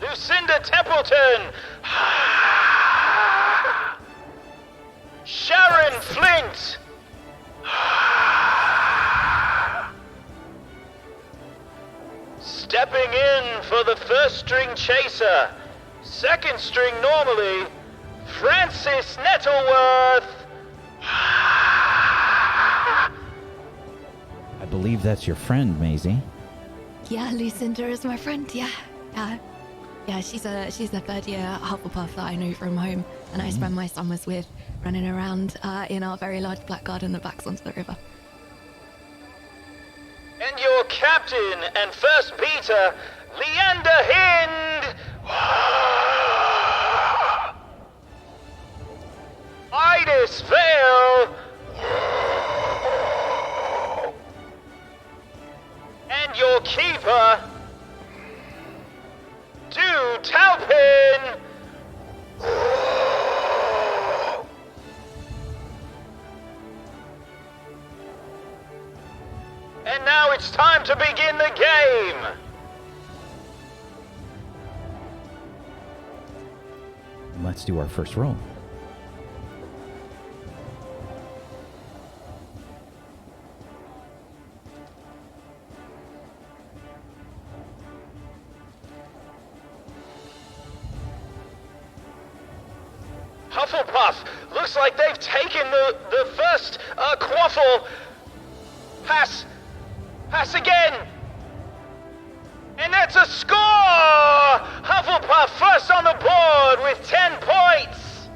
Lucinda Templeton. Sharon Flint. Stepping in for the first string chaser, second string normally, Francis Nettleworth. I believe that's your friend, Maisie. Yeah, Lucinda is my friend. Yeah, she's a third year Hufflepuff that I know from home, and I spend my summers with, running around in our very large black garden that backs onto the river. And your captain and first beater, Leander Hind. Idis Vale. And your keeper, Du Talpin. And now it's time to begin the game. Let's do our first roll. Hufflepuff, looks like they've taken the first quaffle. Pass again. And that's a score! Hufflepuff first on the board with 10 points.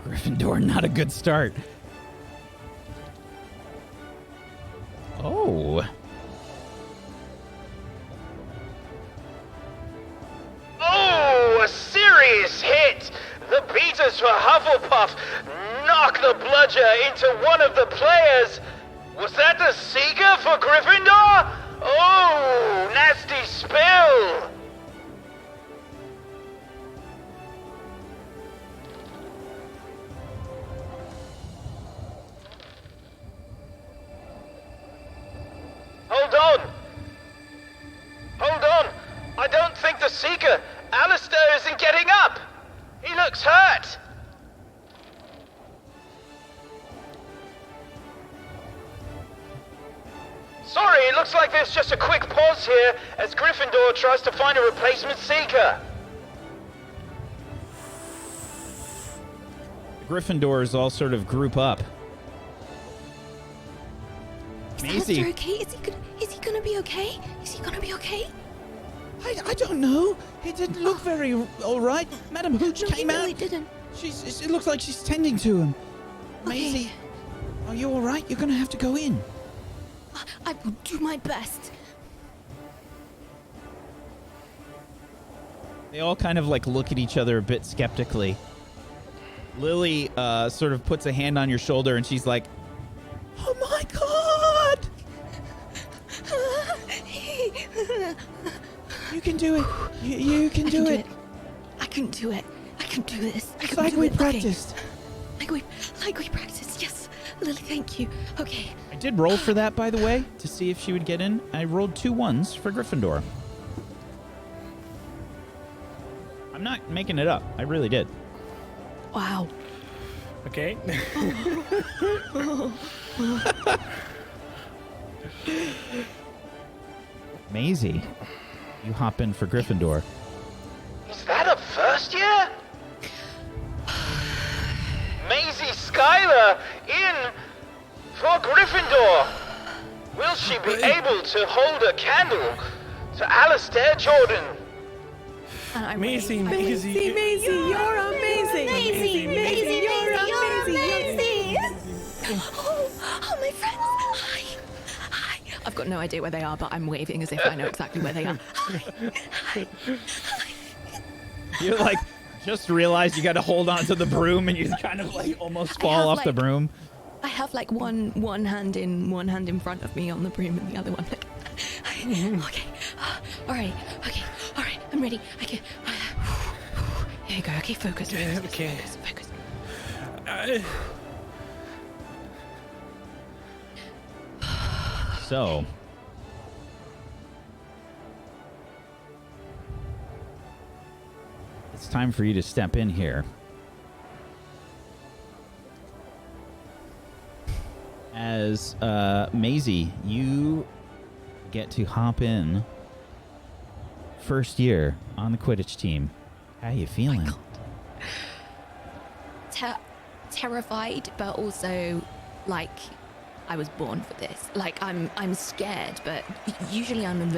Gryffindor, not a good start. Oh. Oh, a serious hit! The beaters for Hufflepuff knock the bludger into one of the players. Was that the Seeker for Gryffindor? Oh, nasty spill! Hold on! Seeker, Alistair isn't getting up! He looks hurt! Sorry, it looks like there's just a quick pause here as Gryffindor tries to find a replacement Seeker. The Gryffindors all sort of group up. Is Maisie. Alistair okay? Is he gonna be okay? Is he gonna be okay? I don't know. He didn't look very all right. Madam Hooch No, he came really out. didn't. It looks like she's tending to him. Maisie, are you all right? You're going to have to go in. I will do my best. They all kind of like look at each other a bit skeptically. Lily sort of puts a hand on your shoulder and she's like, "Oh my god! You can do it. You can do it. I can do it. I can do this. I It's can like do we it. Okay. practiced. Like we practiced. Yes, Lily. Thank you. Okay. I did roll for that, by the way, to see if she would get in. I rolled 2 1s for Gryffindor. I'm not making it up. I really did. Wow. Okay. Maisie, you hop in for Gryffindor. Is that a first year? Maisie Schuyler in for Gryffindor. Will she be able to hold a candle to Alistair Jordan? And I'm Maisie, ready. Maisie. you're amazing. Maisie, you're amazing. Oh, my friends. Hi. Hi. I've got no idea where they are, but I'm waving as if I know exactly where they are. Hi. You like just realized you got to hold on to the broom and you kind of like almost fall off the broom. I have like one hand in front of me on the broom and the other one like. Okay. All right. Okay. All right. I'm ready. Okay. Here you go. Okay. Focus. Okay. Focus. So, it's time for you to step in here. As Maisie, you get to hop in first year on the Quidditch team. How you feeling? Terrified, but also like I was born for this. Like I'm scared, but usually I'm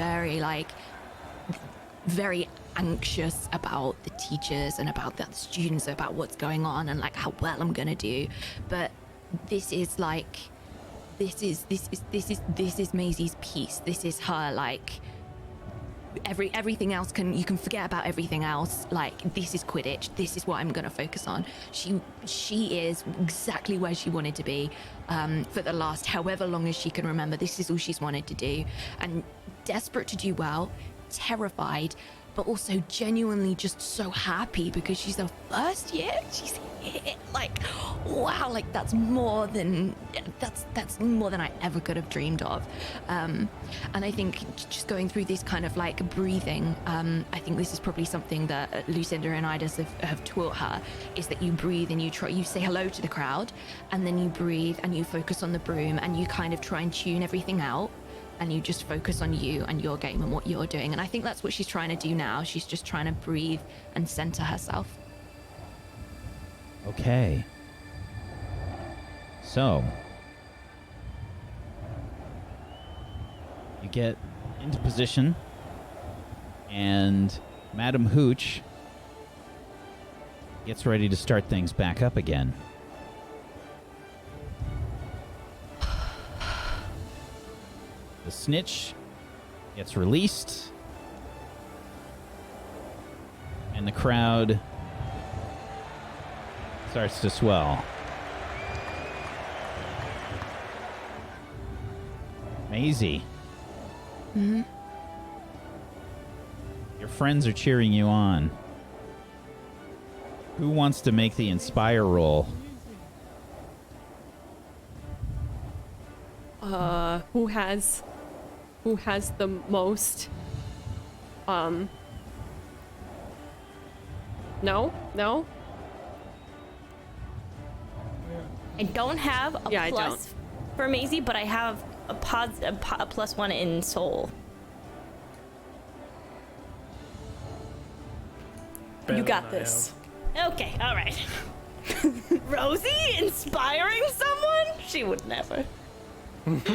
very anxious about the teachers and about the students, about what's going on and like how well I'm gonna do. But this is Maisie's piece. This is her like everything else you can forget about everything else. Like this is Quidditch. This is what I'm gonna focus on. She is exactly where she wanted to be for the last however long as she can remember. This is all she's wanted to do, and desperate to do well, terrified, but also genuinely just so happy because she's her first year. She's here. Like, wow, like that's more than I ever could have dreamed of. And I think just going through this kind of like breathing, I think this is probably something that Lucinda and Idas have taught her, is that you breathe and you say hello to the crowd, and then you breathe and you focus on the broom and you kind of try and tune everything out. And you just focus on you and your game and what you're doing. And I think that's what she's trying to do now. She's just trying to breathe and center herself. Okay. So, you get into position, and Madam Hooch gets ready to start things back up again. The snitch gets released, and the crowd starts to swell. Maisie. Mm-hmm. Your friends are cheering you on. Who wants to make the inspire roll? Who has the most No? I don't have a Yeah, I plus for Maisie, but I have a +1 in soul. Better You got than I this. Okay, all right. Rosie inspiring someone? She would never. Maisie!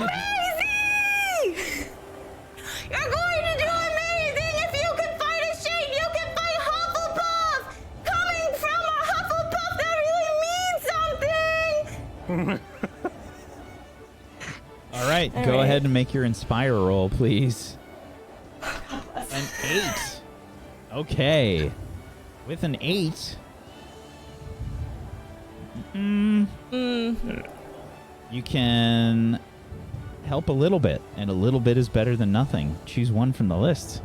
You're going to do amazing! If you can fight a shade, you can fight Hufflepuff! Coming from a Hufflepuff, that really means something! All right, go right. ahead and make your inspire roll, please. An 8. Okay. With an 8, you can help a little bit, and a little bit is better than nothing. Choose one from the list.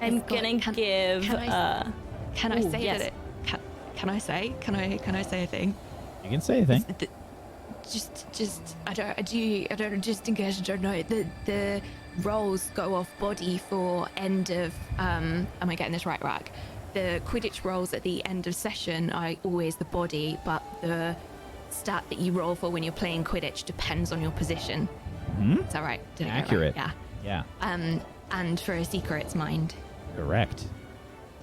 I'm gonna Can give. I say yes. that it? Can I say? Can I say a thing? You can say a thing. Just I don't just in case you don't know, the rolls go off body for end of am I getting this right, Rack? The Quidditch rolls at the end of session are always the body, but the stat that you roll for when you're playing Quidditch depends on your position. Is that right? Did I get it Accurate. right? Yeah. And for a seeker it's mind. Correct.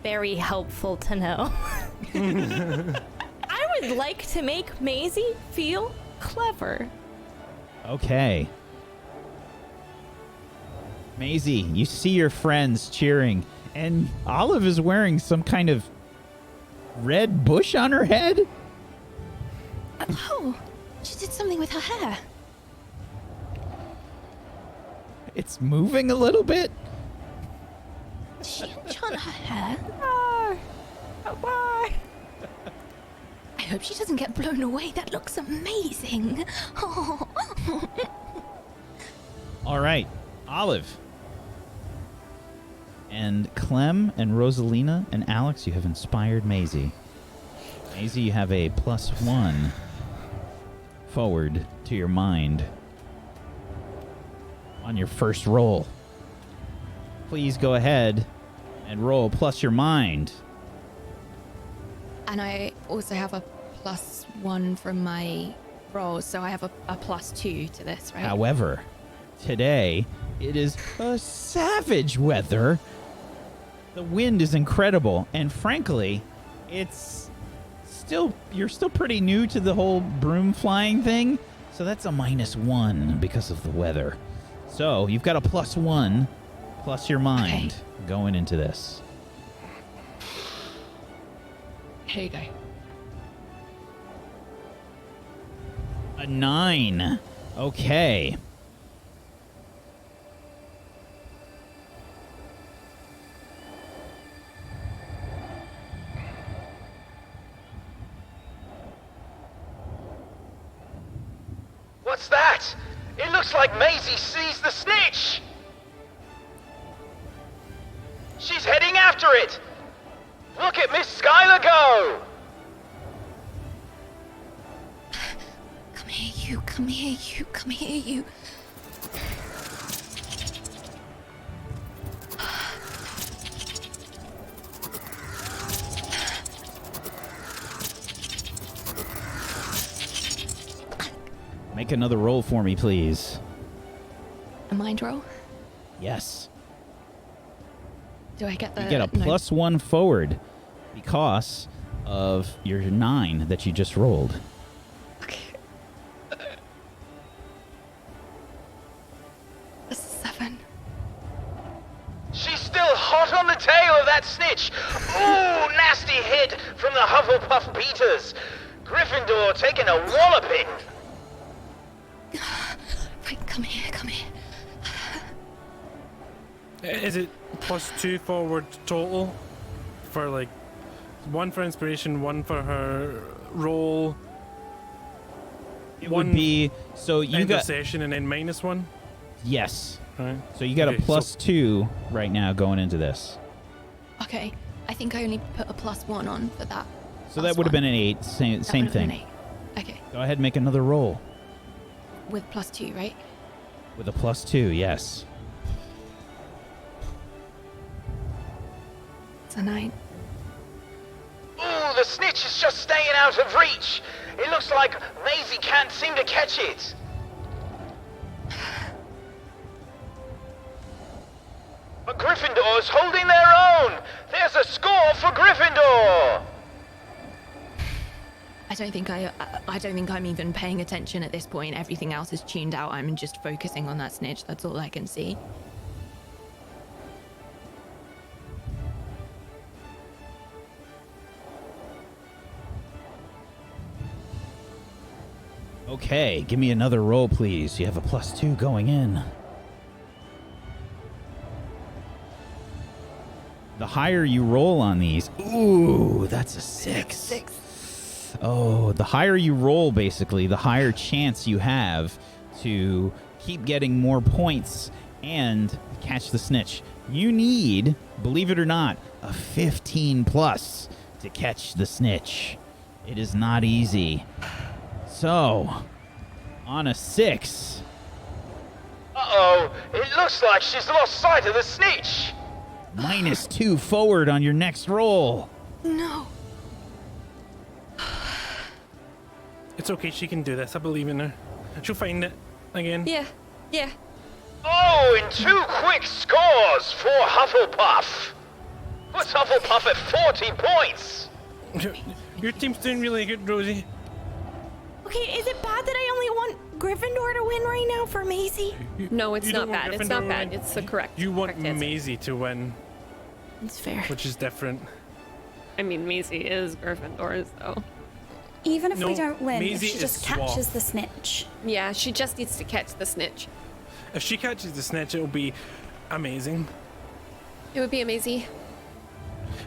Very helpful to know. I would like to make Maisie feel clever. Okay. Maisie, you see your friends cheering, and Olive is wearing some kind of red bush on her head. Oh, she did something with her hair. It's moving a little bit. Did she enchant her hair? Bye. I hope she doesn't get blown away. That looks amazing. Oh. All right, Olive. And Clem and Rosalina and Alex, you have inspired Maisie. Maisie, you have a +1 forward to your mind on your first roll. Please go ahead and roll plus your mind. And I also have a +1 from my rolls, so I have a +2 to this, right? However, today it is a savage weather. The wind is incredible, and frankly, you're still pretty new to the whole broom flying thing, so that's a -1 because of the weather. So you've got a +1 plus your mind going into this. Here you go. A 9. Okay. What's that? It looks like Maisie sees the snitch! She's heading after it! Look at Miss Skylar go! Come here, you. Come here, you. Come here, you. Make another roll for me, please. A mind roll? Yes. Do I get the... You get a +1 forward because of your 9 that you just rolled. Okay. A 7. She's still hot on the tail of that snitch! Ooh, nasty hit from the Hufflepuff beaters! Gryffindor taking a walloping! Right, come here, come here. Is it +2 forward total? For like 1 for inspiration, 1 for her roll. It would be so you end got of session and then -1. yes. Right. So you got Okay, a +2 right now going into this. Okay, I think I only put a +1 on for that. So that would have been an 8. Same That would've been thing. an 8. Okay, Go ahead and make another roll with +2, right? with a +2. Yes. It's a 9. the snitch is just staying out of reach. It looks like Maisie can't seem to catch it. But Gryffindor's holding their own. There's a score for Gryffindor. I don't think I'm even paying attention at this point. Everything else is tuned out. I'm just focusing on that snitch. That's all I can see. Okay, give me another roll, please. You have a +2 going in. The higher you roll on these, ooh, that's a 6. Oh, the higher you roll, basically, the higher chance you have to keep getting more points and catch the snitch. You need, believe it or not, a 15 plus to catch the snitch. It is not easy. So, on a 6. Uh-oh, it looks like she's lost sight of the snitch. -2 forward on your next roll. No. It's okay, she can do this. I believe in her. She'll find it again. Yeah. Oh, and 2 quick scores for Hufflepuff. Puts Hufflepuff at 40 points. Your team's doing really good, Rosie. Okay, is it bad that I only want Gryffindor to win right now for Maisie? No, it's You not don't want bad. It's Gryffindor not to bad. win. It's the correct. You want correct answer. Maisie to win, It's fair. which is different. I mean, Maisie is Gryffindor, so. Even if No, we don't win, Maisie if she is just Swamp. catches the snitch. Yeah, she just needs to catch the snitch. If she catches the snitch, it'll be amazing. It would be amazing.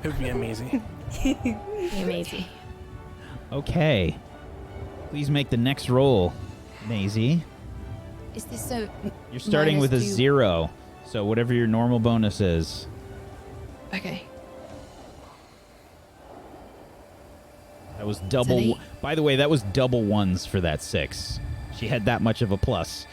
It would be amazing. Amazing. Okay. Please make the next roll, Maisie. Is this so? You're starting with a -2? 0, so whatever your normal bonus is. Okay. That was double. An 8. By the way, that was double 1s for that 6. She had that much of a plus.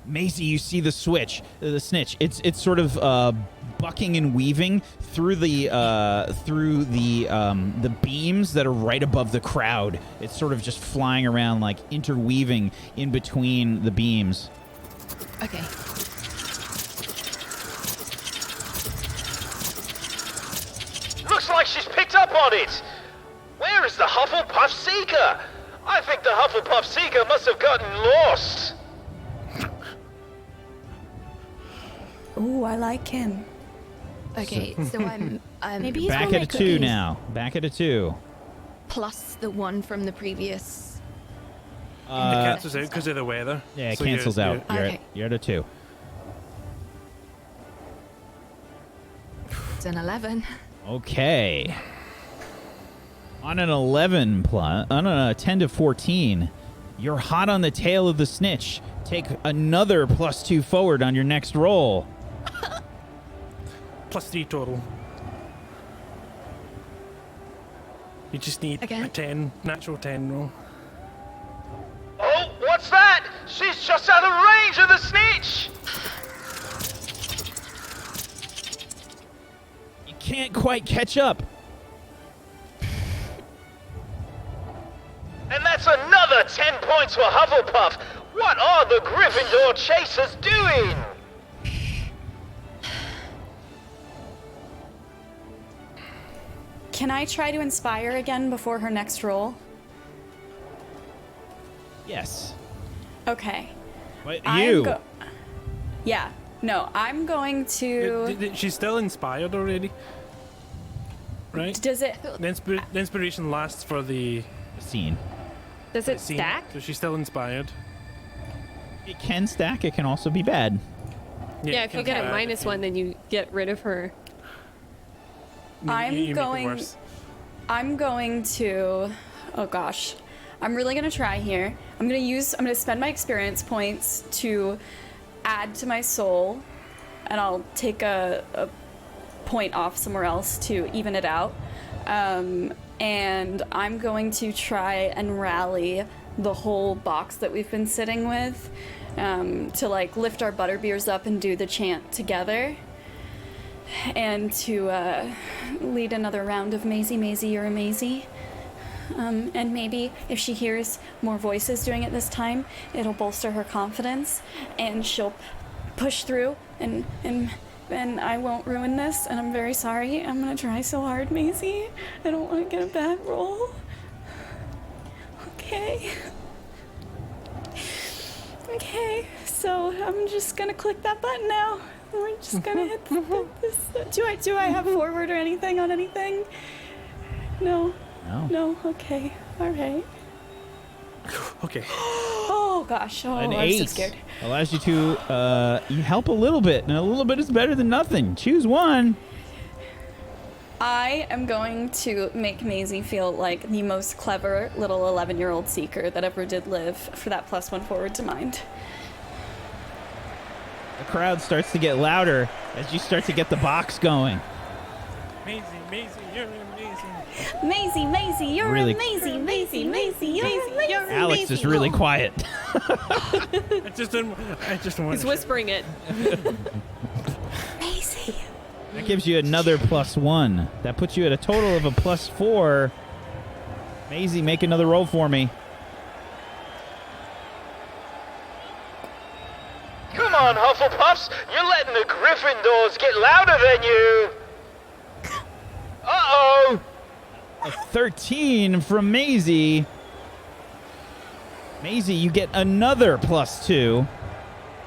Maisie, you see the snitch. It's sort of bucking and weaving through the beams that are right above the crowd. It's sort of just flying around, like interweaving in between the beams. Okay. Looks like she's picked up on it. Where is the Hufflepuff Seeker? I think the Hufflepuff Seeker must have gotten lost. Ooh, I like him. Okay, so I'm Maybe he's Back one at a like 2 cookies. now. Back at a 2. plus the 1 from the previous. It cancels out because of the weather. Yeah, it So cancels out. Okay. You're at a 2. It's an 11. Okay. On an 10 to 14, you're hot on the tail of the snitch. Take another +2 forward on your next roll. +3 total. You just need Again? a 10, natural 10 roll. Oh, what's that? She's just out of range of the snitch. You can't quite catch up. And that's another 10 points for Hufflepuff. What are the Gryffindor chasers doing? Can I try to inspire again before her next roll? Yes. Okay. But I'm you. Yeah. No, I'm going to. She's still inspired already, right? Does it? The inspiration lasts for the Scene. Does it scene, stack? so she's still inspired. It can stack. It can also be bad. Yeah, if you get a -1, then you get rid of her. I'm going to. Oh gosh. I'm really gonna try here. I'm gonna spend my experience points to add to my soul, and I'll take a point off somewhere else to even it out. And I'm going to try and rally the whole box that we've been sitting with, to like lift our butterbeers up and do the chant together. and to lead another round of Maisie, Maisie, you're a Maisie. And maybe if she hears more voices doing it this time, it'll bolster her confidence, and she'll push through, and I won't ruin this, and I'm very sorry. I'm gonna try so hard, Maisie. I don't want to get a bad roll. Okay. Okay, so I'm just gonna click that button now. We're just gonna hit this. Do I have forward or anything on anything? No. No. Okay. All right. Okay. Oh gosh. Oh, An I'm so 8 scared. allows you to you help a little bit, and a little bit is better than nothing. Choose one. I am going to make Maisie feel like the most clever little 11-year-old seeker that ever did live for that +1 forward to mind. The crowd starts to get louder as you start to get the box going. Maisie, you're amazing. Maisie, Maisie, you're Really- amazing. Maisie, Maisie, you're amazing. Alex is really quiet. I just don't want He's whispering it. Maisie. That gives you another +1. That puts you at a total of a +4. Maisie, make another roll for me. Come on, Hufflepuffs! You're letting the Gryffindors get louder than you! Uh-oh! A 13 from Maisie. Maisie, you get another +2.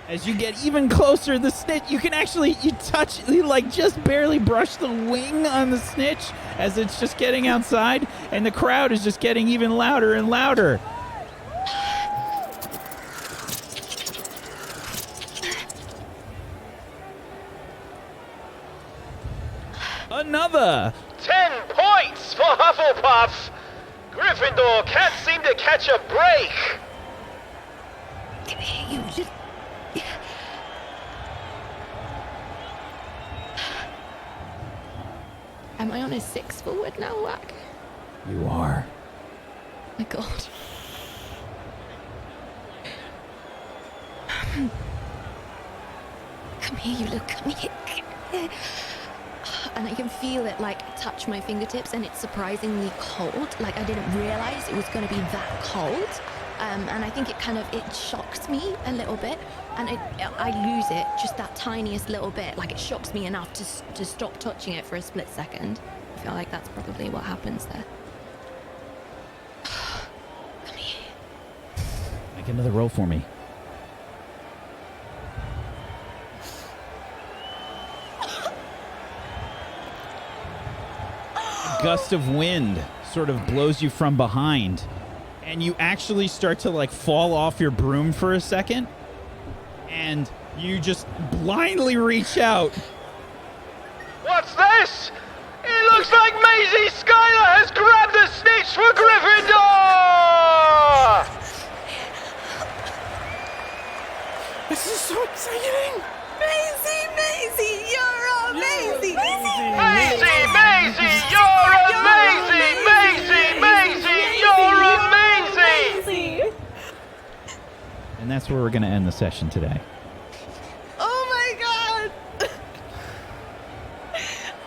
As you get even closer, the snitch, you can actually, you like just barely brush the wing on the snitch as it's just getting outside, and the crowd is just getting even louder and louder. Another. 10 points for Hufflepuff! Gryffindor can't seem to catch a break! Come here, you little... Am I on a 6 forward now, Whack? You are. My God. Come here, you little... Come here. And I can feel it, like, touch my fingertips, and it's surprisingly cold. Like, I didn't realize it was going to be that cold. And I think it shocks me a little bit, and I lose it just that tiniest little bit. Like, it shocks me enough to stop touching it for a split second. I feel like that's probably what happens there. Come here. Make another roll for me. A gust of wind sort of blows you from behind, and you actually start to like fall off your broom for a second, and you just blindly reach out. What's this? It looks like Maisie Skylar has grabbed the snitch for Gryffindor! This is so exciting! Maisie, you're amazing. Maisie, you're amazing! Maisie, you're amazing! And that's where we're going to end the session today. Oh my God.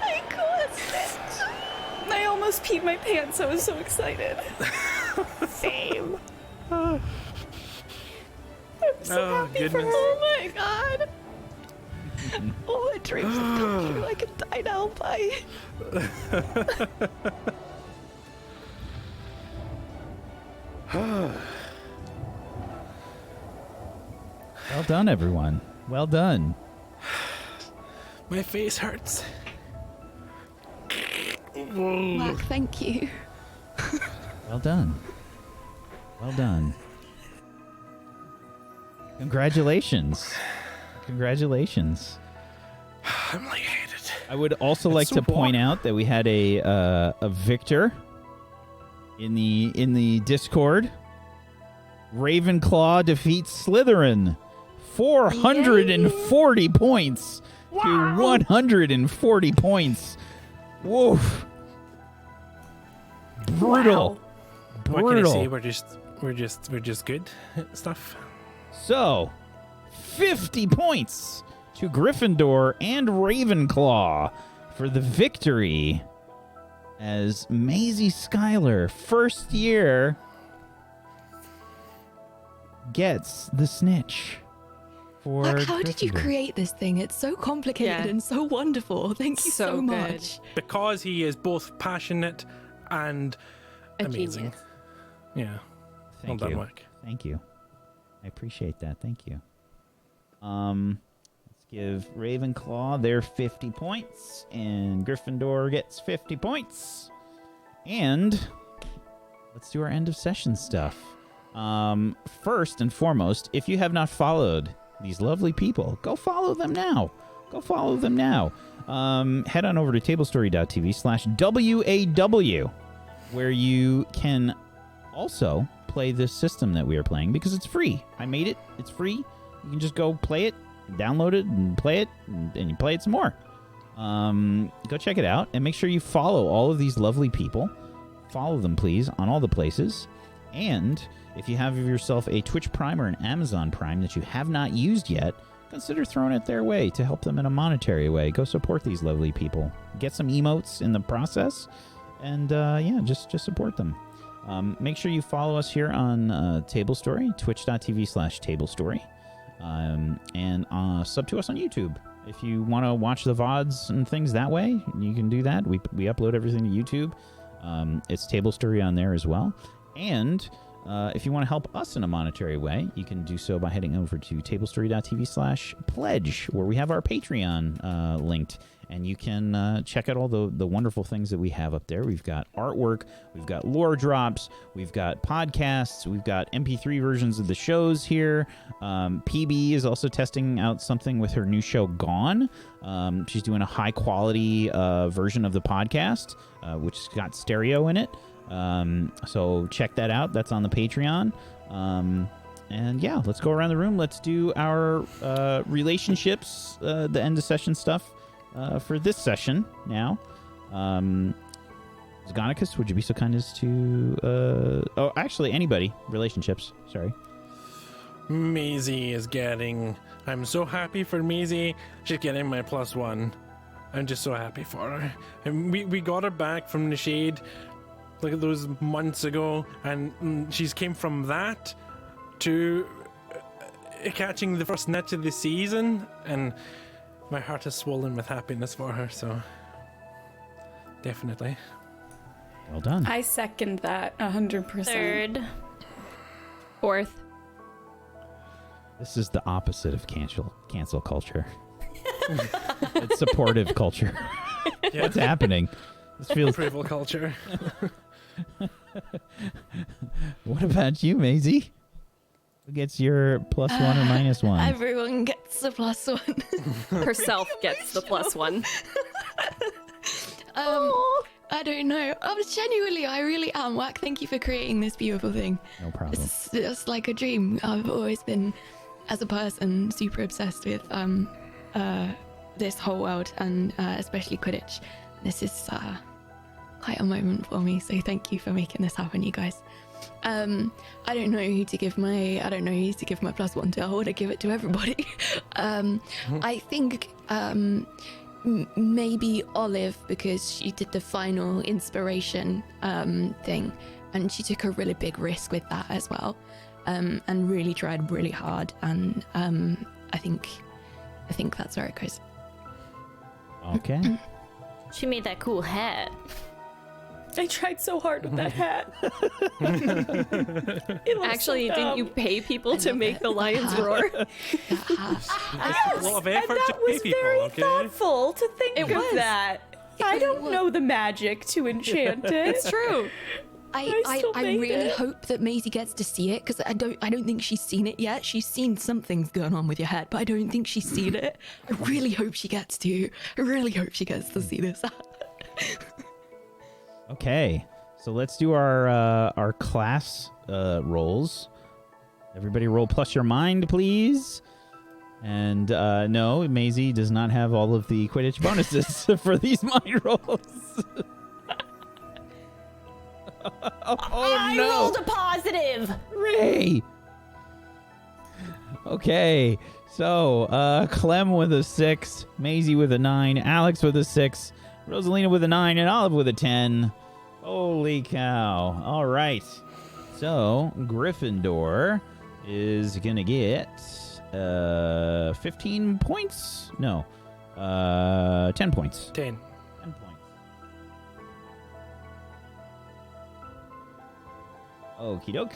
I caught it. I almost peed my pants. I was so excited. Same. I'm so happy for her. Oh my God. All the dreams have come true like a dino bite. Well done, everyone. Well done. My face hurts. Mark, thank you. Well done. Well done. Congratulations. Congratulations. I'm lightheaded. I would also like so to point warm. out that we had a victor in the Discord. Ravenclaw defeats Slytherin, 440 points to 140 points. Woof. Brutal. What can I say? Brutal. We're just good stuff. So, 50 points to Gryffindor and Ravenclaw for the victory as Maisie Schuyler, first year, gets the snitch. For How did you Gryffindor. create this thing? It's so complicated Yeah. and so wonderful. Thank you so, So good. much. Because he is both passionate and A amazing. genius. Yeah. Thank Well you. done, Mike. Thank you. I appreciate that. Thank you. Let's give Ravenclaw their 50 points, and Gryffindor gets 50 points. And let's do our end of session stuff. First and foremost, if you have not followed these lovely people, go follow them now. Go follow them now. Head on over to tablestory.tv/WAW, where you can also play this system that we are playing because it's free. I made it. It's free. You can just go play it, download it, and play it, and you play it some more. Go check it out, and make sure you follow all of these lovely people. Follow them, please, on all the places. And if you have yourself a Twitch Prime or an Amazon Prime that you have not used yet, consider throwing it their way to help them in a monetary way. Go support these lovely people. Get some emotes in the process, and just support them. Make sure you follow us here on Table Story, twitch.tv/tablestory, and sub to us on YouTube. If you want to watch the VODs and things that way, you can do that. We upload everything to YouTube. It's Table Story on there as well. And if you want to help us in a monetary way, you can do so by heading over to tablestory.tv/pledge, where we have our Patreon linked. And you can check out all the wonderful things that we have up there. We've got artwork, we've got lore drops, we've got podcasts, we've got MP3 versions of the shows here. PB is also testing out something with her new show, Gone. She's doing a high-quality version of the podcast, which has got stereo in it. So check that out. That's on the Patreon. And yeah, let's go around the room. Let's do our relationships, the end of session stuff. For this session now, Zgonicus, would you be so kind as to actually anybody, relationships, sorry. Maisie is getting... I'm so happy for Maisie. She's getting my +1. I'm just so happy for her. And we got her back from the shade like those months ago, and she's came from that to catching the first net of the season, and my heart is swollen with happiness for her, so definitely. Well done. I second that 100%. Third. Fourth. This is the opposite of cancel culture. It's supportive culture. Yeah. What's happening? This feels. Approval culture. What about you, Maisie? Who gets your +1 or -1? Everyone gets a +1. Herself gets the +1. I don't know. Genuinely, I really am. Wack, thank you for creating this beautiful thing. No problem. It's just like a dream. I've always been, as a person, super obsessed with this whole world, and especially Quidditch. This is quite a moment for me, so thank you for making this happen, you guys. I don't know who to give my +1 to. I want to give it to everybody. I think maybe Olive, because she did the final inspiration thing, and she took a really big risk with that as well, and really tried really hard, and I think that's where it goes. Okay. She made that cool hat. I tried so hard with that hat. Actually, didn't you pay people to make the lions roar? A lot of effort to pay people, okay? Thoughtful to think It of was. that. I don't know the magic to enchant it. It's true. I still made really it. hope that Maisie gets to see it, because I don't think she's seen it yet. She's seen something's going on with your head, but I don't think she's seen it. I really hope she gets to. I really hope she gets to see this. Okay. So let's do our class rolls. Everybody roll plus your mind, please. And no, Maisie does not have all of the Quidditch bonuses for these mind rolls. I rolled a positive. Ray! Okay, so Clem with a 6, Maisie with a 9, Alex with a 6, Rosalina with a 9, and Olive with a 10. Holy cow. All right. So Gryffindor is going to get 15 points? No. 10 points. 10. 10 points. Okie doke.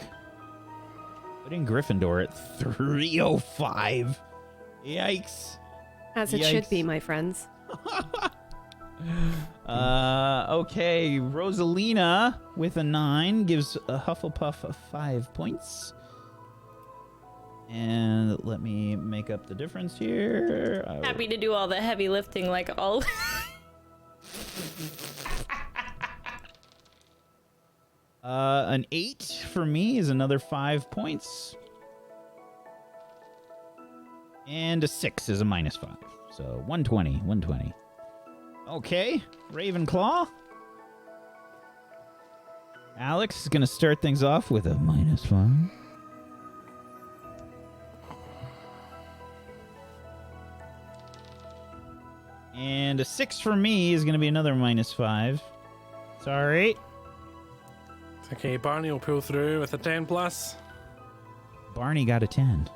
Putting Gryffindor at 305. Yikes. As it should be, my friends. Okay, Rosalina with a 9 gives a Hufflepuff 5 points. And let me make up the difference here. Happy to do all the heavy lifting like all. An 8 for me is another 5 points. And a 6 is a minus 5. So 120, 120. Okay, Ravenclaw. Alex is going to start things off with a minus 5. And a 6 for me is going to be another minus 5. Sorry. Okay, Barney will pull through with a 10 plus. Barney got a 10.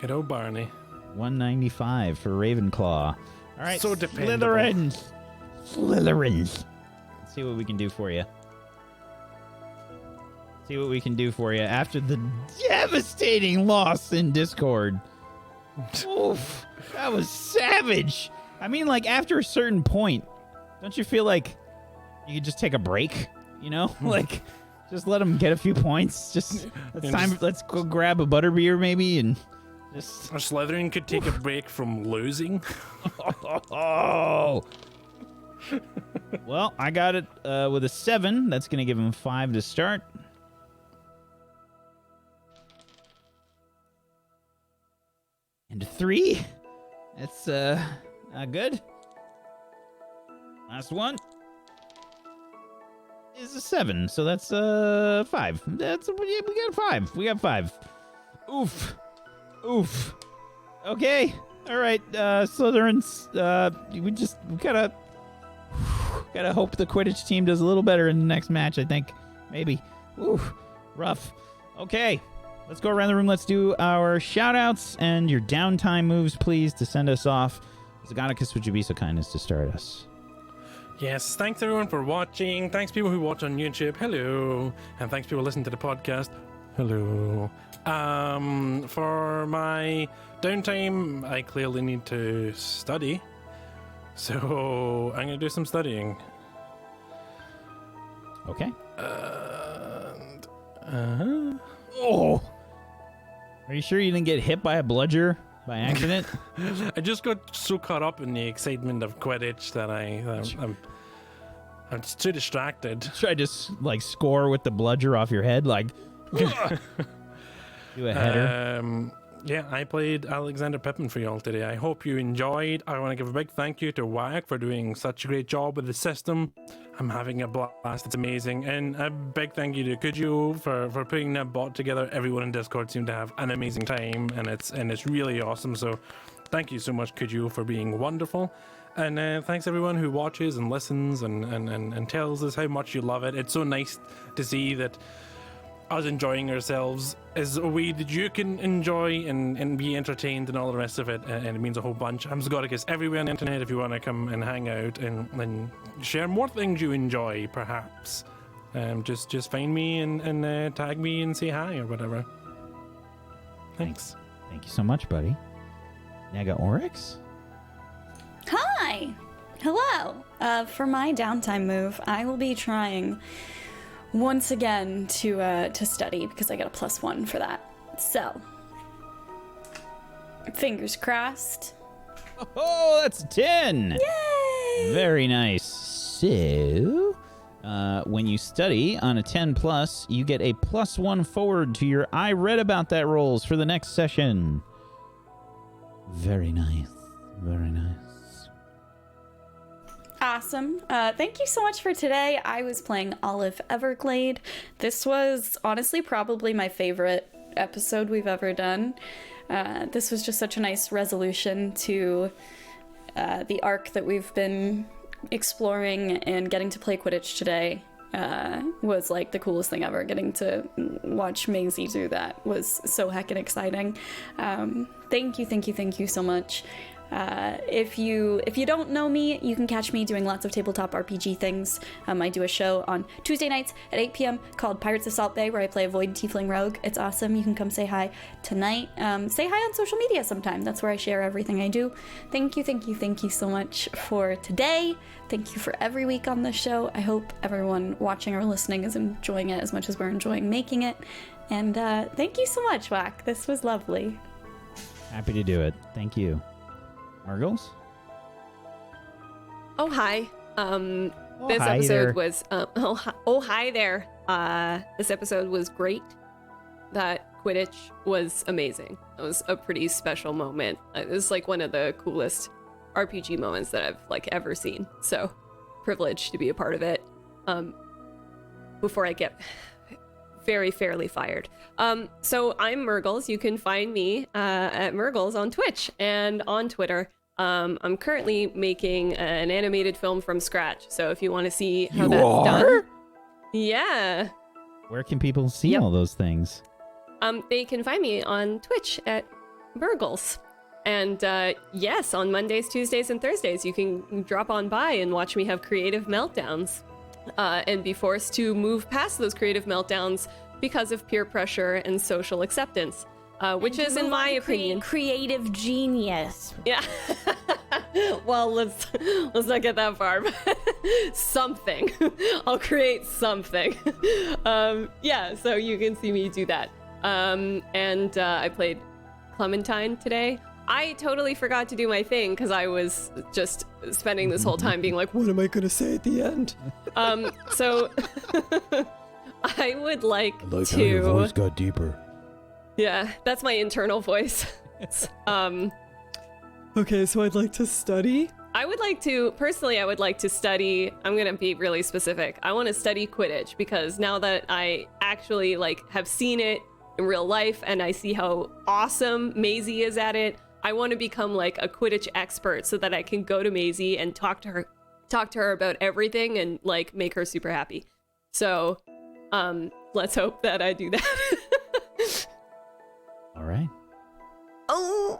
Good old Barney. 195 for Ravenclaw. All right, So dependable. Slytherins. Let's see what we can do for you. See what we can do for you after the devastating loss in Discord. Oof, that was savage. I mean, like, after a certain point, don't you feel like you could just take a break? You know, like, just let them get a few points. Just let's go grab a butterbeer maybe and just. Or Slytherin could take a break from losing. Oh. Well, I got it with a 7. That's going to give him 5 to start. And a 3. That's not good. Last one is a 7, so that's 5. That's we got 5. We got 5. Oof. Oof. Okay. All right, Slytherins. We gotta hope the Quidditch team does a little better in the next match. I think maybe. Ooh, rough. Okay, let's go around the room. Let's do our shout-outs and your downtime moves, please, to send us off. Zagonicus, would you be so kind as to start us? Yes, thanks everyone for watching. Thanks people who watch on YouTube. Hello. And thanks people who listen to the podcast. Hello. For my downtime, I clearly need to study. So I'm going to do some studying. Okay. And, Oh! Are you sure you didn't get hit by a bludger by accident? I just got so caught up in the excitement of Quidditch that I'm too distracted. Tried to score with the bludger off your head, like. Do a header. Yeah, I played Alexander Pippin for y'all today. I hope you enjoyed. I want to give a big thank you to Wyack for doing such a great job with the system. I'm having a blast. It's amazing. And a big thank you to Kuju for putting that bot together. Everyone in Discord seemed to have an amazing time, and it's really awesome. So thank you so much, Kuju, for being wonderful. And thanks everyone who watches and listens and tells us how much you love it. It's so nice to see that us enjoying ourselves is a way that you can enjoy and be entertained and all the rest of it, and it means a whole bunch. I'm Zagonicus everywhere on the internet if you want to come and hang out and share more things you enjoy, perhaps. Just find me and tag me and say hi or whatever. Thanks. Thank you so much, buddy. Nega Oryx? Hi! Hello! For my downtime move, I will be trying once again to study because I got a +1 for that. So, fingers crossed. Oh, that's a 10! Yay! Very nice. So, when you study on a 10 plus, you get a +1 forward to your I read about that rolls for the next session. Very nice. Very nice. Awesome. Thank you so much for today. I was playing Olive Everglade. This was honestly probably my favorite episode we've ever done. This was just such a nice resolution to the arc that we've been exploring, and getting to play Quidditch today was like the coolest thing ever. Getting to watch Maisie do that was so heckin' exciting. Thank you so much. If you don't know me, you can catch me doing lots of tabletop RPG things. I do a show on Tuesday nights at 8 p.m. called Pirates of Salt Bay, where I play a Void Tiefling Rogue. It's awesome. You can come say hi tonight. Say hi on social media sometime. That's where I share everything I do. Thank you so much for today. Thank you for every week on this show. I hope everyone watching or listening is enjoying it as much as we're enjoying making it. And thank you so much, Whack. This was lovely. Happy to do it. Thank you. Margles? Oh, hi. This hi episode there. was hi there. This episode was great. That Quidditch was amazing. It was a pretty special moment. It was like one of the coolest RPG moments that I've like ever seen. So privileged to be a part of it. Before I get very fairly fired. So I'm Murgles. You can find me at Murgles on Twitch and on Twitter. I'm currently making an animated film from scratch. So if you want to see how that's done. Yeah. Where can people see all those things? They can find me on Twitch at Murgles. And yes, on Mondays, Tuesdays, and Thursdays, you can drop on by and watch me have creative meltdowns. And be forced to move past those creative meltdowns because of peer pressure and social acceptance, which is, in my opinion, creative genius. Yeah. Well, let's not get that far. But something. I'll create something. Yeah. So you can see me do that. And I played Clementine today. I totally forgot to do my thing because I was just spending this whole time being like, what am I going to say at the end? So I would like I like to... how your voice got deeper. Yeah, that's my internal voice. Okay, so I'd like to study. I would like to study, I'm going to be really specific. I want to study Quidditch because now that I actually like have seen it in real life and I see how awesome Maisie is at it, I want to become like a Quidditch expert so that I can go to Maisie and talk to her about everything and like make her super happy. So, let's hope that I do that. All right. Oh,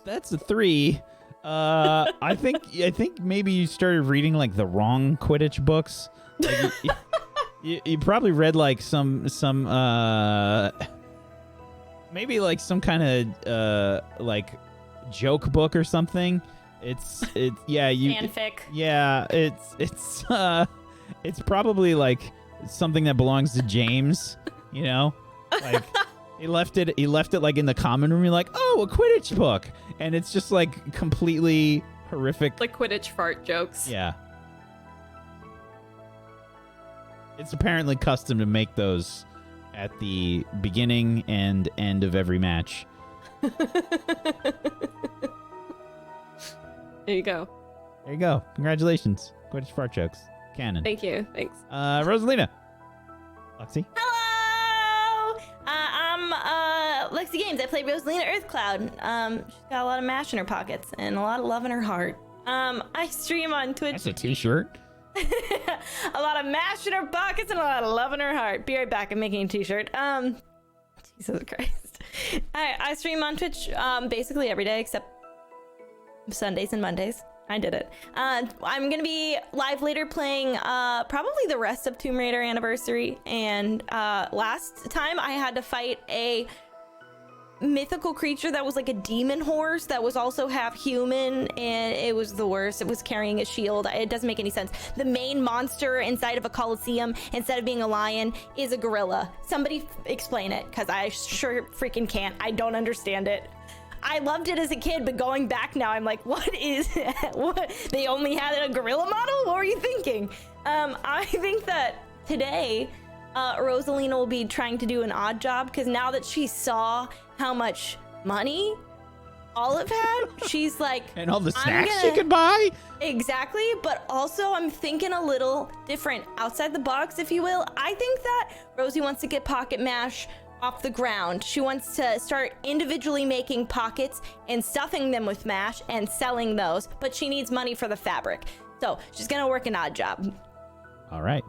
That's a 3. I think maybe you started reading like the wrong Quidditch books. Like, you probably read like some maybe like some kind of like joke book or something. It's Fanfic. Yeah, it's probably like something that belongs to James, you know? Like he left it like in the common room. You're like, "Oh, a Quidditch book." And it's just like completely horrific. like Quidditch fart jokes. Yeah. It's apparently custom to make those at the beginning and end of every match. There you go. There you go. Congratulations. Quidditch fart jokes. Canon. Thank you. Thanks. Rosalina. Lexi. Hello! I'm Lexi Games. I play Rosalina Earthcloud. She's got a lot of mash in her pockets and a lot of love in her heart. I stream on Twitch. That's a t-shirt. A lot of mash in her pockets and a lot of love in her heart. Be right back. I'm making a t-shirt. Jesus Christ. I stream on Twitch basically every day except Sundays and Mondays. I did it. I'm gonna be live later playing probably the rest of Tomb Raider Anniversary. And last time I had to fight a mythical creature that was like a demon horse that was also half human, and it was the worst. It was carrying a shield. It doesn't make any sense. The main monster inside of a coliseum, instead of being a lion, is a gorilla. Somebody explain it, because I sure freaking can't. I don't understand it. I loved it as a kid, but going back now, I'm like, what is what? They only had a gorilla model? What were you thinking? I think that today Rosalina will be trying to do an odd job, because now that she saw how much money Olive had, she's like, and all the snacks she could buy. Exactly, but also I'm thinking a little different, outside the box, if you will. I think that Rosie wants to get pocket mash off the ground. She wants to start individually making pockets and stuffing them with mash and selling those, but she needs money for the fabric. So she's gonna work an odd job. All right.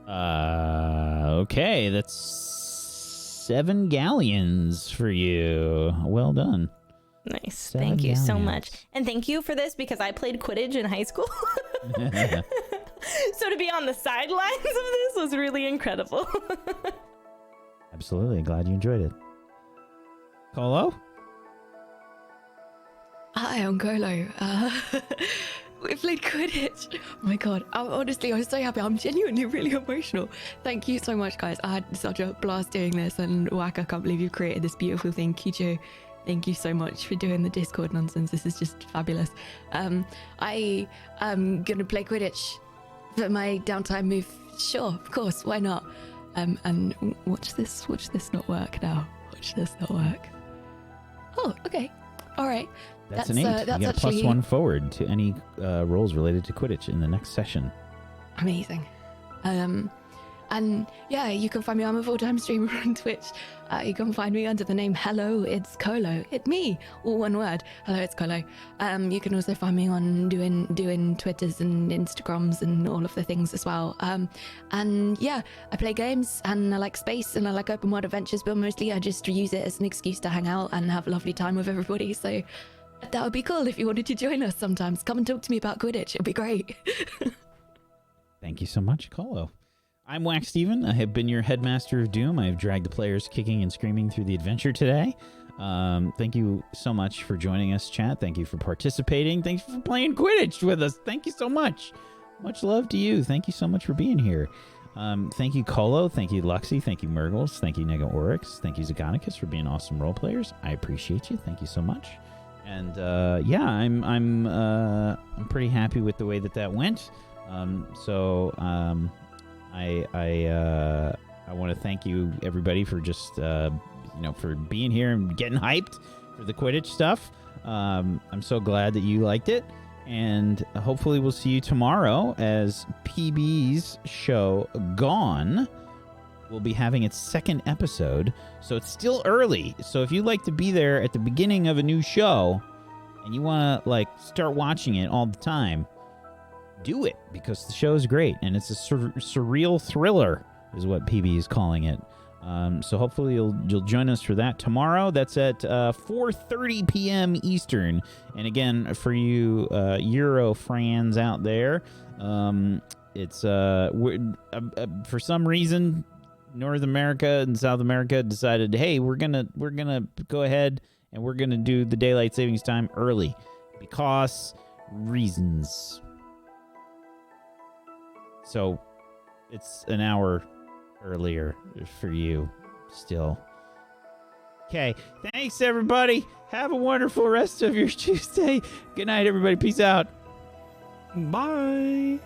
Okay, that's 7 galleons for you. Well done. Nice. 7 Thank you so galleons. much. And thank you for this because I played Quidditch in high school. So to be on the sidelines of this was really incredible. Absolutely. Glad you enjoyed it. Colo? Hi, I'm Colo. We played Quidditch. Oh my god. Honestly, I'm so happy. I'm genuinely really emotional. Thank you so much, guys. I had such a blast doing this, and Wack, I can't believe you created this beautiful thing. Kijo, thank you so much for doing the Discord nonsense. This is just fabulous. I am gonna play Quidditch for my downtime move. Sure, of course, why not? And watch this not work now. Watch this not work. Oh, okay. All right. That's an 8. That's you get actually +1 forward to any rolls related to Quidditch in the next session. amazing. And yeah, you can find me. I'm a full-time streamer on Twitch. You can find me under the name Hello, It's Colo. It's me, all one word. Hello, it's Colo. You can also find me on doing Twitters and Instagrams and all of the things as well. And yeah, I play games and I like space and I like open world adventures, but mostly I just use it as an excuse to hang out and have a lovely time with everybody. So that would be cool if you wanted to join us sometimes. Come and talk to me about Quidditch. It'd be great. Thank you so much, Colo. I'm Wax Steven. I have been your Headmaster of Doom. I have dragged the players kicking and screaming through the adventure today. Thank you so much for joining us, chat. Thank you for participating. Thanks for playing Quidditch with us. Thank you so much. Much love to you. Thank you so much for being here. Thank you, Colo. Thank you, Luxie. Thank you, Murgles. Thank you, Nega Oryx. Thank you, Zagonicus, for being awesome role players. I appreciate you. Thank you so much. And yeah, I'm pretty happy with the way that went. I want to thank you, everybody, for just for being here and getting hyped for the Quidditch stuff. I'm so glad that you liked it, and hopefully we'll see you tomorrow as PB's show Gone will be having its 2nd episode. So it's still early. So if you'd like to be there at the beginning of a new show and you want to start watching it all the time, do it, because the show is great and it's a surreal thriller is what PB is calling it. So hopefully you'll join us for that tomorrow. That's at 4:30 p.m. Eastern. And again, for you Euro fans out there, it's for some reason North America and South America decided, hey, we're gonna go ahead and we're gonna do the daylight savings time early because reasons. So it's an hour earlier for you still. Okay, thanks everybody. Have a wonderful rest of your Tuesday. Good night, everybody. Peace out. Bye.